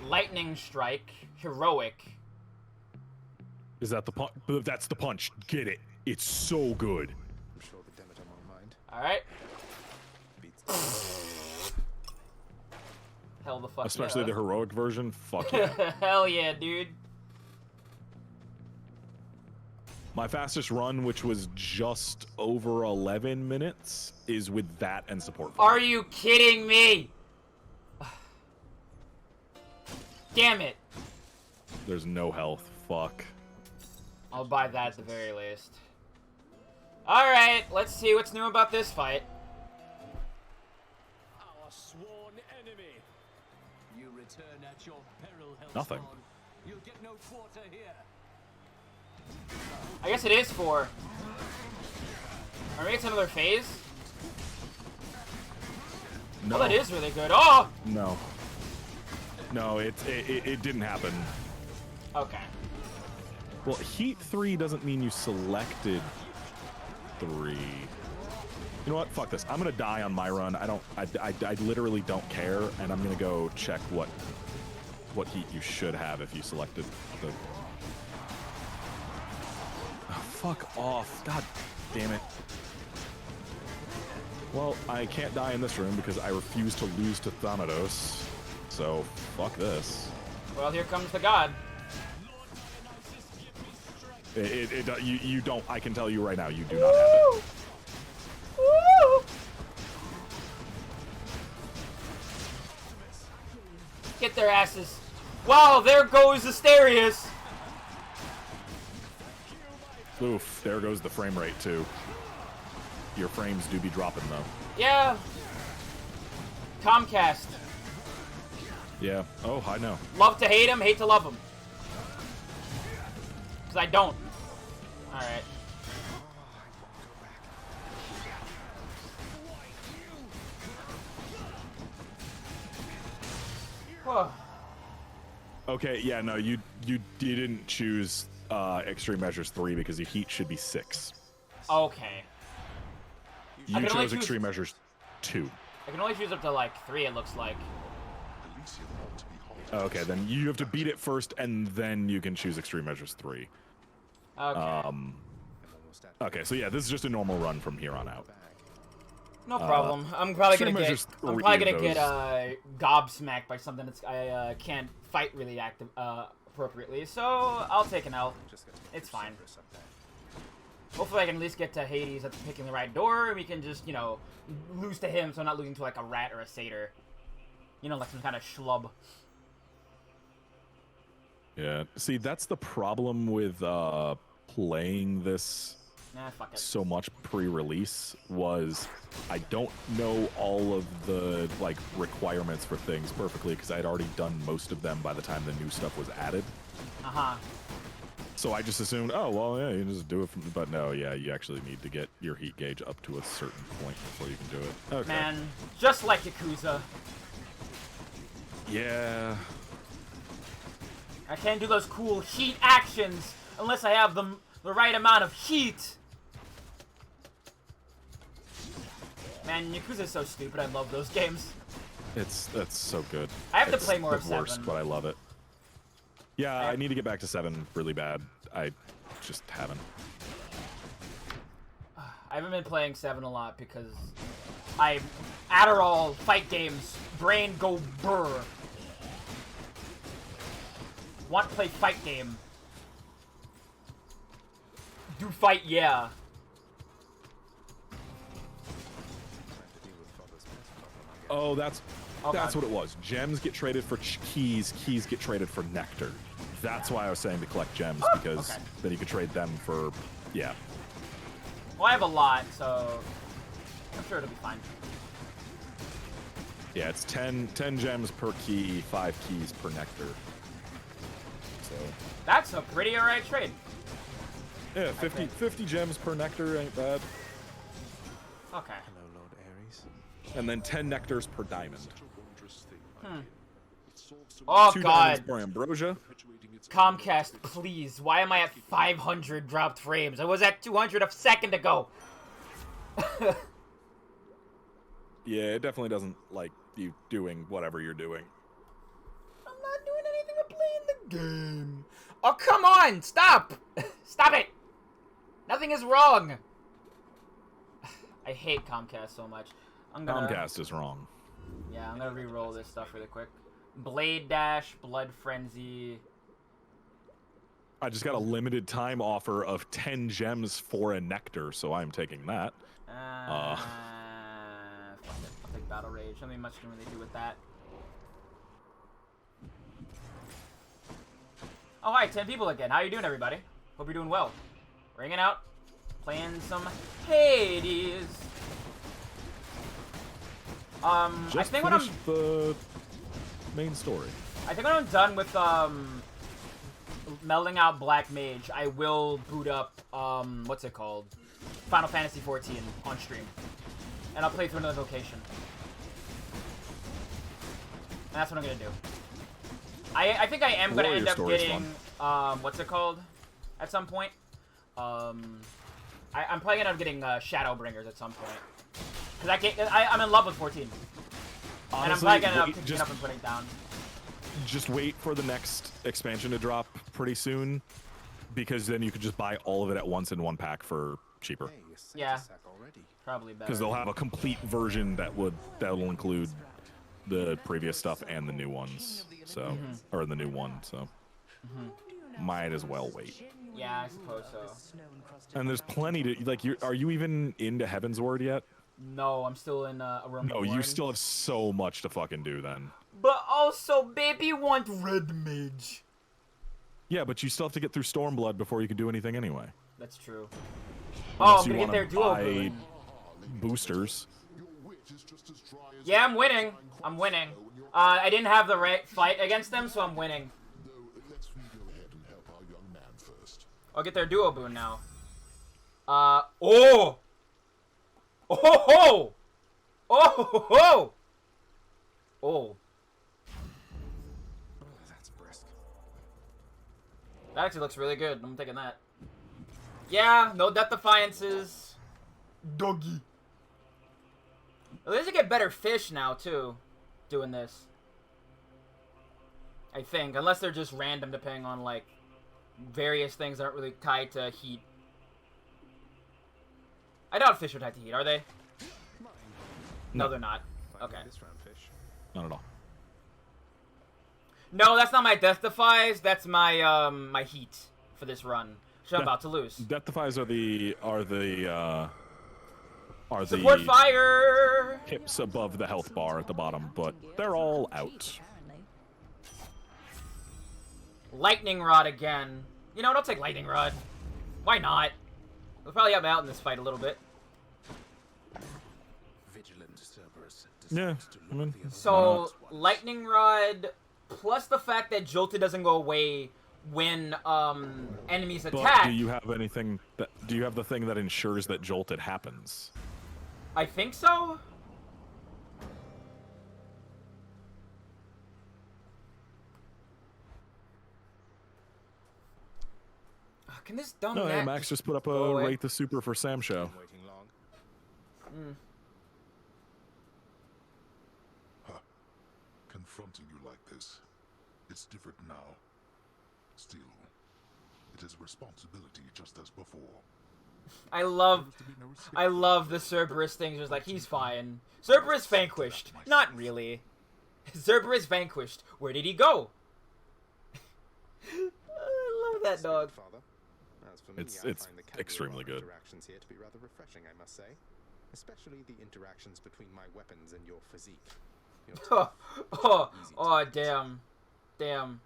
Lightning strike, heroic. Is that the punch? That's the punch. Get it. It's so good. I'm sure the Demeter won't mind. All right. Beats. Hell the fuck Especially yeah. the heroic version. Fuck yeah. Hell yeah, dude. My fastest run, which was just over 11 minutes, is with that and support. Are you kidding me? Damn it. There's no health. Fuck. I'll buy that at the very least. Alright, let's see what's new about this fight. Our sworn enemy. You return at your peril, Hellspawn. Nothing. You'll get no quarter here. I guess it is 4. Or maybe it's another phase? No. Oh, that is really good. Oh! No. No, it didn't happen. Okay. Well, Heat 3 doesn't mean you selected 3. You know what? Fuck this. I'm gonna die on my run. I literally don't care, and I'm gonna go check what heat you should have if you selected the... Oh, fuck off. God damn it. Well, I can't die in this room because I refuse to lose to Thanatos. So, fuck this. Well, here comes the god. You don't, I can tell you right now, you do not have it. Woo! Get their asses. Wow, there goes Asterius. Oof, there goes the frame rate too. Your frames do be dropping though. Yeah. Comcast. Yeah. Oh, I know. Love to hate him, hate to love him. Because I don't. Alright. Whoa. Okay, yeah, no, you didn't choose Extreme Measures 3 because your heat should be 6. Okay. You chose Extreme Measures 2. I can only choose up to like 3, it looks like. Okay, then you have to beat it first, and then you can choose Extreme Measures 3. Okay. Okay, so yeah, this is just a normal run from here on out. No problem. I'm probably gonna get those... gobsmacked by something that's I can't fight really appropriately. So I'll take an L. It's fine. Hopefully I can at least get to Hades at picking the right door, and we can just, you know, lose to him, so I'm not losing to like a rat or a satyr. You know, like some kind of schlub. Yeah. See, that's the problem with playing this so much pre-release was I don't know all of the like requirements for things perfectly because I had already done most of them by the time the new stuff was added. Uh-huh. So I just assumed, oh, well, yeah, you can just do it from, but no, yeah, you actually need to get your heat gauge up to a certain point before you can do it. Okay. Man, just like Yakuza. Yeah. I can't do those cool heat actions unless I have the right amount of heat. Man, Yakuza's so stupid. I love those games. That's so good. I have to It's play more the of 7. worst, but I love it. Yeah, I need to get back to 7 really bad. I just haven't. I haven't been playing 7 a lot because Adderall fight games, brain go burr. Want to play fight game. Do fight, yeah. Oh, that's what it was. Gems get traded for keys. Keys get traded for nectar. That's why I was saying to collect gems because then you could trade them for, yeah. Well, I have a lot, so I'm sure it'll be fine. Yeah, it's 10 gems per key, 5 keys per nectar. So That's a pretty alright trade. yeah, 50 gems per nectar ain't bad. Okay. Hello, Lord Ares. And then 10 nectars per diamond. Oh 2 god. diamonds per ambrosia. Comcast, please. Why am I at 500 dropped frames? I was at 200 a second ago. Yeah, it definitely doesn't like you doing whatever you're doing. I'm not doing anything but playing the game. Oh, come on! Stop! Stop it! Nothing is wrong! I hate Comcast so much. Comcast is wrong. Yeah, I'm gonna re-roll this stuff really quick. Blade Dash, Blood Frenzy. I just got a limited time offer of 10 gems for a nectar, so I'm taking that. Fuck it. I'll take Battle Rage. Nothing much can really do with that. Oh, hi, 10 people again. How you doing, everybody? Hope you're doing well. We're hanging out, playing some Hades. I Just think when I'm finished the main story. I think when I'm done with melding out Black Mage, I will boot up what's it called? Final Fantasy XIV on stream. And I'll play through another location. And that's what I'm gonna do. I think I am gonna end up getting what's it called? At some point. I'm probably gonna end up getting Shadowbringers at some point. Cause I'm in love with 14. Honestly, and I'm probably gonna end up picking it up and putting it down. Just wait for the next expansion to drop pretty soon, because then you could just buy all of it at once in one pack for cheaper. Yeah, probably better. Because they'll have a complete version that'll include the previous stuff and the new ones. So, or the new one. So, might as well wait. Yeah, I suppose so. And there's plenty to like. Are you even into Heaven's Word yet? No, I'm still in a room. No, you still have so much to fucking do then. But also, baby want Red Mage. Yeah, but you still have to get through Stormblood before you can do anything anyway. That's true. Unless I'm you gonna get their duo buy boon. boosters. Yeah, I'm winning. I'm winning. I didn't have the right fight against them, so I'm winning. I'll get their duo boon now. Oh! Oh ho! Oh ho! Oh. That's brisk. That actually looks really good. I'm taking that. Yeah, no Death Defiances. Doggy. At least I get better fish now, too, doing this. I think. Unless they're just random, depending on, like, various things that aren't really tied to heat. I doubt fish are tied to heat, are they? No, they're not. Okay. Not at all. No, that's not my Death Defies. That's my my heat for this run, which I'm about to lose. Death Defies are the Support fire! Hips above the health bar at the bottom, but they're all out. Lightning Rod again. You know what? I'll take Lightning Rod. Why not? We'll probably help me out in this fight a little bit. Yeah, I mean. So, Lightning Rod, plus the fact that Jolted doesn't go away when enemies But attack. do you have anything that? Do you have the thing that ensures that Jolted happens? I think so. Can this dumb No, hey, net Max just put up go a away? Rate the Super for Sam show. Confronting you like this, it's different now. Still, it is a responsibility just as before. I love the Cerberus thing. Just like, he's fine. Cerberus vanquished. Not really. Cerberus vanquished. Where did he go? I love that dog. As for me, It's I find the casual extremely good. interactions here to be rather refreshing, I must say. Especially the interactions between my weapons and your physique. Oh, damn. Damn.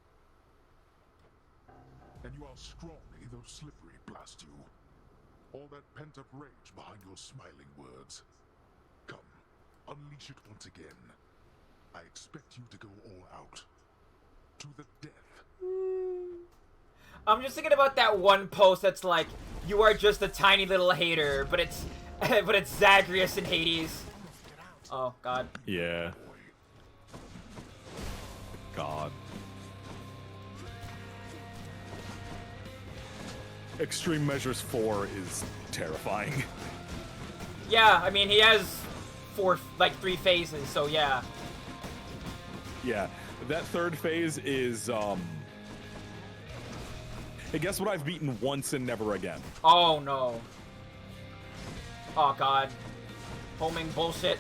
And you are scrawny, though slippery, blast you. All that pent-up rage behind your smiling words. Come, unleash it once again. I expect you to go all out. To the death. I'm just thinking about that one post that's like, you are just a tiny little hater, but it's but it's Zagreus in Hades. Oh god. Yeah. God. Extreme Measures 4 is terrifying. Yeah, I mean he has 3 phases, so yeah. Yeah, that third phase is I guess what I've beaten once and never again. Oh no. Oh god. Homing bullshit.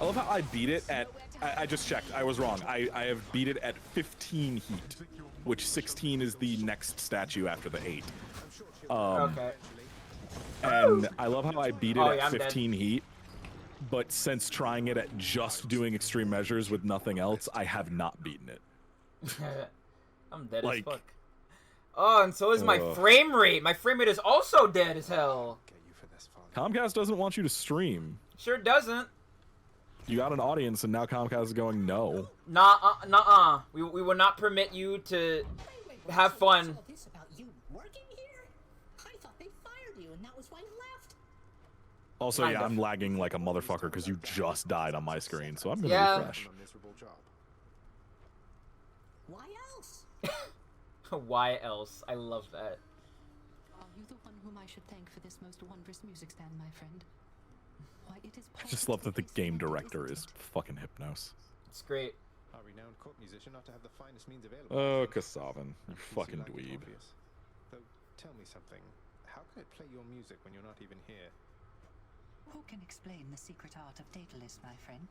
I love how I beat it at. I just checked. I was wrong. I have beat it at 15 heat, which 16 is the next statue after the 8. Okay. And I love how I beat it Oh, at yeah, I'm 15 heat, but since trying it at just doing extreme measures with nothing else, I have not beaten it. I'm dead Like- as fuck. Oh, and so is my frame rate. My frame rate is also dead as hell. Comcast doesn't want you to stream. Sure doesn't. You got an audience, and now Comcast is going no. Nah. We will not permit you to have fun. This about you working here? I thought they fired you, and that was why you left. Also, Kind yeah, of. I'm lagging like a motherfucker because you just died on my screen, so I'm gonna Yeah. refresh. Why else? Why else? I love that. Are you the one whom I should thank for this most wondrous music stand, my friend? Why, it is I just love that the game director is fucking Hypnos. It's great. A renowned court musician ought to have the finest means available. Oh, Kasavin, you fucking dweeb. Though, tell me something. How can it play your music when you're not even here? Who can explain the secret art of Daedalus, my friend?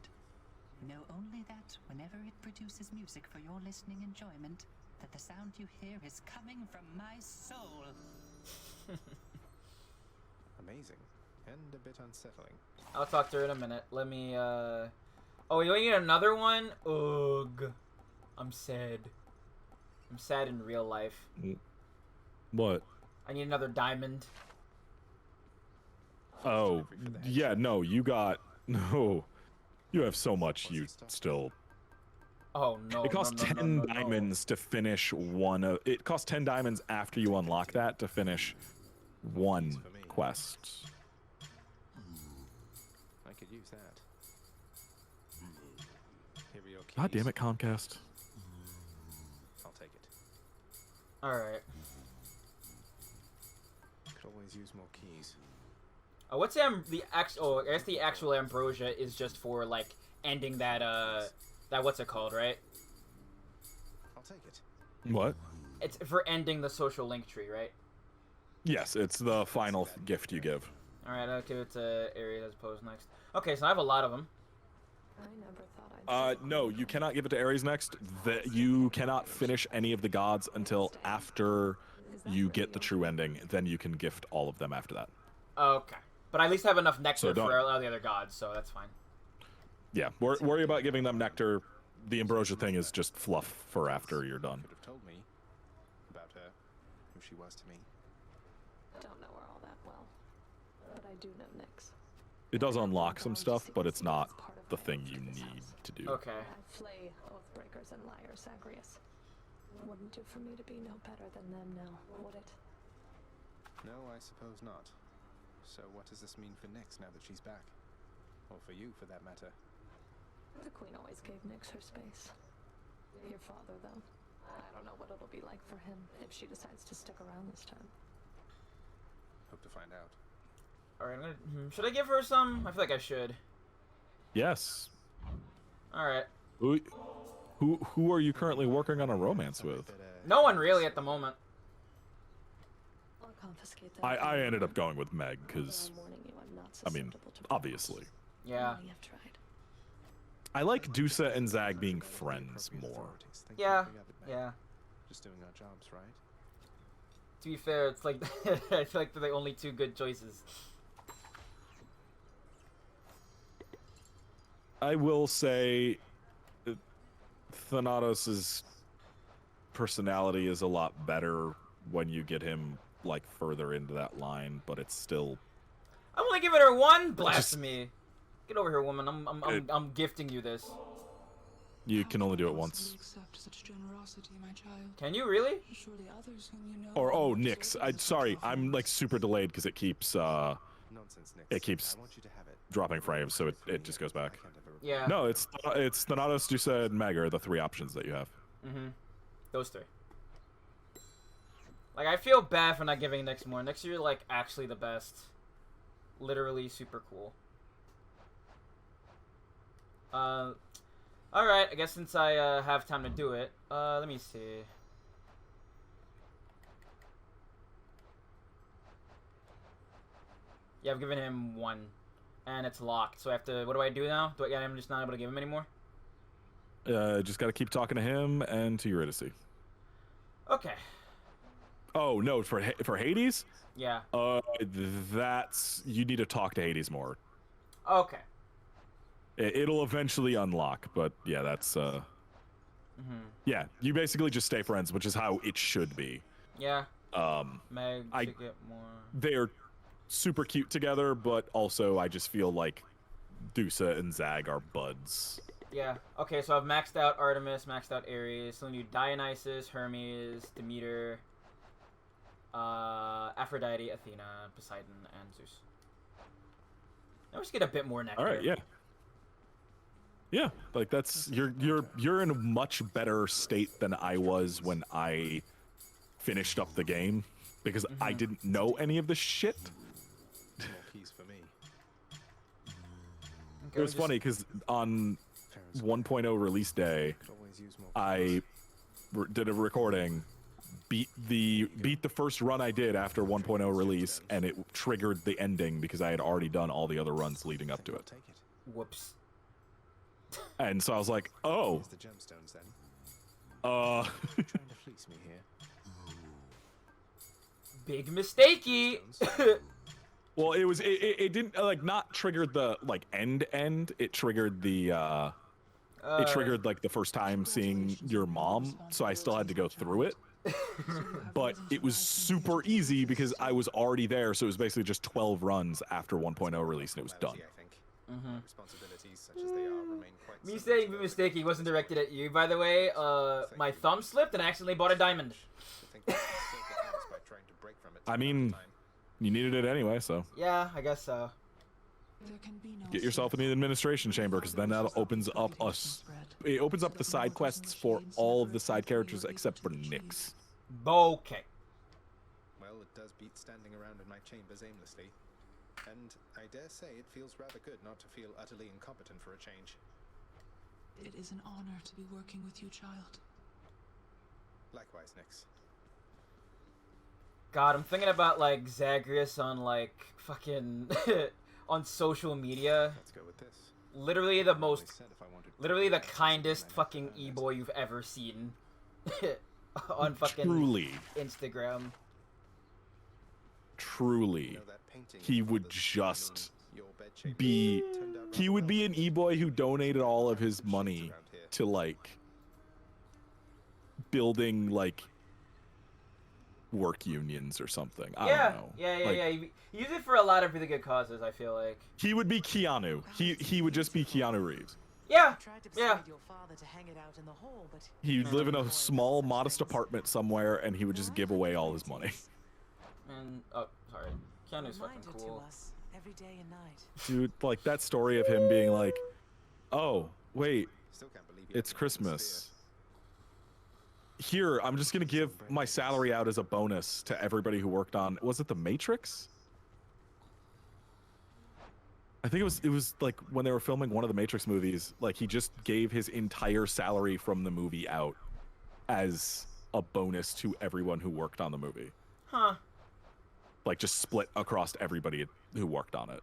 Know only that whenever it produces music for your listening enjoyment, that the sound you hear is coming from my soul. Amazing. And a bit unsettling. I'll talk to her in a minute. Let me, Oh, you need another one? Ugh. I'm sad. I'm sad in real life. What? I need another diamond. Oh, yeah, no, you got... No. You have so much you still... Oh, no, It costs no, no, 10 no, no, no. diamonds to finish one of... It costs 10 diamonds after you unlock that to finish one quest. I could use that. Here are your keys. God damn it, Comcast. I'll take it. Alright. Could always use more keys. Oh, what's the actual? I guess the actual ambrosia is just for like ending that that what's it called, right? I'll take it. What? It's for ending the social link tree, right? Yes, it's the final gift you give. All right, I'll give it to Ares as opposed next. Okay, so I have a lot of them. I never thought I'd No, you cannot give it to Ares next. You cannot finish any of the gods until after you get the true ending. Then you can gift all of them after that. Okay, but I at least have enough nectar So don't- for all the other gods, so that's fine. Yeah, worry about giving them nectar. The ambrosia thing is just fluff for after you're done. Could have told me about her, who she was to me. Don't know her all that well, but I do know Nyx. It does unlock some stuff, but it's not the thing you need to do. Okay. I flay oathbreakers and liars, Zagreus. Wouldn't do for me to be no better than them now, would it? No, I suppose not. So what does this mean for Nyx now that she's back? Or for you, for that matter? The Queen always gave Nyx her space. Your father, though. I don't know what it'll be like for him if she decides to stick around this time. Hope to find out. All right, should I give her some? I feel like I should. Yes. All right. Who are you currently working on a romance with? No one really at the moment. I'll confiscate that. I ended up going with Meg because, I'm warning you, I'm not I mean, susceptible to obviously. Yeah. You have tried. I like Dusa and Zag being friends more. Yeah. Yeah. Just doing our jobs, right? To be fair, it's like I feel like they're the only two good choices. I will say Thanatos' personality is a lot better when you get him like further into that line, but it's still I'm only giving her 1 blasphemy. Get over here, woman. I'm gifting you this. You can only do it once. Accept such generosity, my child. Can you really? Surely others whom you know. Or oh, Nix. Sorry, I'm like super delayed because it keeps dropping frames, so it just goes back. Yeah. No, it's Thanatos, Dusa, and Meg are the 3 options that you have. Mm-hmm. Those 3. Like, I feel bad for not giving Nyx more. Nyx, you're, like, actually the best. Literally super cool. Alright, I guess since I have time to do it, let me see. Yeah, I've given him 1. And it's locked, so I have to... What do I do now? I'm just not able to give him anymore? Just gotta keep talking to him and to Eurydice. Okay. Oh, no, for Hades? Yeah. That's... You need to talk to Hades more. Okay. It'll eventually unlock, but yeah, that's, Yeah, you basically just stay friends, which is how it should be. Yeah. Meg should get more... They're super cute together, but also I just feel like Dusa and Zag are buds. Yeah. Okay, so I've maxed out Artemis, maxed out Ares. So we need Dionysus, Hermes, Demeter, Aphrodite, Athena, Poseidon, and Zeus. Now we just get a bit more nectar. All right, yeah. Yeah, like that's you're in a much better state than I was when I finished up the game because I didn't know any of this shit. More keys for me. It was funny because on 1.0 release day, I did a recording, beat the first run I did after 1.0 release, and it triggered the ending because I had already done all the other runs leading up to it. Whoops. And so I was like, oh. The gemstones then. Trying to fleece me here. Big mistakey. Well, it didn't like not trigger the like end. It triggered the it triggered like the first time seeing your mom, so I still had to go through it. But it was super easy because I was already there, so it was basically just 12 runs after 1.0 release and it was done. Responsibilities such as they are remain quite Me saying be mistakey wasn't directed at you, by the way. My thumb slipped and I accidentally bought a diamond. I mean, you needed it anyway, so. Yeah, I guess so. Get yourself in the administration chamber, because then that opens up it opens up the side quests for all of the side characters except for Nyx. Okay. Well, it does beat standing around in my chambers aimlessly. And I dare say it feels rather good not to feel utterly incompetent for a change. It is an honor to be working with you, child. Likewise, Nyx. God, I'm thinking about, like, Zagreus on, like, fucking... on social media. Let's go with this. Literally the most... Literally the kindest fucking e-boy you've ever seen. On fucking... Truly. Instagram. Truly. He would just be... He would be an e-boy who donated all of his money to, like... building, like... work unions or something. I don't know. Yeah. He used it for a lot of really good causes, I feel like. He would be Keanu. He would just be Keanu Reeves. Yeah. He'd live in a small, modest apartment somewhere, and he would just give away all his money. And oh, sorry, Keanu's fucking cool. Every day and night. Dude, like that story of him being like, "Oh, wait, it's Christmas. Here, I'm just gonna give my salary out as a bonus to everybody who worked on, was it The Matrix? I think it was like when they were filming one of the Matrix movies, like he just gave his entire salary from the movie out as a bonus to everyone who worked on the movie. Huh. Like just split across everybody who worked on it.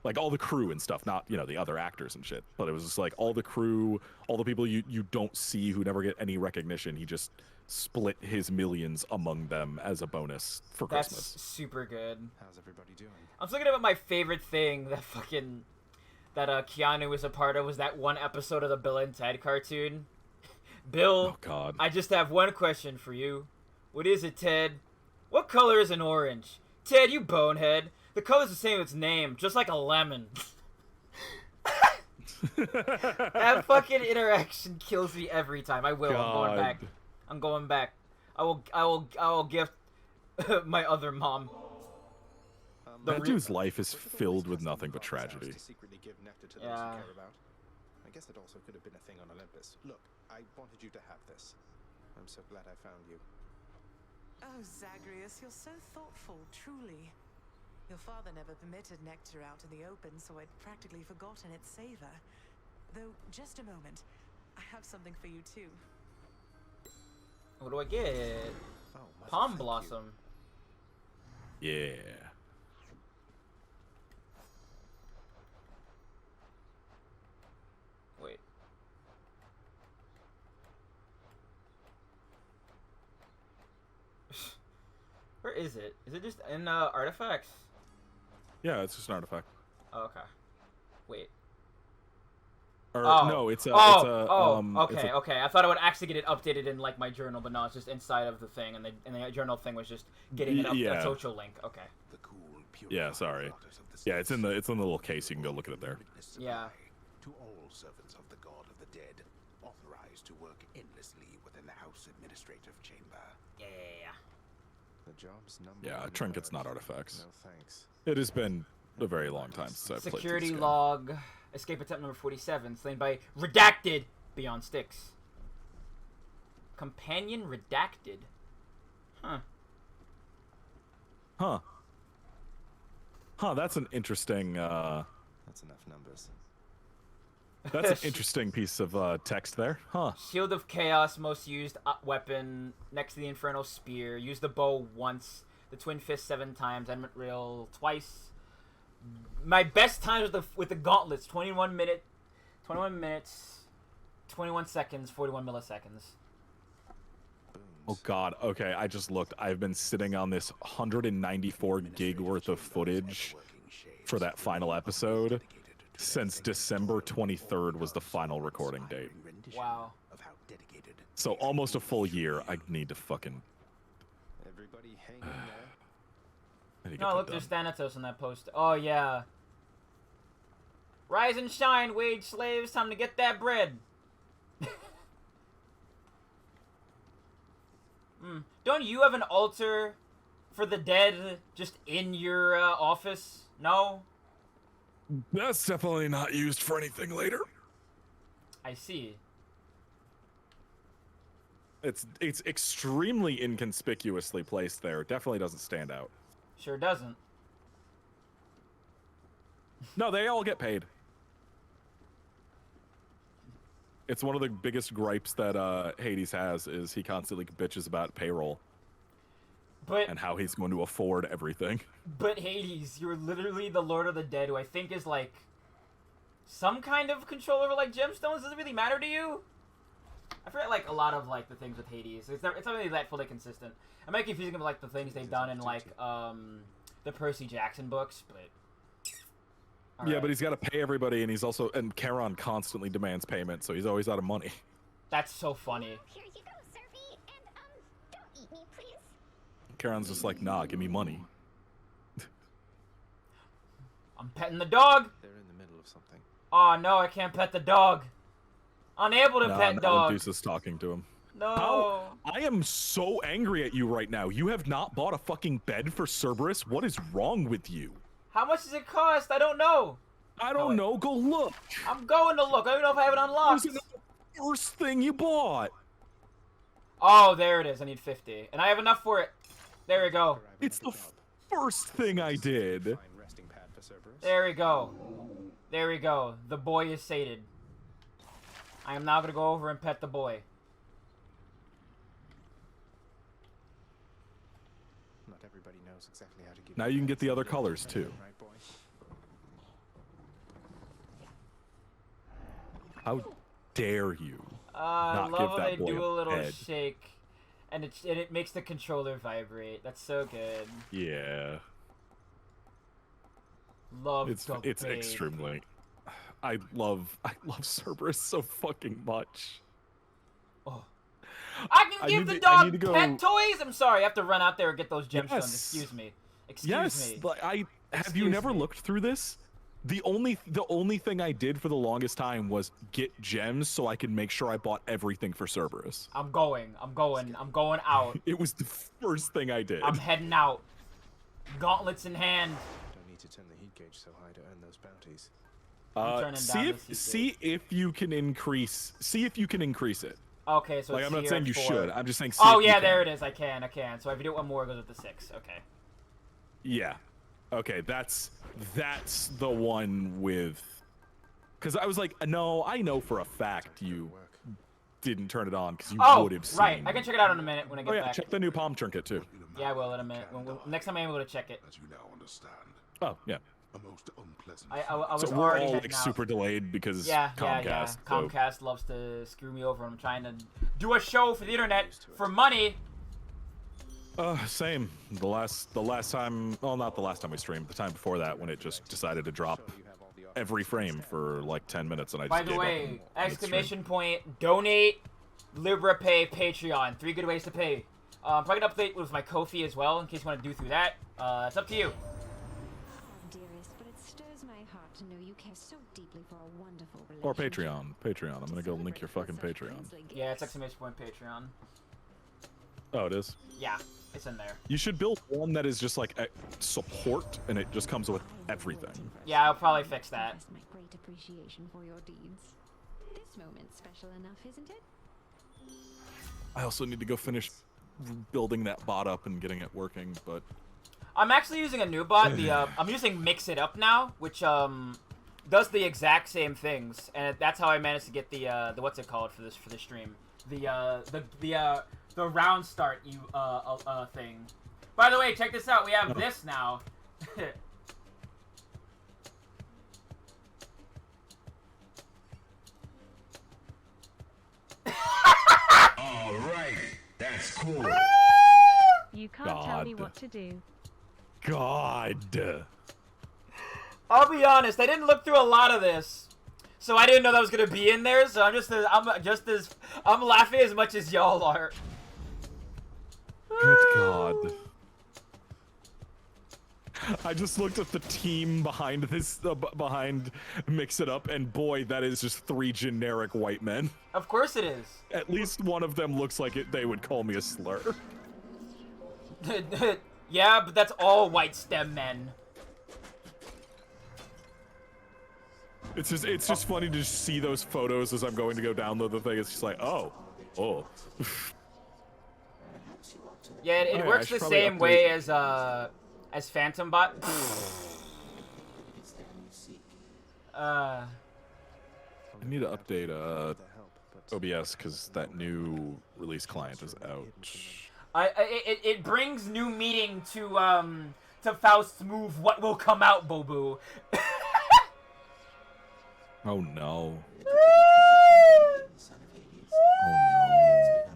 Like all the crew and stuff, not, you know, the other actors and shit. But it was just like all the crew, all the people you don't see who never get any recognition. He just split his millions among them as a bonus for Christmas. That's super good. How's everybody doing? I'm thinking about my favorite thing that Keanu was a part of was that one episode of the Bill and Ted cartoon. Bill, oh God. I just have one question for you. What is it, Ted? What color is an orange? Ted, you bonehead. The color's the same as its name, just like a lemon. That fucking interaction kills me every time. I will. I'm going back. God. I'm going back. I will gift my other mom. That dude's life is filled with nothing but tragedy. To secretly give nectar to those Yeah. you care about. I guess it also could have been a thing on Olympus. Look, I wanted you to have this. I'm so glad I found you. Oh, Zagreus, you're so thoughtful, truly. Your father never permitted nectar out in the open, so I'd practically forgotten its savor. Though, just a moment. I have something for you, too. What do I get? Palm Blossom. Yeah. Wait. Where is it? Is it just in artifacts? Yeah, it's just an artifact. Oh, okay. Wait. Or Oh. no, it's a. Okay. I thought I would actually get it updated in like my journal, but no, it's just inside of the thing, and the journal thing was just getting it up Yeah. a social link. Okay. Yeah, sorry. Yeah, it's in the little case. You can go look at it there. Yeah. To all servants of the god of the dead, authorized to work endlessly within the house administrative chamber. Yeah. The job's number Yeah, one trinkets, not priority. artifacts. No thanks. It has been a very long time since I've played through Security this game. log. Escape attempt number 47, slain by Redacted Beyond Styx. Companion Redacted. Huh. Huh, that's an interesting, That's enough numbers. that's an interesting piece of, text there. Huh. Shield of Chaos, most used weapon, next to the Infernal Spear. Use the bow once, the Twin Fist 7 times, Element Rail twice. My best times with the gauntlets, 21 minutes, 21 seconds, 41 milliseconds. Oh god, okay, I just looked. I've been sitting on this 194 gig worth of footage for that final episode since December 23rd was the final recording date. Wow. So almost a full year. I need to fucking... Everybody hang in there. I need to No, get look, that there's done. Thanatos in that post. Oh, yeah. Rise and shine, wage slaves. Time to get that bread. Don't you have an altar for the dead just in your office? No? That's definitely not used for anything later. I see. It's extremely inconspicuously placed there. It definitely doesn't stand out. Sure doesn't. No, they all get paid. It's one of the biggest gripes that Hades has is he constantly bitches about payroll. But and how he's going to afford everything. But Hades, you're literally the Lord of the Dead, who I think is like some kind of control over like gemstones. Does it really matter to you? I forget like a lot of like the things with Hades. It's not really that fully consistent. I might be confusing it with like the things they've done in like the Percy Jackson books, but Yeah, but he's got to pay everybody, and he's also and Charon constantly demands payment, so he's always out of money. That's so funny. Here you go, Serpy, and don't eat me, please. Charon's just like, nah, give me money. I'm petting the dog. They're in the middle of something. Oh no, I can't pet the dog. Unable to pet now dog. Deuce is talking to him. No. How? I am so angry at you right now. You have not bought a fucking bed for Cerberus. What is wrong with you? How much does it cost? I don't know. I don't know. Go look. I'm going to look. I don't know if I have it unlocked. What's the first thing you bought? Oh, there it is. I need 50. And I have enough for it. There we go. It's the first thing I did. There we go. There we go. The boy is sated. I am now going to go over and pet the boy. Not everybody knows exactly how to give. Now you can get the other colors too. Right, boy? How dare you? I not love give how that they boy do a little head. shake. And it makes the controller vibrate. That's so good. Yeah. Love It's the it's babe. extremely. I love Cerberus so fucking much. I can give need the to- I dog need to go- pet toys. I'm sorry, I have to run out there and get those gemstones. Yes. Excuse me. Excuse Yes, me. but have you Excuse never me. looked through this? The only thing I did for the longest time was get gems so I could make sure I bought everything for Cerberus. I'm going out. It was the first thing I did. I'm heading out. Gauntlets in hand. Don't need to turn the heat gauge so high to earn those bounties. See if you can increase it. Okay, so like it's I'm not here saying at you 4. should. I'm just saying. See Oh if you yeah, can. there it is. I can. So if you do it one more, it goes up to 6. Okay. Yeah. Okay, that's the one with. Because I was like, no, I know for a fact you didn't turn it on because you would have seen. Right. I can check it out in a minute when I get Oh yeah, back. check the new palm trinket too. Yeah, I will in a minute. Next time I'm able to check it. As you now understand. Oh yeah. A most unpleasant. I was so we're already all heading like out. super delayed because Comcast. Yeah. So. Comcast loves to screw me over. I'm trying to do a show for the internet for money. Same. The last time, well, not the last time we streamed, the time before that when it just decided to drop every frame for like 10 minutes and I just By the gave way, up exclamation point, donate, LibraPay, Patreon. 3 good ways to pay. Probably gonna update with my Ko-fi as well in case you want to do through that. It's up to you. Dearest, but it stirs my heart to know you care so deeply for a wonderful Or relationship. Patreon. I'm gonna go link your fucking Patreon. Yeah, it's exclamation point Patreon. Oh, it is? Yeah, it's in there. You should build one that is just like support and it just comes with everything. Yeah, I'll probably fix that. My great appreciation for your deeds. This moment's special enough, isn't it? I also need to go finish building that bot up and getting it working, but I'm actually using a new bot. I'm using Mix It Up now, which does the exact same things, and that's how I managed to get the what's it called for this stream, the round start thing. By the way, check this out. We have this now. All right, that's cool. You can't tell me what to do. God. I'll be honest. I didn't look through a lot of this, so I didn't know that was gonna be in there. So I'm laughing as much as y'all are. Good God. I just looked at the team behind this, behind Mix It Up, and boy, that is just 3 generic white men. Of course it is. At least one of them looks like they would call me a slur. Yeah, but that's all white STEM men. It's just funny to just see those photos as I'm going to go download the thing. It's just like, oh. Yeah, it works the same way as Phantom Bot. I need to update OBS because that new release client is out. It brings new meaning to Faust's move. What will come out, Bobu? Oh no.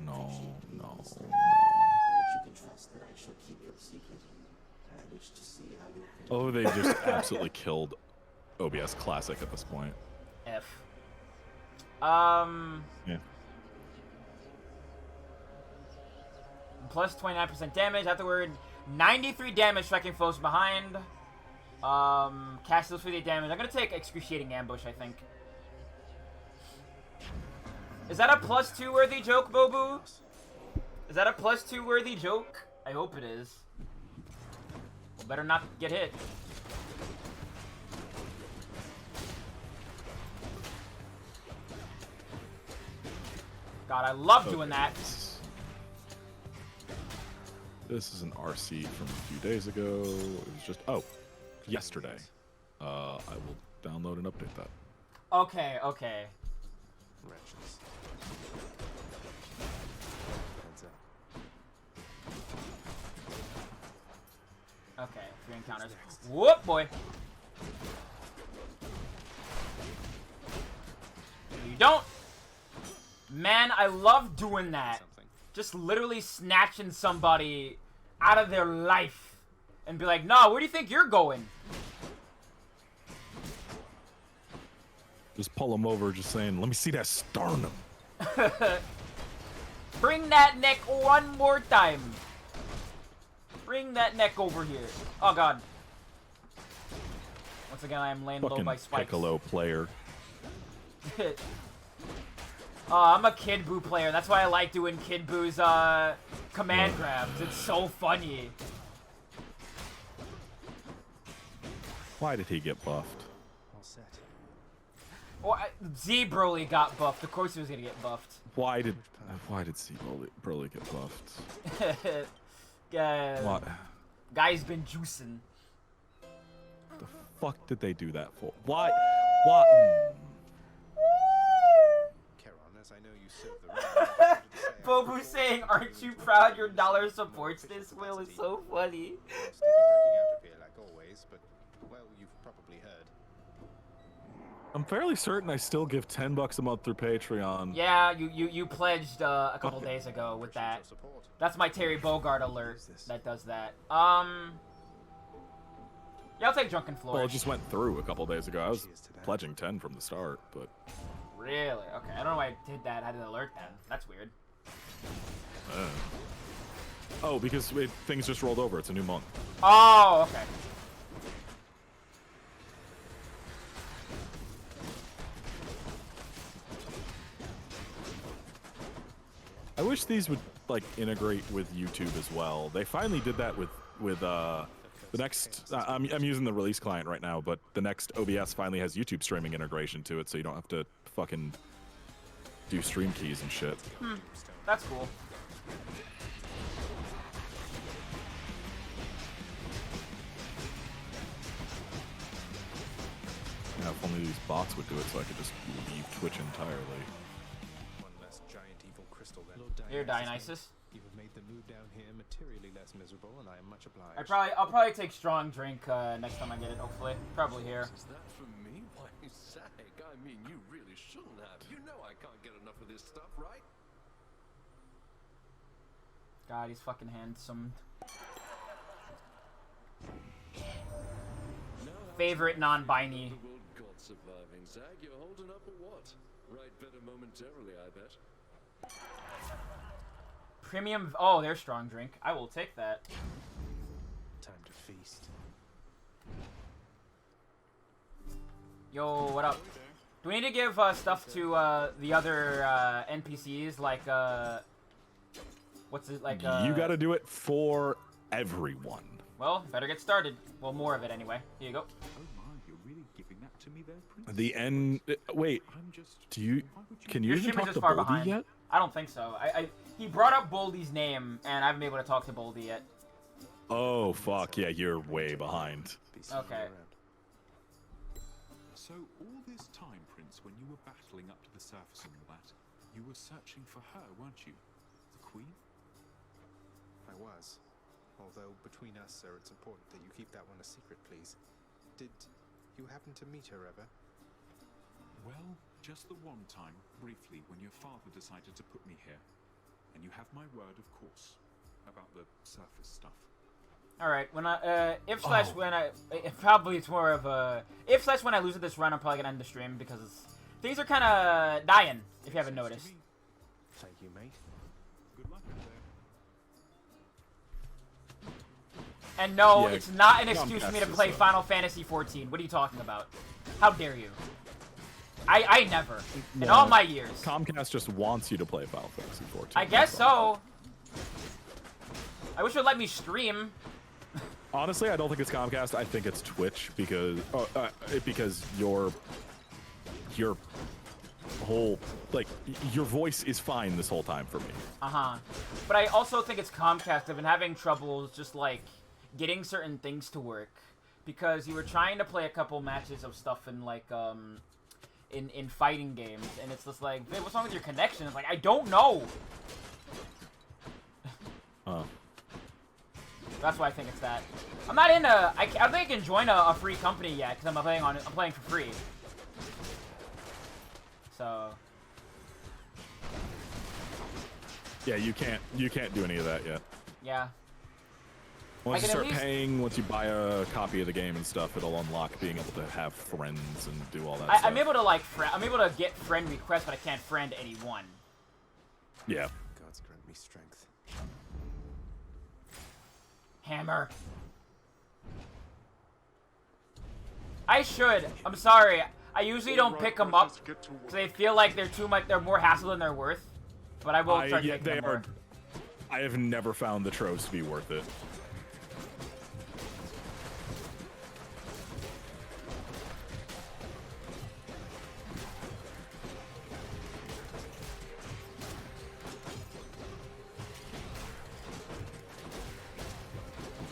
No. Oh, they just absolutely killed OBS Classic at this point. F. Yeah. Plus 29% damage. Afterward, 93 damage striking foes behind. Cast those 50 damage. I'm gonna take Excruciating Ambush, I think. Is that a +2 worthy joke, Bobu? Is that a +2 worthy joke? I hope it is. Well, better not get hit. God, I love doing that. This is an RC from a few days ago. It was just yesterday. I will download and update that. Okay. Okay, 3 encounters. Whoop, boy. You don't. Man, I love doing that. Just literally snatching somebody out of their life and be like, nah, where do you think you're going? Just pull them over, just saying, let me see that sternum. Bring that neck one more time. Bring that neck over here. Oh, God. Once again, I am laying low Fucking by spikes. Piccolo player. I'm a Kid Buu player. That's why I like doing Kid Buu's command grabs. It's so funny. Why did he get buffed? All set. Well, Z Broly got buffed. Of course he was gonna get buffed. Why did C Broly get buffed? What? Guy's been juicing. The fuck did they do that for? Why? What? Charon, as I know you serve the realm, Bobu saying, "Aren't you proud your dollar supports this?" Will is so funny. I'll still be breaking out of here like always, but well, you've probably heard. I'm fairly certain I still give $10 a month through Patreon. Yeah, you pledged a couple days ago with that. That's my Terry Bogard alert that does that. Yeah, I'll take Drunken Flourish. Well, it just went through a couple days ago. I was pledging 10 from the start, but... Really? Okay, I don't know why I did that. I did alert then. That's weird. Oh, because things just rolled over. It's a new month. Oh, okay. I wish these would like integrate with YouTube as well. They finally did that with the next. I'm using the release client right now, but the next OBS finally has YouTube streaming integration to it, so you don't have to fucking do stream keys and shit. That's cool. Yeah, if only these bots would do it, so I could just leave Twitch entirely. One less giant evil crystal then. Here, Dionysus. You have made the move down here materially less miserable, and I am much obliged. I'll probably take strong drink next time I get it. Hopefully, probably here. Is that for me? Why, sake, I mean, you really shouldn't have. You know I can't get enough of this stuff, right? God, he's fucking handsome. Favorite non-binary. The world god surviving, Zag. You're holding up or what? Right, better momentarily, I bet. Premium. Oh, there's strong drink. I will take that. Time to feast. Yo, what up? Do we need to give stuff to the other NPCs like what's it like? You got to do it for everyone. Well, better get started. Well, more of it anyway. Here you go. Oh my, you're really giving that to me there, Prince? The end. Wait. Do you? Can you Your even stream is talk just to far Boldy behind. yet? I don't think so. He brought up Boldy's name, and I haven't been able to talk to Boldy yet. Oh fuck yeah, you're way behind. Okay. So all this time, Prince, when you were battling up to the surface and all that, you were searching for her, weren't you? The Queen? I was. Although, between us, sir, it's important that you keep that one a secret, please. Did you happen to meet her ever? Well, just the one time, briefly, when your father decided to put me here. And you have my word, of course, about the surface stuff. All right. When probably it's more of a when I lose at this run, I'm probably gonna end the stream because things are kind of dying. If you haven't noticed. Thank you, mate. Good luck out there. And no, Yeah, it's not an excuse for me to Comcast play is, Final Fantasy 14. What are you talking about? How dare you? I never. In No, all my years. Comcast just wants you to play Final Fantasy 14. I guess so. I wish it would let me stream. Honestly, I don't think it's Comcast. I think it's Twitch because your whole your voice is fine this whole time for me. But I also think it's Comcast. I've been having troubles just like getting certain things to work because you were trying to play a couple matches of stuff in like in fighting games, and it's just like, hey, what's wrong with your connection? It's like, I don't know. That's why I think it's that. I'm not in a. I don't think I can join a free company yet because I'm playing for free. So. Yeah, you can't do any of that yet. Yeah. Once I you can at start least- paying, once you buy a copy of the game and stuff, it'll unlock being able to have friends and do all that stuff. I'm able to like I'm able to get friend requests, but I can't friend anyone. Yeah. God's grant me strength. Hammer. I should. I'm sorry. I usually don't pick them up because I feel like they're too much. They're more hassle than they're worth. But I will start picking them more. I have never found the troves to be worth it.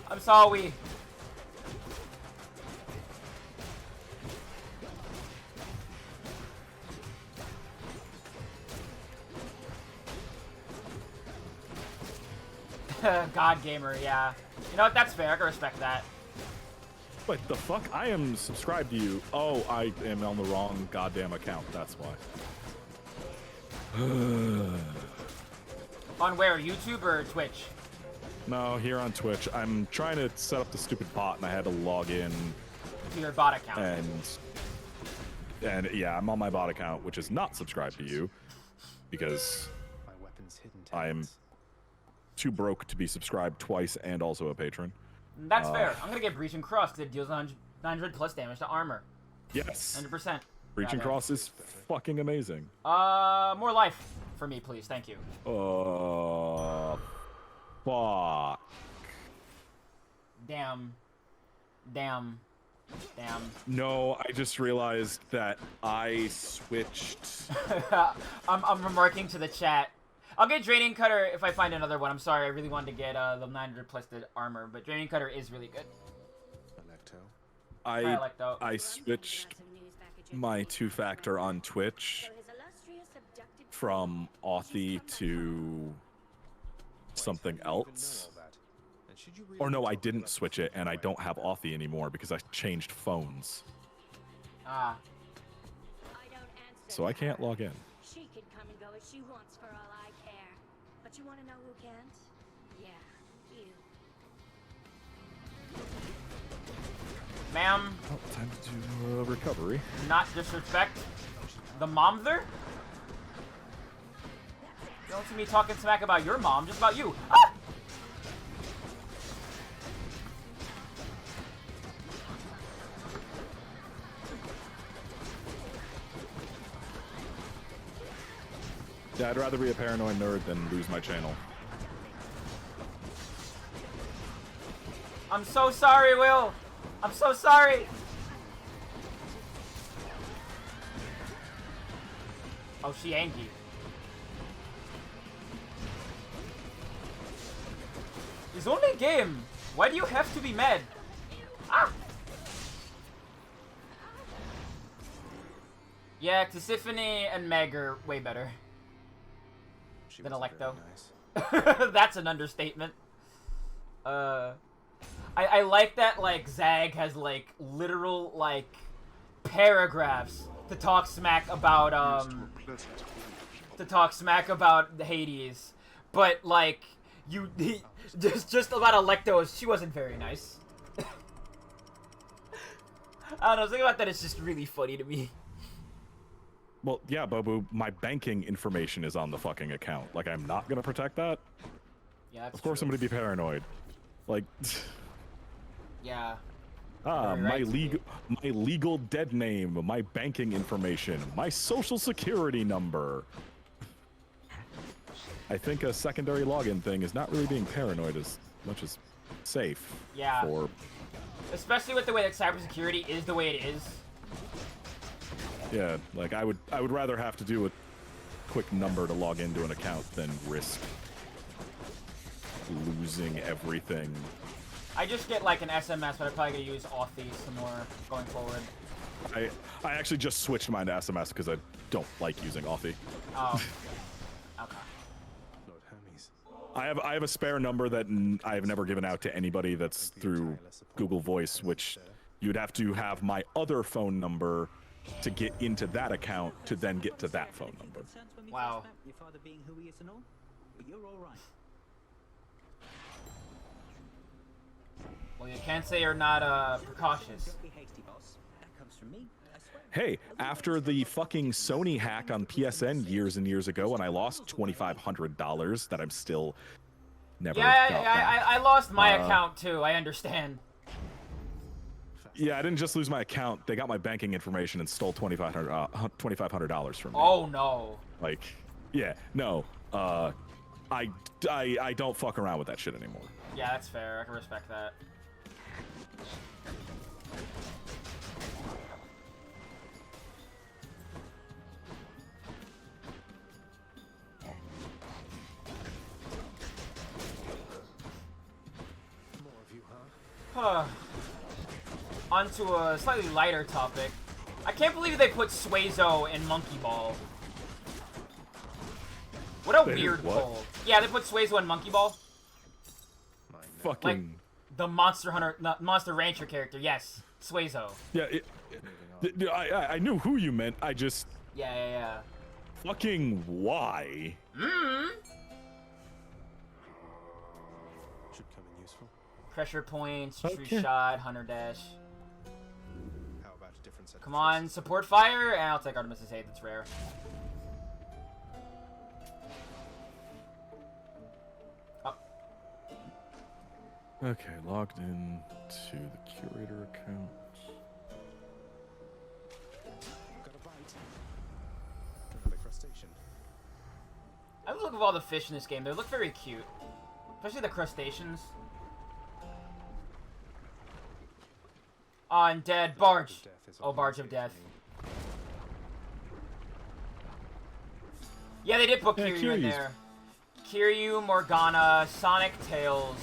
I'm sorry. God Gamer, yeah. You know what? That's fair. I can respect that. What the fuck? I am subscribed to you. Oh, I am on the wrong goddamn account. That's why. On where? YouTube or Twitch? No, here on Twitch. I'm trying to set up the stupid bot, and I had to log in. To your bot account. And yeah, I'm on my bot account, which is not subscribed to you, because I'm too broke to be subscribed twice and also a patron. That's fair. I'm gonna get Breaching Cross because it deals 900 plus damage to armor. Yes. 100%. Breaching Cross is fucking amazing. More life for me, please. Thank you. Fuck. Damn. No, I just realized that I switched. I'm remarking to the chat. I'll get Draining Cutter if I find another one. I'm sorry, I really wanted to get the 900 plus the armor, but Draining Cutter is really good. I switched my two-factor on Twitch from Authy to something else. Or no, I didn't switch it, and I don't have Authy anymore because I changed phones. So I can't log in. She can come and go as she wants for all I care. But you want to know who can't? Yeah, you. Ma'am. Oh, time to do recovery. Not disrespect the mom there? You don't see me talking smack about your mom, just about you. Ah! Yeah, I'd rather be a paranoid nerd than lose my channel. I'm so sorry, Will. I'm so sorry. Oh, she angry. It's only a game. Why do you have to be mad? Ah! Yeah, Tisiphone and Meg are way better than Electo. Nice. That's an understatement. I like that, like, Zag has, like, literal, like, paragraphs to talk smack about, Hades. But, like, just about Electo, she wasn't very nice. I don't know, something about that is just really funny to me. Well, yeah, Bobu, my banking information is on the fucking account. Like, I'm not gonna protect that? Yeah, that's Of course true. I'm gonna be paranoid. Like... Yeah. my legal dead name, my banking information, my social security number. I think a secondary login thing is not really being paranoid as much as safe. Yeah. For... Especially with the way that cybersecurity is the way it is. Yeah, like I would rather have to do a quick number to log into an account than risk losing everything. I just get like an SMS, but I'm probably gonna use Authy some more going forward. I actually just switched mine to SMS because I don't like using Authy. Oh. Okay. I have a spare number that I have never given out to anybody that's through Google Voice, which you'd have to have my other phone number to get into that account to then get to that phone number. Wow. Your father being who he is and all, but you're all right. Well, you can't say you're not precautious. Hey, after the fucking Sony hack on PSN years and years ago, and I lost $2,500 that I'm still never got back. I lost my account too. I understand. Yeah, I didn't just lose my account. They got my banking information and stole $2,500 from me. Oh no. Like, yeah, no. I don't fuck around with that shit anymore. Yeah, that's fair. I can respect that. More of you, huh? Onto a slightly lighter topic. I can't believe they put Suezo in Monkey Ball. What a weird poll. Yeah, they put Suezo in Monkey Ball. Fucking. Like the Monster Hunter, Monster Rancher character. Yes, Suezo. Yeah, I knew who you meant. I just. Yeah. Fucking why? Should come in useful. Pressure points, Okay. true shot, hunter dash. How about a different set? Come on, support fire, and I'll take Artemis' Aid. That's rare. Okay, logged in to the curator account. Got a bite. Another crustacean. I look at all the fish in this game. They look very cute, especially the crustaceans. On dead barge. Oh, barge of death. Yeah, they did put Kiryu in Kiryu's- there. Kiryu, Morgana, Sonic, Tails,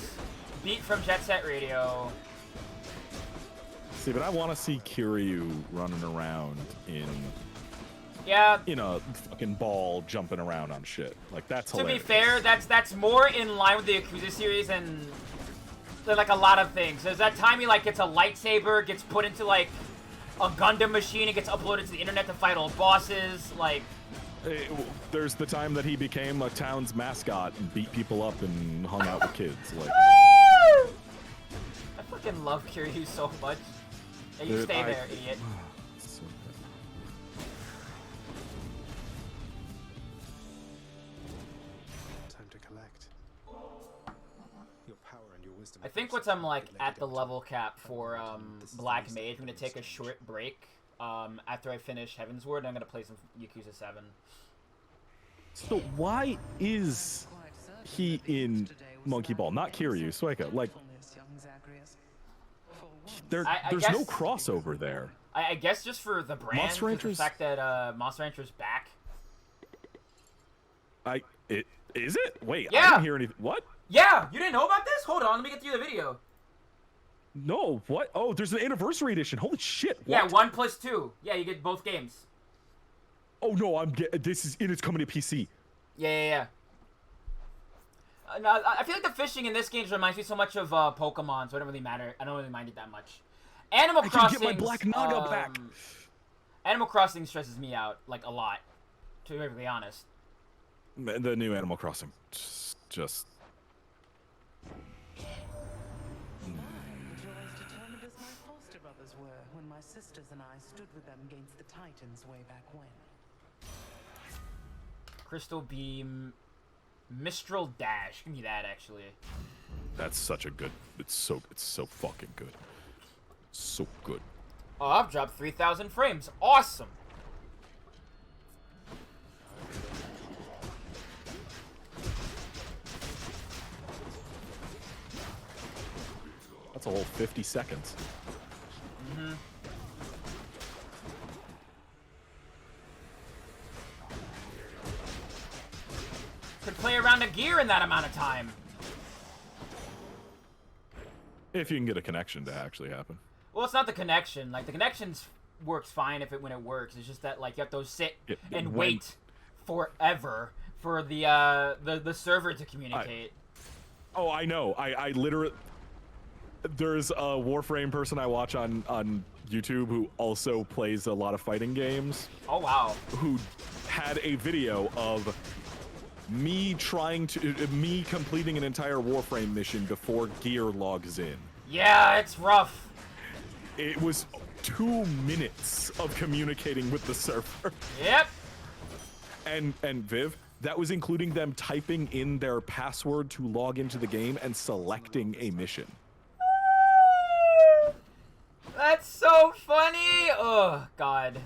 Beat from Jet Set Radio. See, but I want to see Kiryu running around in a fucking ball jumping around on shit. Like, that's To hilarious. be fair, that's more in line with the Yakuza series than like a lot of things. There's that time he like gets a lightsaber, gets put into like a Gundam machine, and gets uploaded to the internet to fight old bosses. Like, there's the time that he became a town's mascot and beat people up and hung out with kids. Like, I fucking love Kiryu so much. Hey, you Dude, stay there, idiot. So Time to collect. Your power and your wisdom. I think once I'm like at the level cap for Black Mage, I'm gonna take a short break after I finish Heaven's Ward, and I'm gonna play some Yakuza 7. So why is he in Monkey Ball, not Kiryu, Sueka? Like, there's guess- no crossover there. I guess just for the brand, Monster for the Rancher's- fact that Monster Rancher's back. Is it? Wait, I Yeah. didn't hear anything. What? Yeah, you didn't know about this? Hold on, let me get through the video. No, what? Oh, there's an anniversary edition. Holy shit! What? Yeah, 1+2. Yeah, you get both games. Oh no, this is it's coming to PC. Yeah. No, I feel like the fishing in this game reminds me so much of Pokemon, so it don't really matter. I don't really mind it that much. Animal I Crossing. can get my Black Naga back. Animal Crossing stresses me out like a lot, to be perfectly honest. The new Animal Crossing, just. You're as determined as my foster brothers were when my sisters and I stood with them against the Titans way back when. Crystal Beam, Mistral Dash. Give me that actually. That's such a good. It's so fucking good. So good. Oh, I've dropped 3,000 frames. Awesome. That's a whole 50 seconds. Could play around a gear in that amount of time. If you can get a connection to actually happen. Well, it's not the connection. Like, the connections works fine when it works. It's just that, like, you have to sit and wait forever for the server to communicate. Oh, I know. I literally... There's a Warframe person I watch on YouTube who also plays a lot of fighting games. Oh, wow. Who had a video of me completing an entire Warframe mission before gear logs in. Yeah, it's rough. It was 2 minutes of communicating with the server. Yep. And Viv, that was including them typing in their password to log into the game and selecting a mission. That's so funny. Oh God.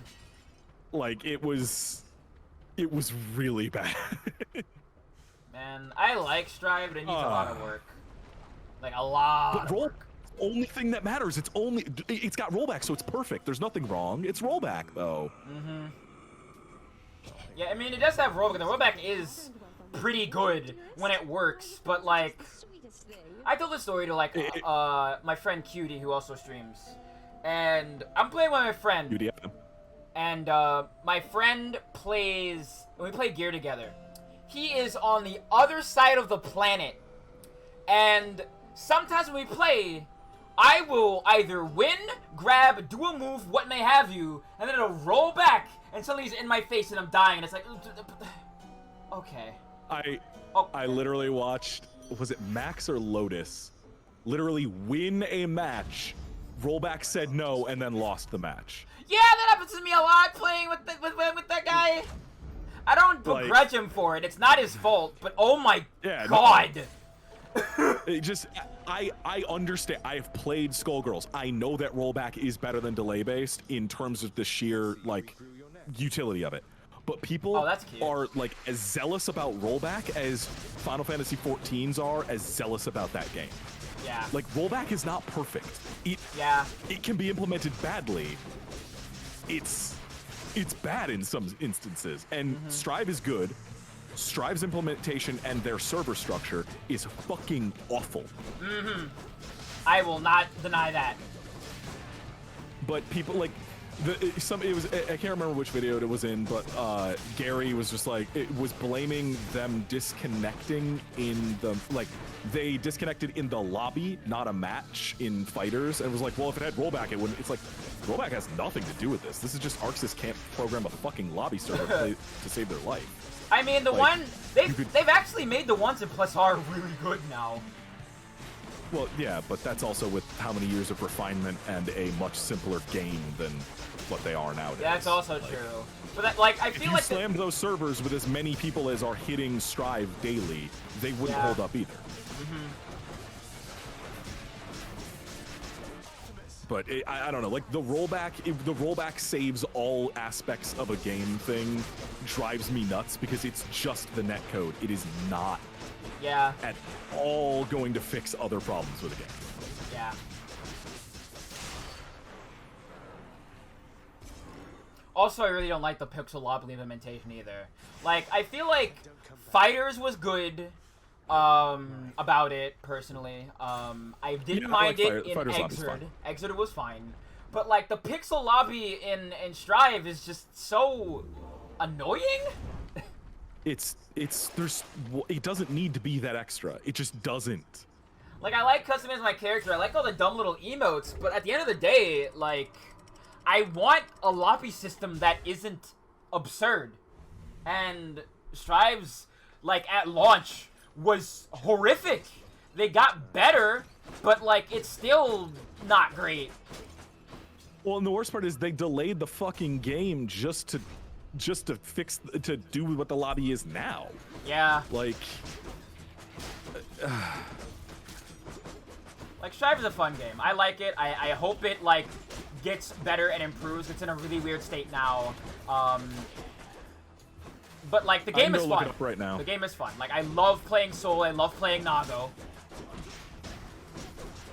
Like it was really bad. Man, I like Strive, but it needs a lot of work. Like a lot. But only thing that matters. It's got rollback, so it's perfect. There's nothing wrong. It's rollback though. Mm-hmm. Yeah, I mean it does have rollback. The rollback is pretty good when it works, but like I told the story to like my friend Cutie who also streams, and I'm playing with my friend. Cutie. And my friend plays. We play Gear together. He is on the other side of the planet, and sometimes when we play, I will either win, grab, do a move, what may have you, and then it'll roll back, and suddenly he's in my face and I'm dying, and it's like, okay. I literally watched, was it Max or Lotus, literally win a match, rollback said no, and then lost the match. Yeah, that happens to me a lot playing with that guy. I don't begrudge him for it. It's not his fault, but oh my God. No. It just, I understand. I have played Skullgirls. I know that rollback is better than delay-based in terms of the sheer, like, utility of it. But people are, like, as zealous about rollback as Final Fantasy XIVs are as zealous about that game. Yeah. Like, rollback is not perfect. It can be implemented badly. It's bad in some instances. And Strive is good. Strive's implementation and their server structure is fucking awful. Mm-hmm. I will not deny that. But people like I can't remember which video it was in, but Gary was just like, it was blaming them disconnecting in the, like, they disconnected in the lobby, not a match in fighters, and was like, well, if it had rollback, it wouldn't. It's like, rollback has nothing to do with this. This is just Arxis can't program a fucking lobby server to save their life. I mean, they've actually made the ones in Plus R really good now. Well, yeah, but that's also with how many years of refinement and a much simpler game than what they are nowadays. That's also true. But that, like, I feel if you like slammed those servers with as many people as are hitting Strive daily, they wouldn't hold up either. But I don't know, like the rollback saves all aspects of a game thing drives me nuts because it's just the netcode. It is not at all going to fix other problems with the game. Yeah. Also, I really don't like the pixel lobby implementation either. Like, I feel like Fighters was good about it, personally. I didn't mind it in Exerd. Exerd was fine. But, like, the pixel lobby in Strive is just so annoying. It doesn't need to be that extra. It just doesn't. Like, I like customizing my character. I like all the dumb little emotes, but at the end of the day, like, I want a lobby system that isn't absurd. And Strive's, like, at launch was horrific. They got better, but, like, it's still not great. Well, and the worst part is they delayed the fucking game just to do what the lobby is now. Yeah. Like Strive is a fun game. I like it. I hope it, like, gets better and improves. It's in a really weird state now. But, like, the game is fun. Look it up right now. The game is fun. Like, I love playing Soul. I love playing Nago.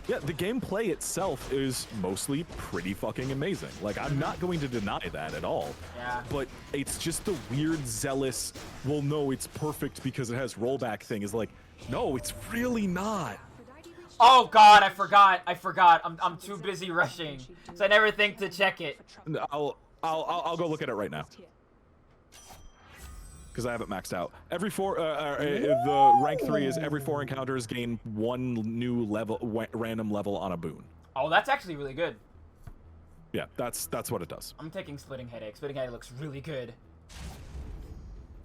Yeah, the gameplay itself is mostly pretty fucking amazing. Like, I'm not going to deny that at all. Yeah. But it's just the weird, zealous, well, no, it's perfect because it has rollback thing. Is like, no, it's really not. Oh God, I forgot. I'm too busy rushing, so I never think to check it. I'll go look at it right now. Because I have it maxed out. Every the rank 3 is every 4 encounters gain 1 new level, random level on a boon. Oh, that's actually really good. Yeah, that's what it does. I'm taking Splitting Headache. Splitting Headache looks really good.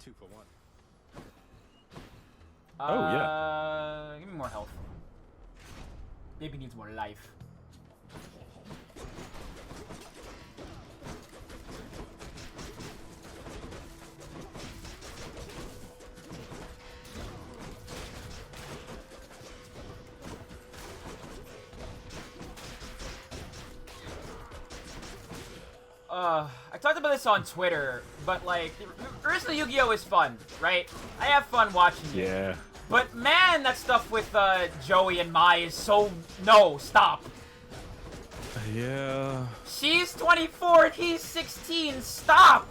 2 for 1. Oh yeah. Give me more health. Maybe needs more life. I talked about this on Twitter, but like, originally Yu-Gi-Oh is fun, right? I have fun watching it. Yeah. But man, that stuff with Joey and Mai is so... No, stop. Yeah. She's 24 and he's 16, stop!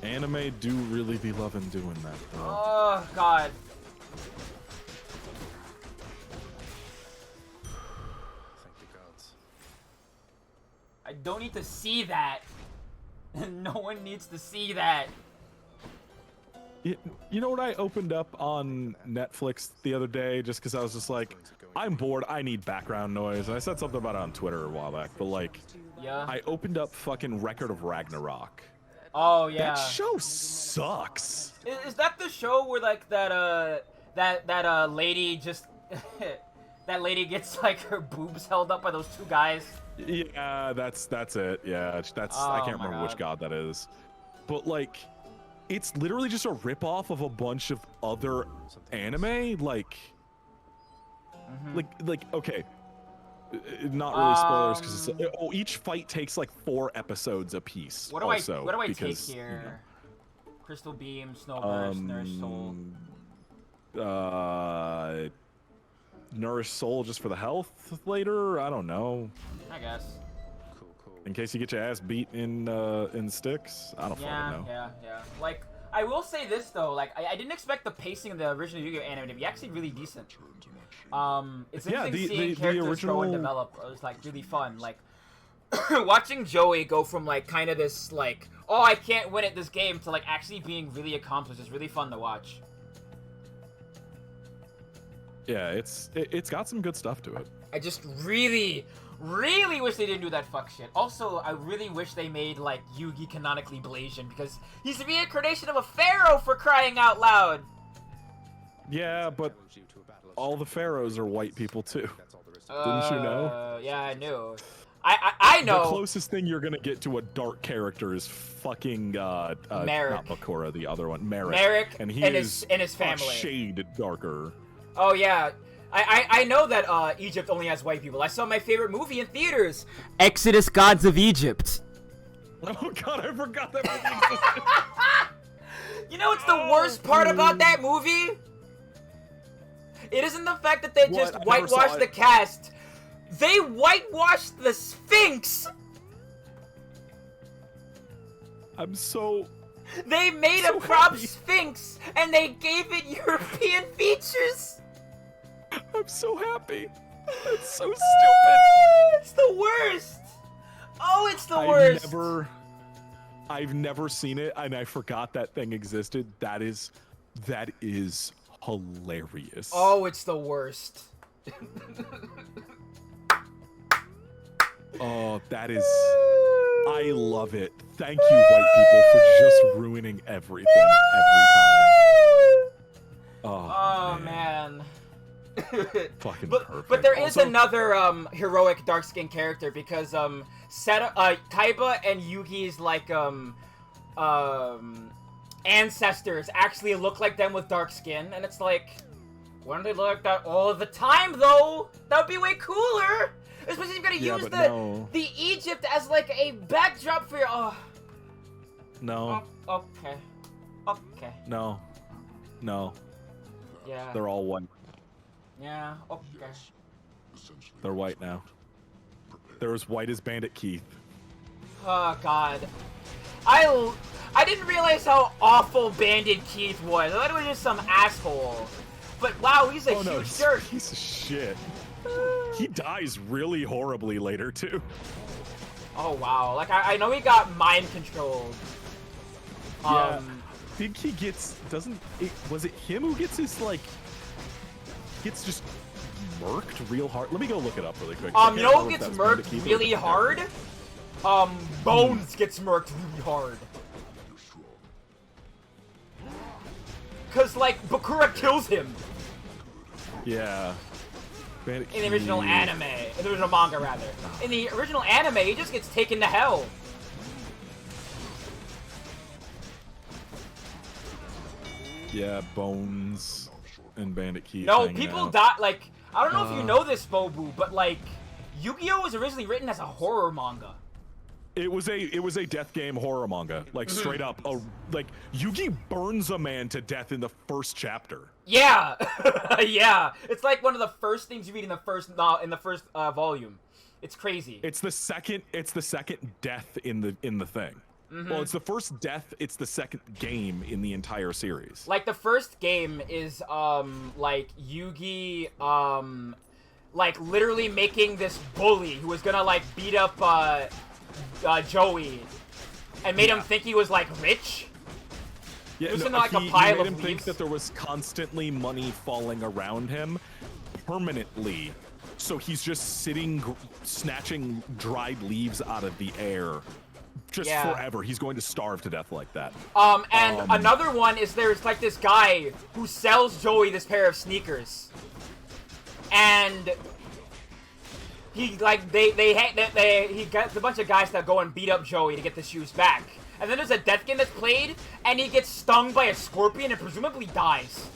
Anime do really be loving doing that, though. Oh, God. Thank the gods. I don't need to see that. No one needs to see that. You know what I opened up on Netflix the other day just because I was just like, I'm bored, I need background noise. And I said something about it on Twitter a while back, but like, yeah. I opened up fucking Record of Ragnarok. Oh, yeah. That show sucks. Is that the show where like that lady just that lady gets like her boobs held up by those two guys? Yeah, that's it. Yeah, I can't remember which god that is. But like, it's literally just a ripoff of a bunch of other anime. Like okay, not really spoilers because each fight takes like 4 episodes a piece. What do I take here? You know, Crystal Beam, Snowburst, Nurse Soul. Nourish Soul just for the health later. I don't know. I guess. Cool. In case you get your ass beat in sticks. I don't fucking know. Yeah. Like, I will say this though. Like, I didn't expect the pacing of the original Yu-Gi-Oh anime to be actually really decent. It's interesting seeing characters grow and develop. It was like really fun. Like, watching Joey go from like kind of this like, oh, I can't win at this game to like actually being really accomplished is really fun to watch. Yeah, it's got some good stuff to it. I just really wish they didn't do that fuck shit. Also, I really wish they made like Yugi canonically Blasian because he's the reincarnation of a pharaoh, for crying out loud. Yeah, but all the pharaohs are white people too. Didn't you know? Yeah, I knew. I know. The closest thing you're gonna get to a dark character is fucking Merrick. Not Bakura, the other one, Merrick. Merrick and his family. A shade darker. Oh yeah, I know that Egypt only has white people. I saw my favorite movie in theaters, Exodus: Gods of Egypt. Oh god, I forgot that movie existed. You know what's the worst part about that movie? It isn't the fact that they just whitewashed the cast. They whitewashed the Sphinx! I'm so... They made a prop Sphinx, and they gave it European features! I'm so happy. It's so stupid. It's the worst! Oh, it's the worst! I've never seen it, and I forgot that thing existed. That is hilarious. Oh, it's the worst. Oh, that is... I love it. Thank you, white people, for just ruining everything every time. Oh man. Fucking perfect. But there is another heroic dark-skinned character because Kaiba and Yugi's like ancestors actually look like them with dark skin, and it's like, why don't they look like that all the time though? That would be way cooler. Especially if you're gonna use the Egypt as like a backdrop for your No. Oh, okay. No. Yeah. They're all white. Yeah. Okay. They're white now. They're as white as Bandit Keith. Oh God. I didn't realize how awful Bandit Keith was. I thought it was just some asshole. But wow, he's a huge jerk. Piece of shit. He dies really horribly later too. Oh wow! Like I know he got mind controlled. Yeah. I think he gets was it him who gets his gets just murked real hard? Let me go look it up really quick. You know who gets murked really hard? Bones gets murked really hard. Cause like Bakura kills him. Yeah. In the original anime, in the original manga rather. In the original anime, he just gets taken to hell. Yeah, Bones and Bandit Keith. No, people die. Like, I don't know if you know this, Bobu, but like, Yu-Gi-Oh was originally written as a horror manga. It was a death game horror manga, like straight up. Like Yugi burns a man to death in the first chapter. Yeah, yeah. It's like one of the first things you read in the first volume. It's crazy. It's the second death in the thing. Well, it's the first death. It's the second game in the entire series. Like the first game is like Yugi like literally making this bully who was gonna like beat up Joey and made him think he was like rich. Yeah, it was in like a pile made of him leaves. think that there was constantly money falling around him permanently. So he's just sitting, snatching dried leaves out of the air. Just forever. He's going to starve to death like that. And another one is there's like this guy who sells Joey this pair of sneakers. And he like he gets a bunch of guys that go and beat up Joey to get the shoes back. And then there's a death game that's played and he gets stung by a scorpion and presumably dies.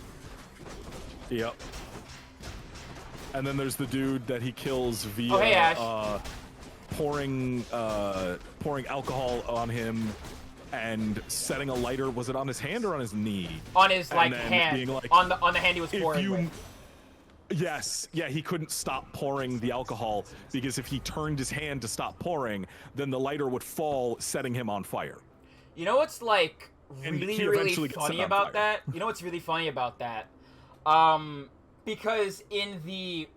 Yep. And then there's the dude that he kills via pouring alcohol on him and setting a lighter. Was it on his hand or on his knee? On his and like hand. Being like, on the hand he was pouring with. Yes, yeah, he couldn't stop pouring the alcohol because if he turned his hand to stop pouring, then the lighter would fall, setting him on fire. You know what's like really, really funny about that? You know what's really funny about that? Because in the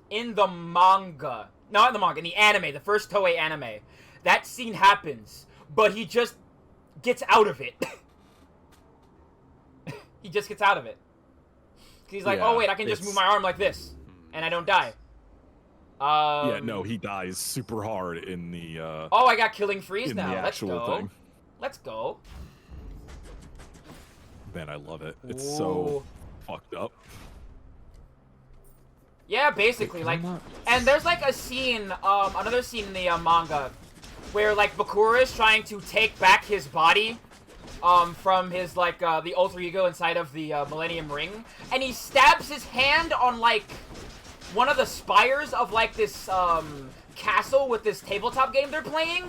manga, not in the manga, in the anime, the first Toei anime, that scene happens, but he just gets out of it. He just gets out of it. He's like, oh wait, I can just move my arm like this, and I don't die. Yeah, no, he dies super hard in the. Oh, I got Killing Freeze now. Let's go. Thing. Let's go. Man, I love it. It's so fucked up. Yeah, basically, like, and there's like a scene, another scene in the manga, where like Bakura is trying to take back his body, from his like the alter ego inside of the Millennium Ring, and he stabs his hand on like one of the spires of like this castle with this tabletop game they're playing.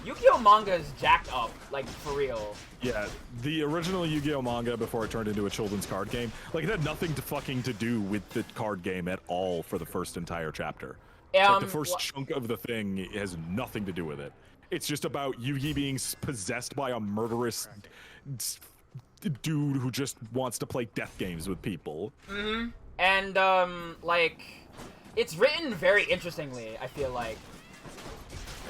Yu-Gi-Oh manga is jacked up, like for real. Yeah, the original Yu-Gi-Oh manga before it turned into a children's card game, like it had nothing to do with the card game at all for the first entire chapter. Like the first chunk of the thing has nothing to do with it. It's just about Yugi being possessed by a murderous dude who just wants to play death games with people. Mm-hmm. And like, it's written very interestingly, I feel like.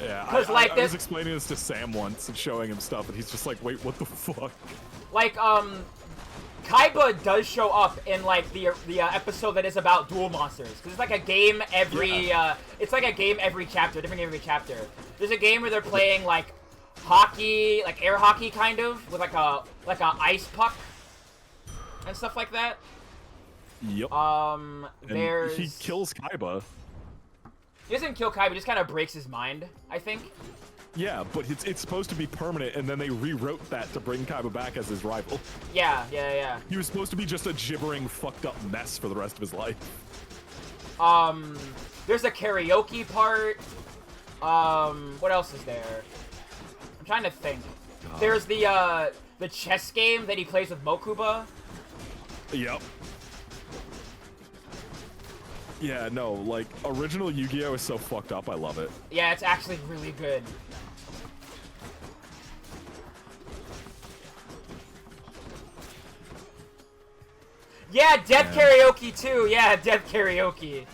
Yeah, I was explaining this to Sam once and showing him stuff, and he's just like, wait, what the fuck? Like, Kaiba does show up in, like, the episode that is about Duel Monsters. Because it's like a game every, it's like a game every chapter, different game every chapter. There's a game where they're playing, like, hockey, like air hockey, kind of, with, like a ice puck and stuff like that. Yep. There's... And he kills Kaiba. He doesn't kill Kaiba, he just kind of breaks his mind, I think. Yeah, but it's supposed to be permanent, and then they rewrote that to bring Kaiba back as his rival. Yeah. He was supposed to be just a gibbering, fucked up mess for the rest of his life. There's a karaoke part. What else is there? I'm trying to think. There's the chess game that he plays with Mokuba. Yep. Yeah, no, like, original Yu-Gi-Oh! Is so fucked up, I love it. Yeah, it's actually really good. Yeah, Death Karaoke too. Yeah, Death Karaoke.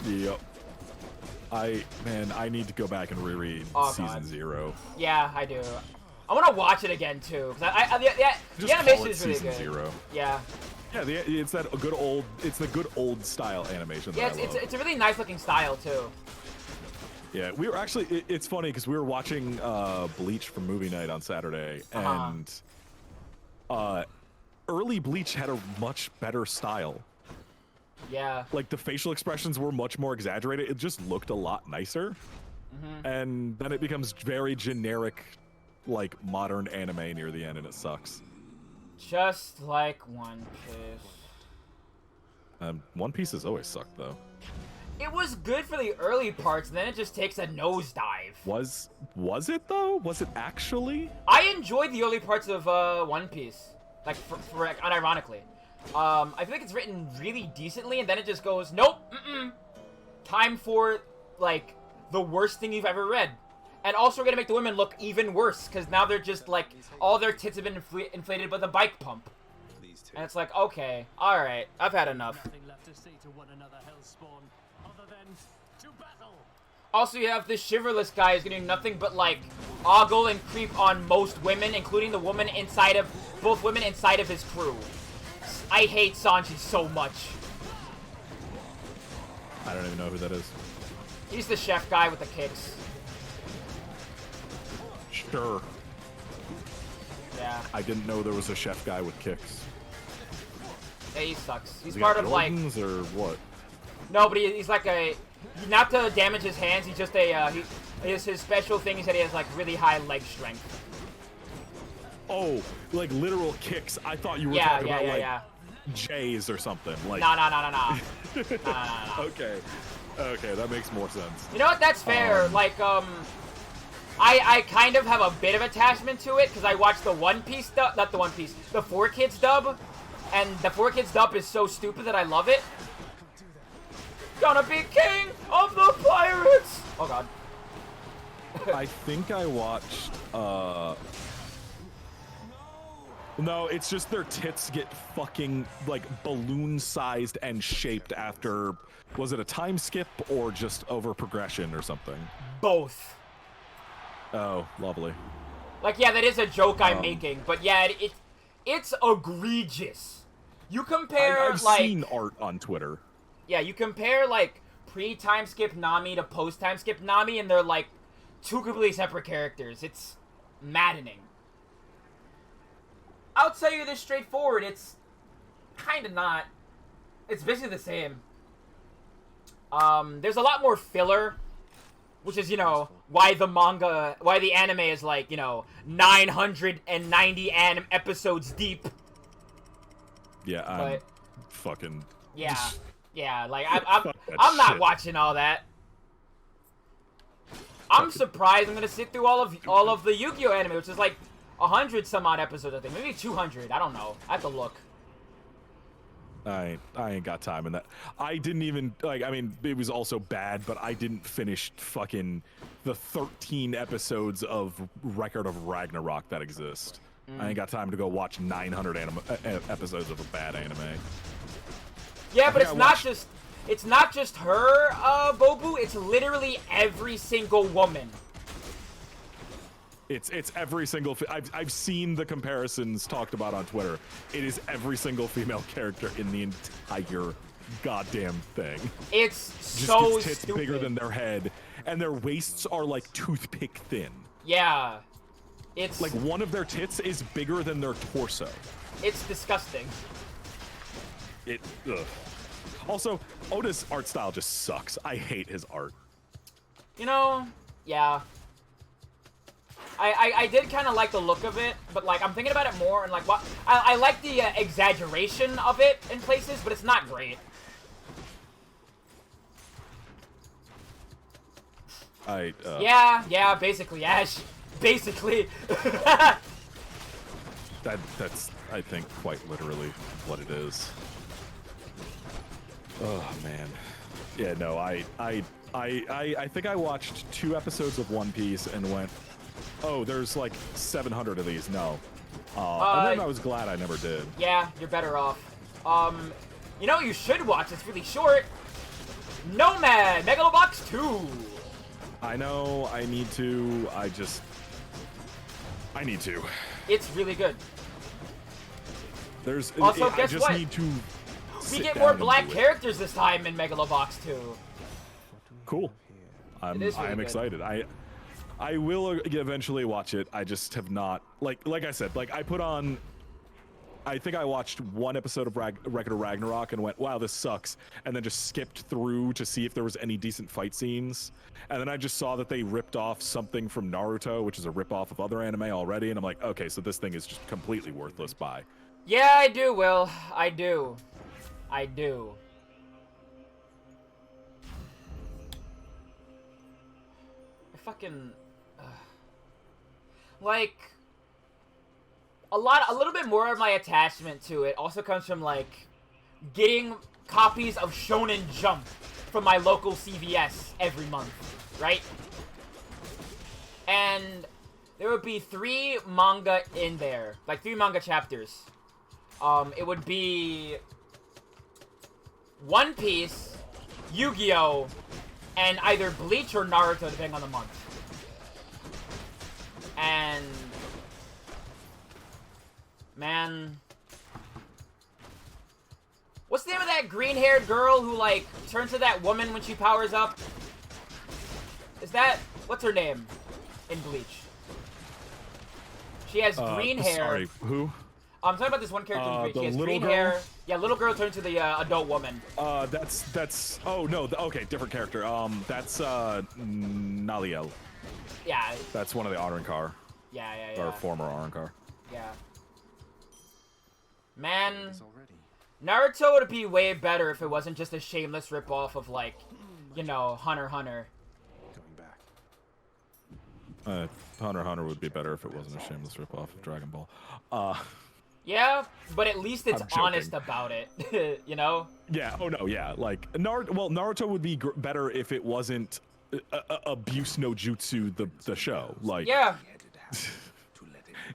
Yep. I need to go back and reread Season 0. Yeah, I do. I want to watch it again too. Cause the animation is really good. 0. Yeah. Yeah, it's that good old. It's the good old style animation. Yeah, that I love. it's a really nice looking style too. Yeah, we were actually. It's funny because we were watching Bleach from movie night on Saturday, and early Bleach had a much better style. Yeah. Like the facial expressions were much more exaggerated. It just looked a lot nicer. And then it becomes very generic, like modern anime near the end, and it sucks. Just like One Piece. One Piece has always sucked though. It was good for the early parts, and then it just takes a nosedive. Was it though? Was it actually? I enjoyed the early parts of One Piece, like unironically. I think it's written really decently, and then it just goes, nope, time for like the worst thing you've ever read. And also we're gonna make the women look even worse, because now they're just like, all their tits have been inflated with a bike pump. And it's like, okay, alright, I've had enough. Nothing left to say to one another, Hellspawn, other than to battle. Also, you have this Shiverless guy who's gonna do nothing but like ogle and creep on most women, including the woman inside of both women inside of his crew. I hate Sanji so much. I don't even know who that is. He's the chef guy with the kicks. Sure. Yeah. I didn't know there was a chef guy with kicks. Yeah, he sucks. He's Has he part got of like. Jordans or what? No, but he's like a. Not to damage his hands. He's just a. His special thing is that he has like really high leg strength. Oh, like literal kicks. I thought you were Yeah, talking yeah, about yeah, like yeah. Jays or something. Like. No. Okay. Okay, that makes more sense. You know what? That's fair. Like, I kind of have a bit of attachment to it because I watched the One Piece dub, not the One Piece, the 4Kids dub, and the 4Kids dub is so stupid that I love it. Gonna be king of the pirates! Oh god. I think I watched, No, it's just their tits get fucking, like, balloon-sized and shaped after... Was it a time skip or just over progression or something? Both. Oh, lovely. Like, yeah, that is a joke I'm making, but yeah, it's egregious. You compare, I've like... seen art on Twitter. Yeah, you compare, like, pre-time skip Nami to post-time skip Nami, and they're, like, two completely separate characters. It's maddening. I'll tell you this straightforward, it's kind of not. It's basically the same. There's a lot more filler, which is, you know, why the anime is like, you know, 990 episodes deep. Yeah, I'm fucking... Yeah, yeah, like, Fuck that I'm not shit. watching all that. I'm surprised I'm gonna sit through all of the Yu-Gi-Oh anime, which is like 100 some odd episodes, I think. Maybe 200, I don't know. I have to look. I ain't got time in that. I didn't even, like, I mean, it was also bad, but I didn't finish fucking the 13 episodes of Record of Ragnarok that exist. I ain't got time to go watch 900 episodes of a bad anime. Yeah, but I it's not just her, Bobu, it's literally every single woman. It's every single... I've seen the comparisons talked about on Twitter. It is every single female character in the entire goddamn thing. It's Just so gets tits stupid. bigger than their head, and their waists are like toothpick thin. Yeah. It's... Like, one of their tits is bigger than their torso. It's disgusting. Ugh. Also, Oda's art style just sucks. I hate his art. You know, yeah. I did kind of like the look of it, but like I'm thinking about it more and like what I like the exaggeration of it in places, but it's not great. Yeah, basically, Ash. Basically. That's I think quite literally what it is. Oh man. Yeah, no, I think I watched 2 episodes of One Piece and went, oh, there's like 700 of these. No. And then I was glad I never did. Yeah, you're better off. You know what you should watch? It's really short. Nomad Megalobox 2. I know. I need to. I need to. It's really good. There's. Also, I guess just what? need to. We get more black characters this time in Megalobox 2. Cool. I am good. excited. I will eventually watch it. I just have not, like I said, like I put on, I think I watched 1 episode of Record of Ragnarok and went, wow, this sucks, and then just skipped through to see if there was any decent fight scenes, and then I just saw that they ripped off something from Naruto, which is a rip-off of other anime already, and I'm like, okay, so this thing is just completely worthless. Bye. Yeah, I do, Will. I do. fucking like a little bit more of my attachment to it also comes from like getting copies of Shonen Jump from my local CVS every month, right? And there would be 3 manga in there, like 3 manga chapters. It would be One Piece, Yu-Gi-Oh, and either Bleach or Naruto, depending on the month. And man, what's the name of that green-haired girl who like turns to that woman when she powers up? Is that what's her name in Bleach? She has green hair. Sorry, who? I'm talking about this one character in Bleach. The She has little green girl? hair. Yeah, little girl turns to the adult woman. That's. Oh no. Okay, different character. That's Naliel. Yeah. That's one of the Arrancar. Yeah. Or former Arrancar. Yeah. Man, Naruto would be way better if it wasn't just a shameless ripoff of like, you know, Hunter x Hunter. Hunter x Hunter would be better if it wasn't a shameless ripoff of Dragon Ball. Yeah, but at least it's I'm joking. honest about it, you know? Yeah. Oh no. Yeah. Like Naruto would be better if it wasn't Abuse no Jutsu the show. Like. Yeah.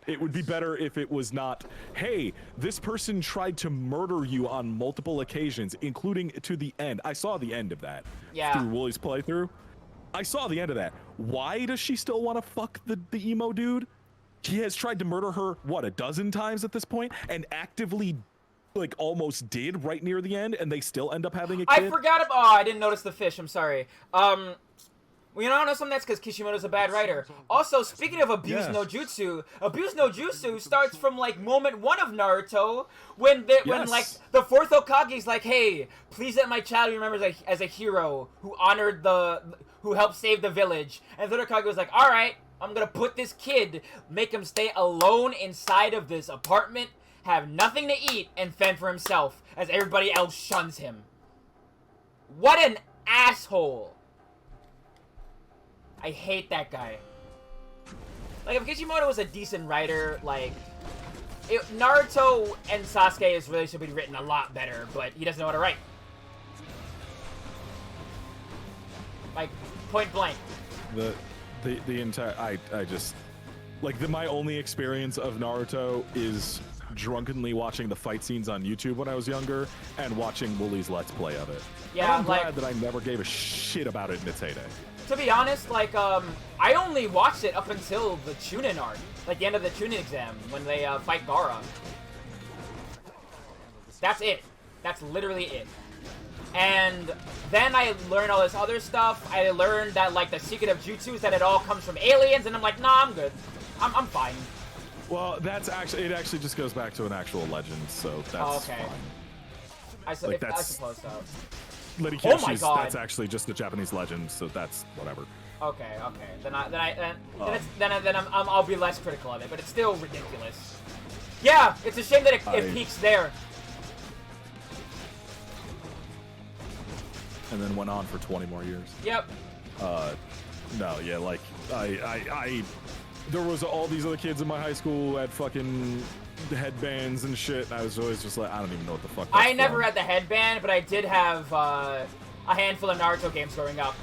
It would be better if it was not, hey, this person tried to murder you on multiple occasions, including to the end. I saw the end of that. Yeah. Through Wooly's playthrough. I saw the end of that. Why does she still want to fuck the emo dude? He has tried to murder her, what, a dozen times at this point? And actively, like, almost did right near the end, and they still end up having a kid? I forgot about... Oh, I didn't notice the fish. I'm sorry. Well, you know something? That's because Kishimoto's a bad writer. Also, speaking of Abuse no Jutsu starts from, like, moment 1 of Naruto, when like, the 4th Hokage's like, hey, please let my child be remembered as a hero who who helped save the village. And the Hokage was like, alright, I'm gonna put this kid, make him stay alone inside of this apartment, have nothing to eat, and fend for himself, as everybody else shuns him. What an asshole. I hate that guy. Like, if Kishimoto was a decent writer, like, Naruto and Sasuke's relationship would be written a lot better, but he doesn't know how to write. Like, point blank. The entire I just like my only experience of Naruto is drunkenly watching the fight scenes on YouTube when I was younger and watching Wooly's Let's Play of it. Yeah, I'm glad that I never gave a shit about it in its heyday. To be honest, like, I only watched it up until the Chunin arc. Like, the end of the Chunin exam, when they, fight Gaara. That's it. That's literally it. And then I learned all this other stuff. I learned that, like, the secret of Jutsu is that it all comes from aliens, and I'm like, nah, I'm good. I'm fine. Well, it actually just goes back to an actual legend, so that's fine. I suppose so. Lady Oh my Kyoshi's, God. that's actually just a Japanese legend, so that's whatever. Okay. Then I'll be less critical of it, but it's still ridiculous. Yeah, it's a shame that it peaks there. And then went on for 20 more years. Yep. No, yeah, like there was all these other kids in my high school who had fucking headbands and shit, and I was always just like, I don't even know what the fuck that's I never from. had the headband, but I did have a handful of Naruto games growing up.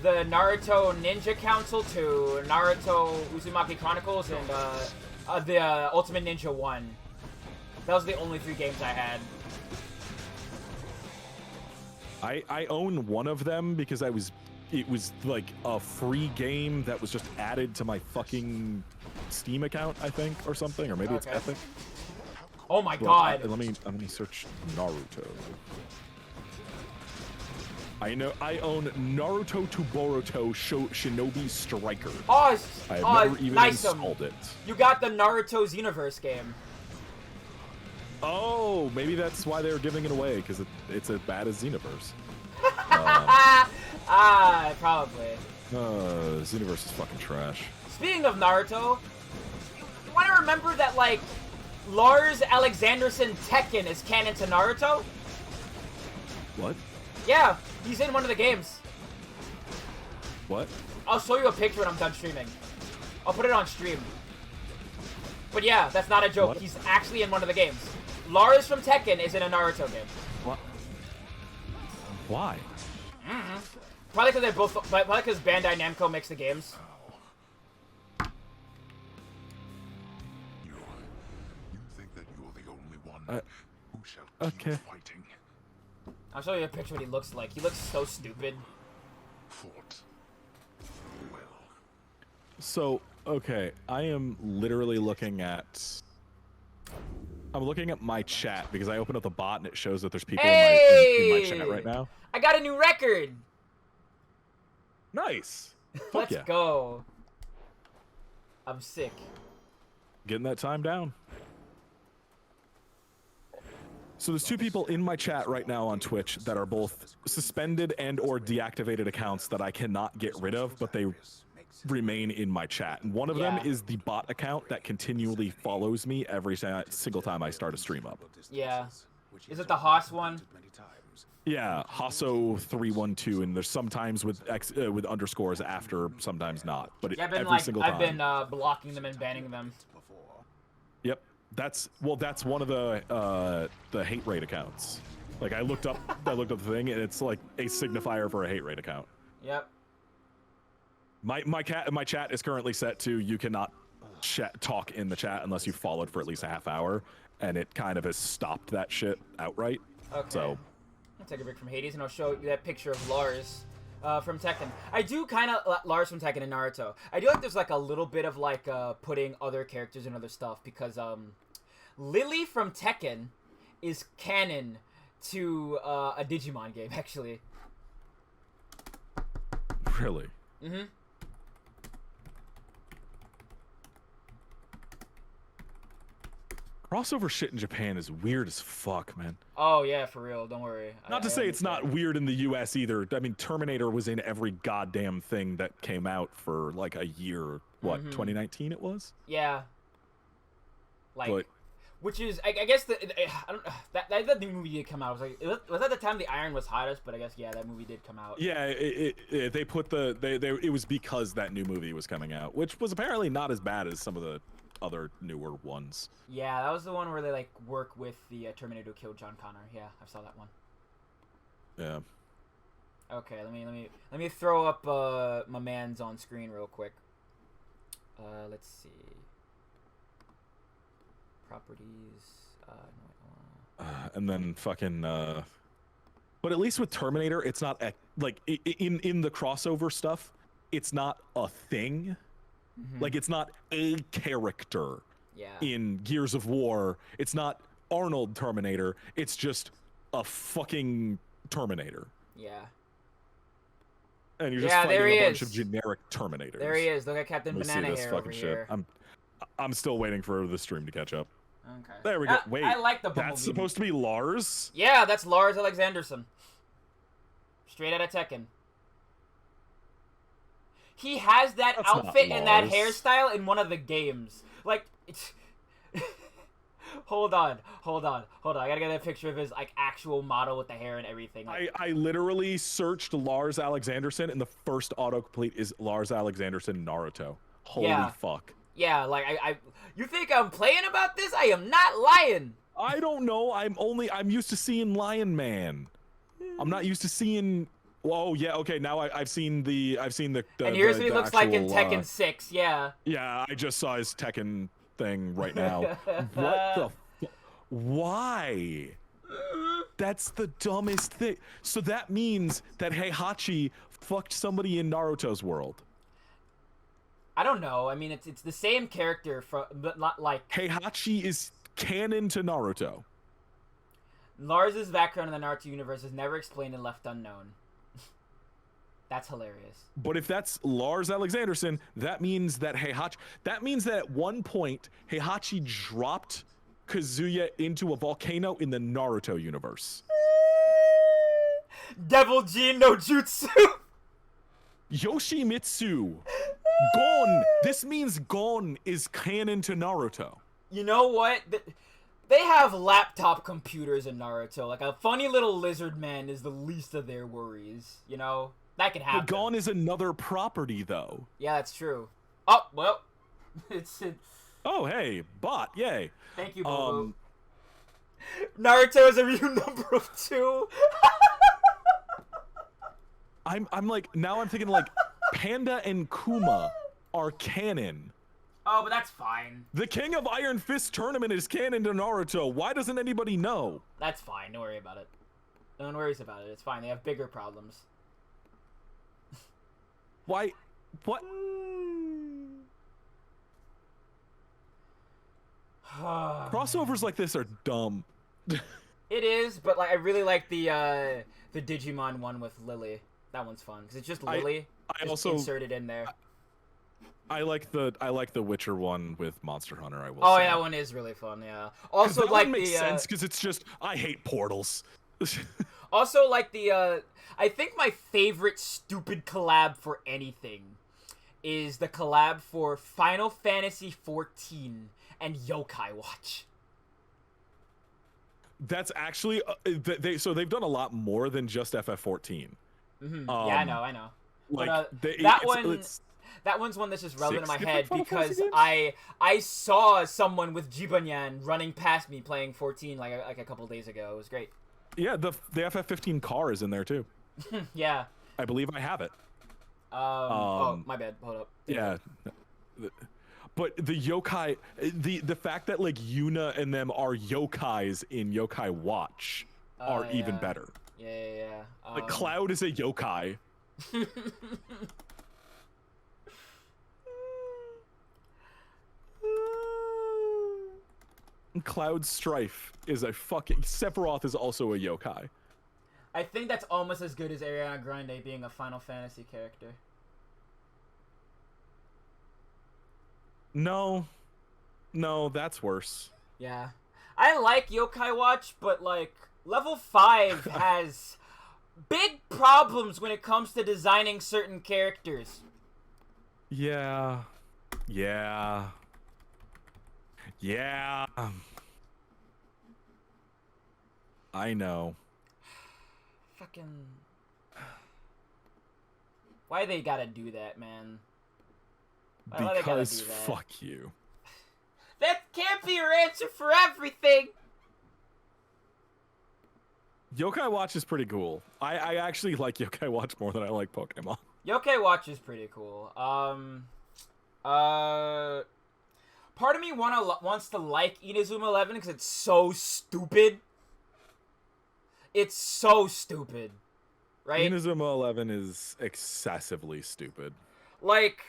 The Naruto Ninja Council 2, Naruto Uzumaki Chronicles, and the Ultimate Ninja 1. Those are the only 3 games I had. I own one of them because it was like a free game that was just added to my fucking Steam account, I think, or something, or maybe it's Epic. Oh my Well, God. let me search Naruto. I own Naruto to Boruto Shinobi Striker. Oh, I have never even nice installed it. You got the Naruto's Universe game. Oh, maybe that's why they were giving it away, because it's as bad as Xenoverse. Probably. Xenoverse is fucking trash. Speaking of Naruto, you want to remember that, like, Lars Alexanderson Tekken is canon to Naruto? What? Yeah, he's in one of the games. What? I'll show you a picture when I'm done streaming. I'll put it on stream. But yeah, that's not a joke. What? He's actually in one of the games. Lars from Tekken is in a Naruto game. What? Why? Probably because they both. Probably because Bandai Namco makes the games. You think that you're the only one who shall keep Okay. fighting? I'll show you a picture of what he looks like. He looks so stupid. Fought. Well. So, okay, I am literally looking at... I'm looking at my chat because I opened up the bot and it shows that there's people in my chat right now. I got a new record. Nice. Fuck Let's yeah. go. I'm sick. Getting that time down. So there's two people in my chat right now on Twitch that are both suspended and or deactivated accounts that I cannot get rid of, but they remain in my chat. And one of them is the bot account that continually follows me every single time I start a stream up. Yeah. Is it the Haas one? Yeah, Hasso312, and there's sometimes with with underscores after, sometimes not. But Yeah, every single time. I've been blocking them and banning them. Yep, that's one of the hate rate accounts. Like I looked up the thing, and it's like a signifier for a hate rate account. Yep. My chat is currently set to you cannot talk in the chat unless you followed for at least a half hour, and it kind of has stopped that shit outright. Okay. So I'll take a break from Hades and I'll show you that picture of Lars from Tekken. I do kind of Lars from Tekken and Naruto. I do like there's like a little bit of like putting other characters in other stuff because Lily from Tekken is canon to a Digimon game actually. Really? Mm-hmm. Crossover shit in Japan is weird as fuck, man. Oh yeah, for real. Don't worry. Not to say it's not weird in the U.S. either. I mean, Terminator was in every goddamn thing that came out for like a year. What, 2019 it was? Yeah. Like, But- which is, I guess I don't that new movie did come out. I was like, was that the time the Iron was hottest? But I guess yeah, that movie did come out. Yeah, they put it was because that new movie was coming out, which was apparently not as bad as some of the other newer ones. Yeah, that was the one where they like work with the Terminator to kill John Connor. Yeah, I saw that one. Yeah. Okay, let me throw up my man's on screen real quick. Let's see. Properties. And then fucking. But at least with Terminator, it's not like in the crossover stuff. It's not a thing. Like it's not a character. Yeah. In Gears of War, it's not Arnold Terminator. It's just a fucking Terminator. Yeah. And you're just Yeah, fighting there he a bunch is. of generic Terminators. There he is. Look at Captain Let me see Banana this Hair fucking over shit. here. I'm still waiting for the stream to catch up. Okay. There we go. Wait. I like the That's Bumblebee. supposed to be Lars? Yeah, that's Lars Alexanderson. Straight out of Tekken. He has that That's not outfit and that Lars. hairstyle in one of the games. Like, it's... Hold on. I gotta get a picture of his like actual model with the hair and everything. Like, I literally searched Lars Alexanderson, and the first autocomplete is Lars Alexanderson Naruto. Holy Yeah. fuck. yeah, like I. You think I'm playing about this? I am not lying. I don't know. I'm used to seeing Lion Man. I'm not used to seeing. Whoa, yeah, okay. Now I've seen the And here's what he looks like in actual, Tekken 6. Yeah. Yeah, I just saw his Tekken thing right now. What the? Why? That's the dumbest thing. So that means that Heihachi fucked somebody in Naruto's world. I don't know. I mean, it's the same character from, but not like Heihachi is canon to Naruto. Lars's background in the Naruto universe is never explained and left unknown. That's hilarious. But if that's Lars Alexanderson, that means that Heihachi. That means that at one point Heihachi dropped Kazuya into a volcano in the Naruto universe. Devil Jin no Jutsu. Yoshimitsu. Gon. This means Gon is canon to Naruto. You know what? They have laptop computers in Naruto. Like a funny little lizard man is the least of their worries. You know. That could happen. But Gone is another property, though. Yeah, that's true. Oh, well. it's... Oh, hey, bot, yay. Thank you, Bobo. Naruto is a real number of 2. I'm like, now I'm thinking like, Panda and Kuma are canon. Oh, but that's fine. The King of Iron Fist tournament is canon to Naruto. Why doesn't anybody know? That's fine. Don't worry about it. No one worries about it. It's fine. They have bigger problems. Why? What? Crossovers like this are dumb. It is, but like I really like the Digimon one with Lily. That one's fun because it's just Lily. I just also inserted in there. I like the Witcher one with Monster Hunter. I will. Oh, say. yeah, that one is really fun. Yeah. Also, that like one makes the sense because it's just I hate portals. Also, like the I think my favorite stupid collab for anything is the collab for Final Fantasy XIV and Yokai Watch. That's actually they've done a lot more than just FF14. Mm-hmm. Yeah, I know. Like But, that one's one that's just relevant in my head because I saw someone with Jibanyan running past me playing 14 like a couple days ago. It was great. Yeah, the FF15 car is in there too. Yeah. I believe I have it. Oh, my bad. Hold up. Yeah. But the yokai, the fact that like Yuna and them are yokais in Yokai Watch are even better. Yeah. Like Cloud is a yokai. Cloud Strife is a fucking... Sephiroth is also a yokai. I think that's almost as good as Ariana Grande being a Final Fantasy character. No, that's worse. Yeah. I like Yokai Watch, but like level 5 has big problems when it comes to designing certain characters. Yeah. I know. Fucking... Why they gotta do that, man? Why they gotta Because do that? fuck you. That can't be your answer for everything! Yokai Watch is pretty cool. I actually like Yokai Watch more than I like Pokemon. Yokai Watch is pretty cool. Part of me wants to like Inazuma 11 because it's so stupid. It's so stupid, right? Inazuma 11 is excessively stupid. Like,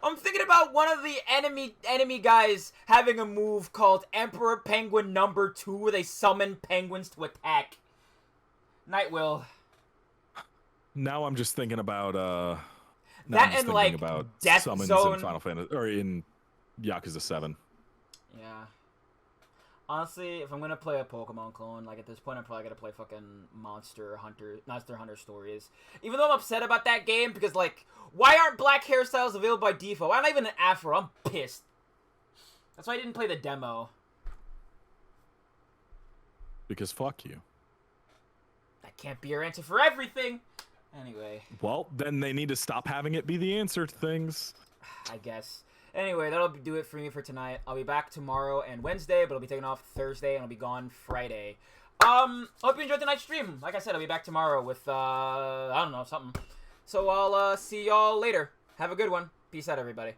I'm thinking about one of the enemy guys having a move called Emperor Penguin number 2 where they summon penguins to attack. Nightwill. Now I'm just thinking about that and like Death summons Zone in Final Fantasy or in Yakuza 7. Yeah. Honestly, if I'm gonna play a Pokemon clone, like at this point, I'm probably gonna play fucking Monster Hunter Stories. Even though I'm upset about that game because, like, why aren't black hairstyles available by default? Why not even an afro? I'm pissed. That's why I didn't play the demo. Because fuck you. That can't be your answer for everything. Anyway. Well, then they need to stop having it be the answer to things. I guess. Anyway, that'll do it for me for tonight. I'll be back tomorrow and Wednesday, but I'll be taking off Thursday and I'll be gone Friday. Hope you enjoyed tonight's stream. Like I said, I'll be back tomorrow with, I don't know, something. So I'll, see y'all later. Have a good one. Peace out, everybody.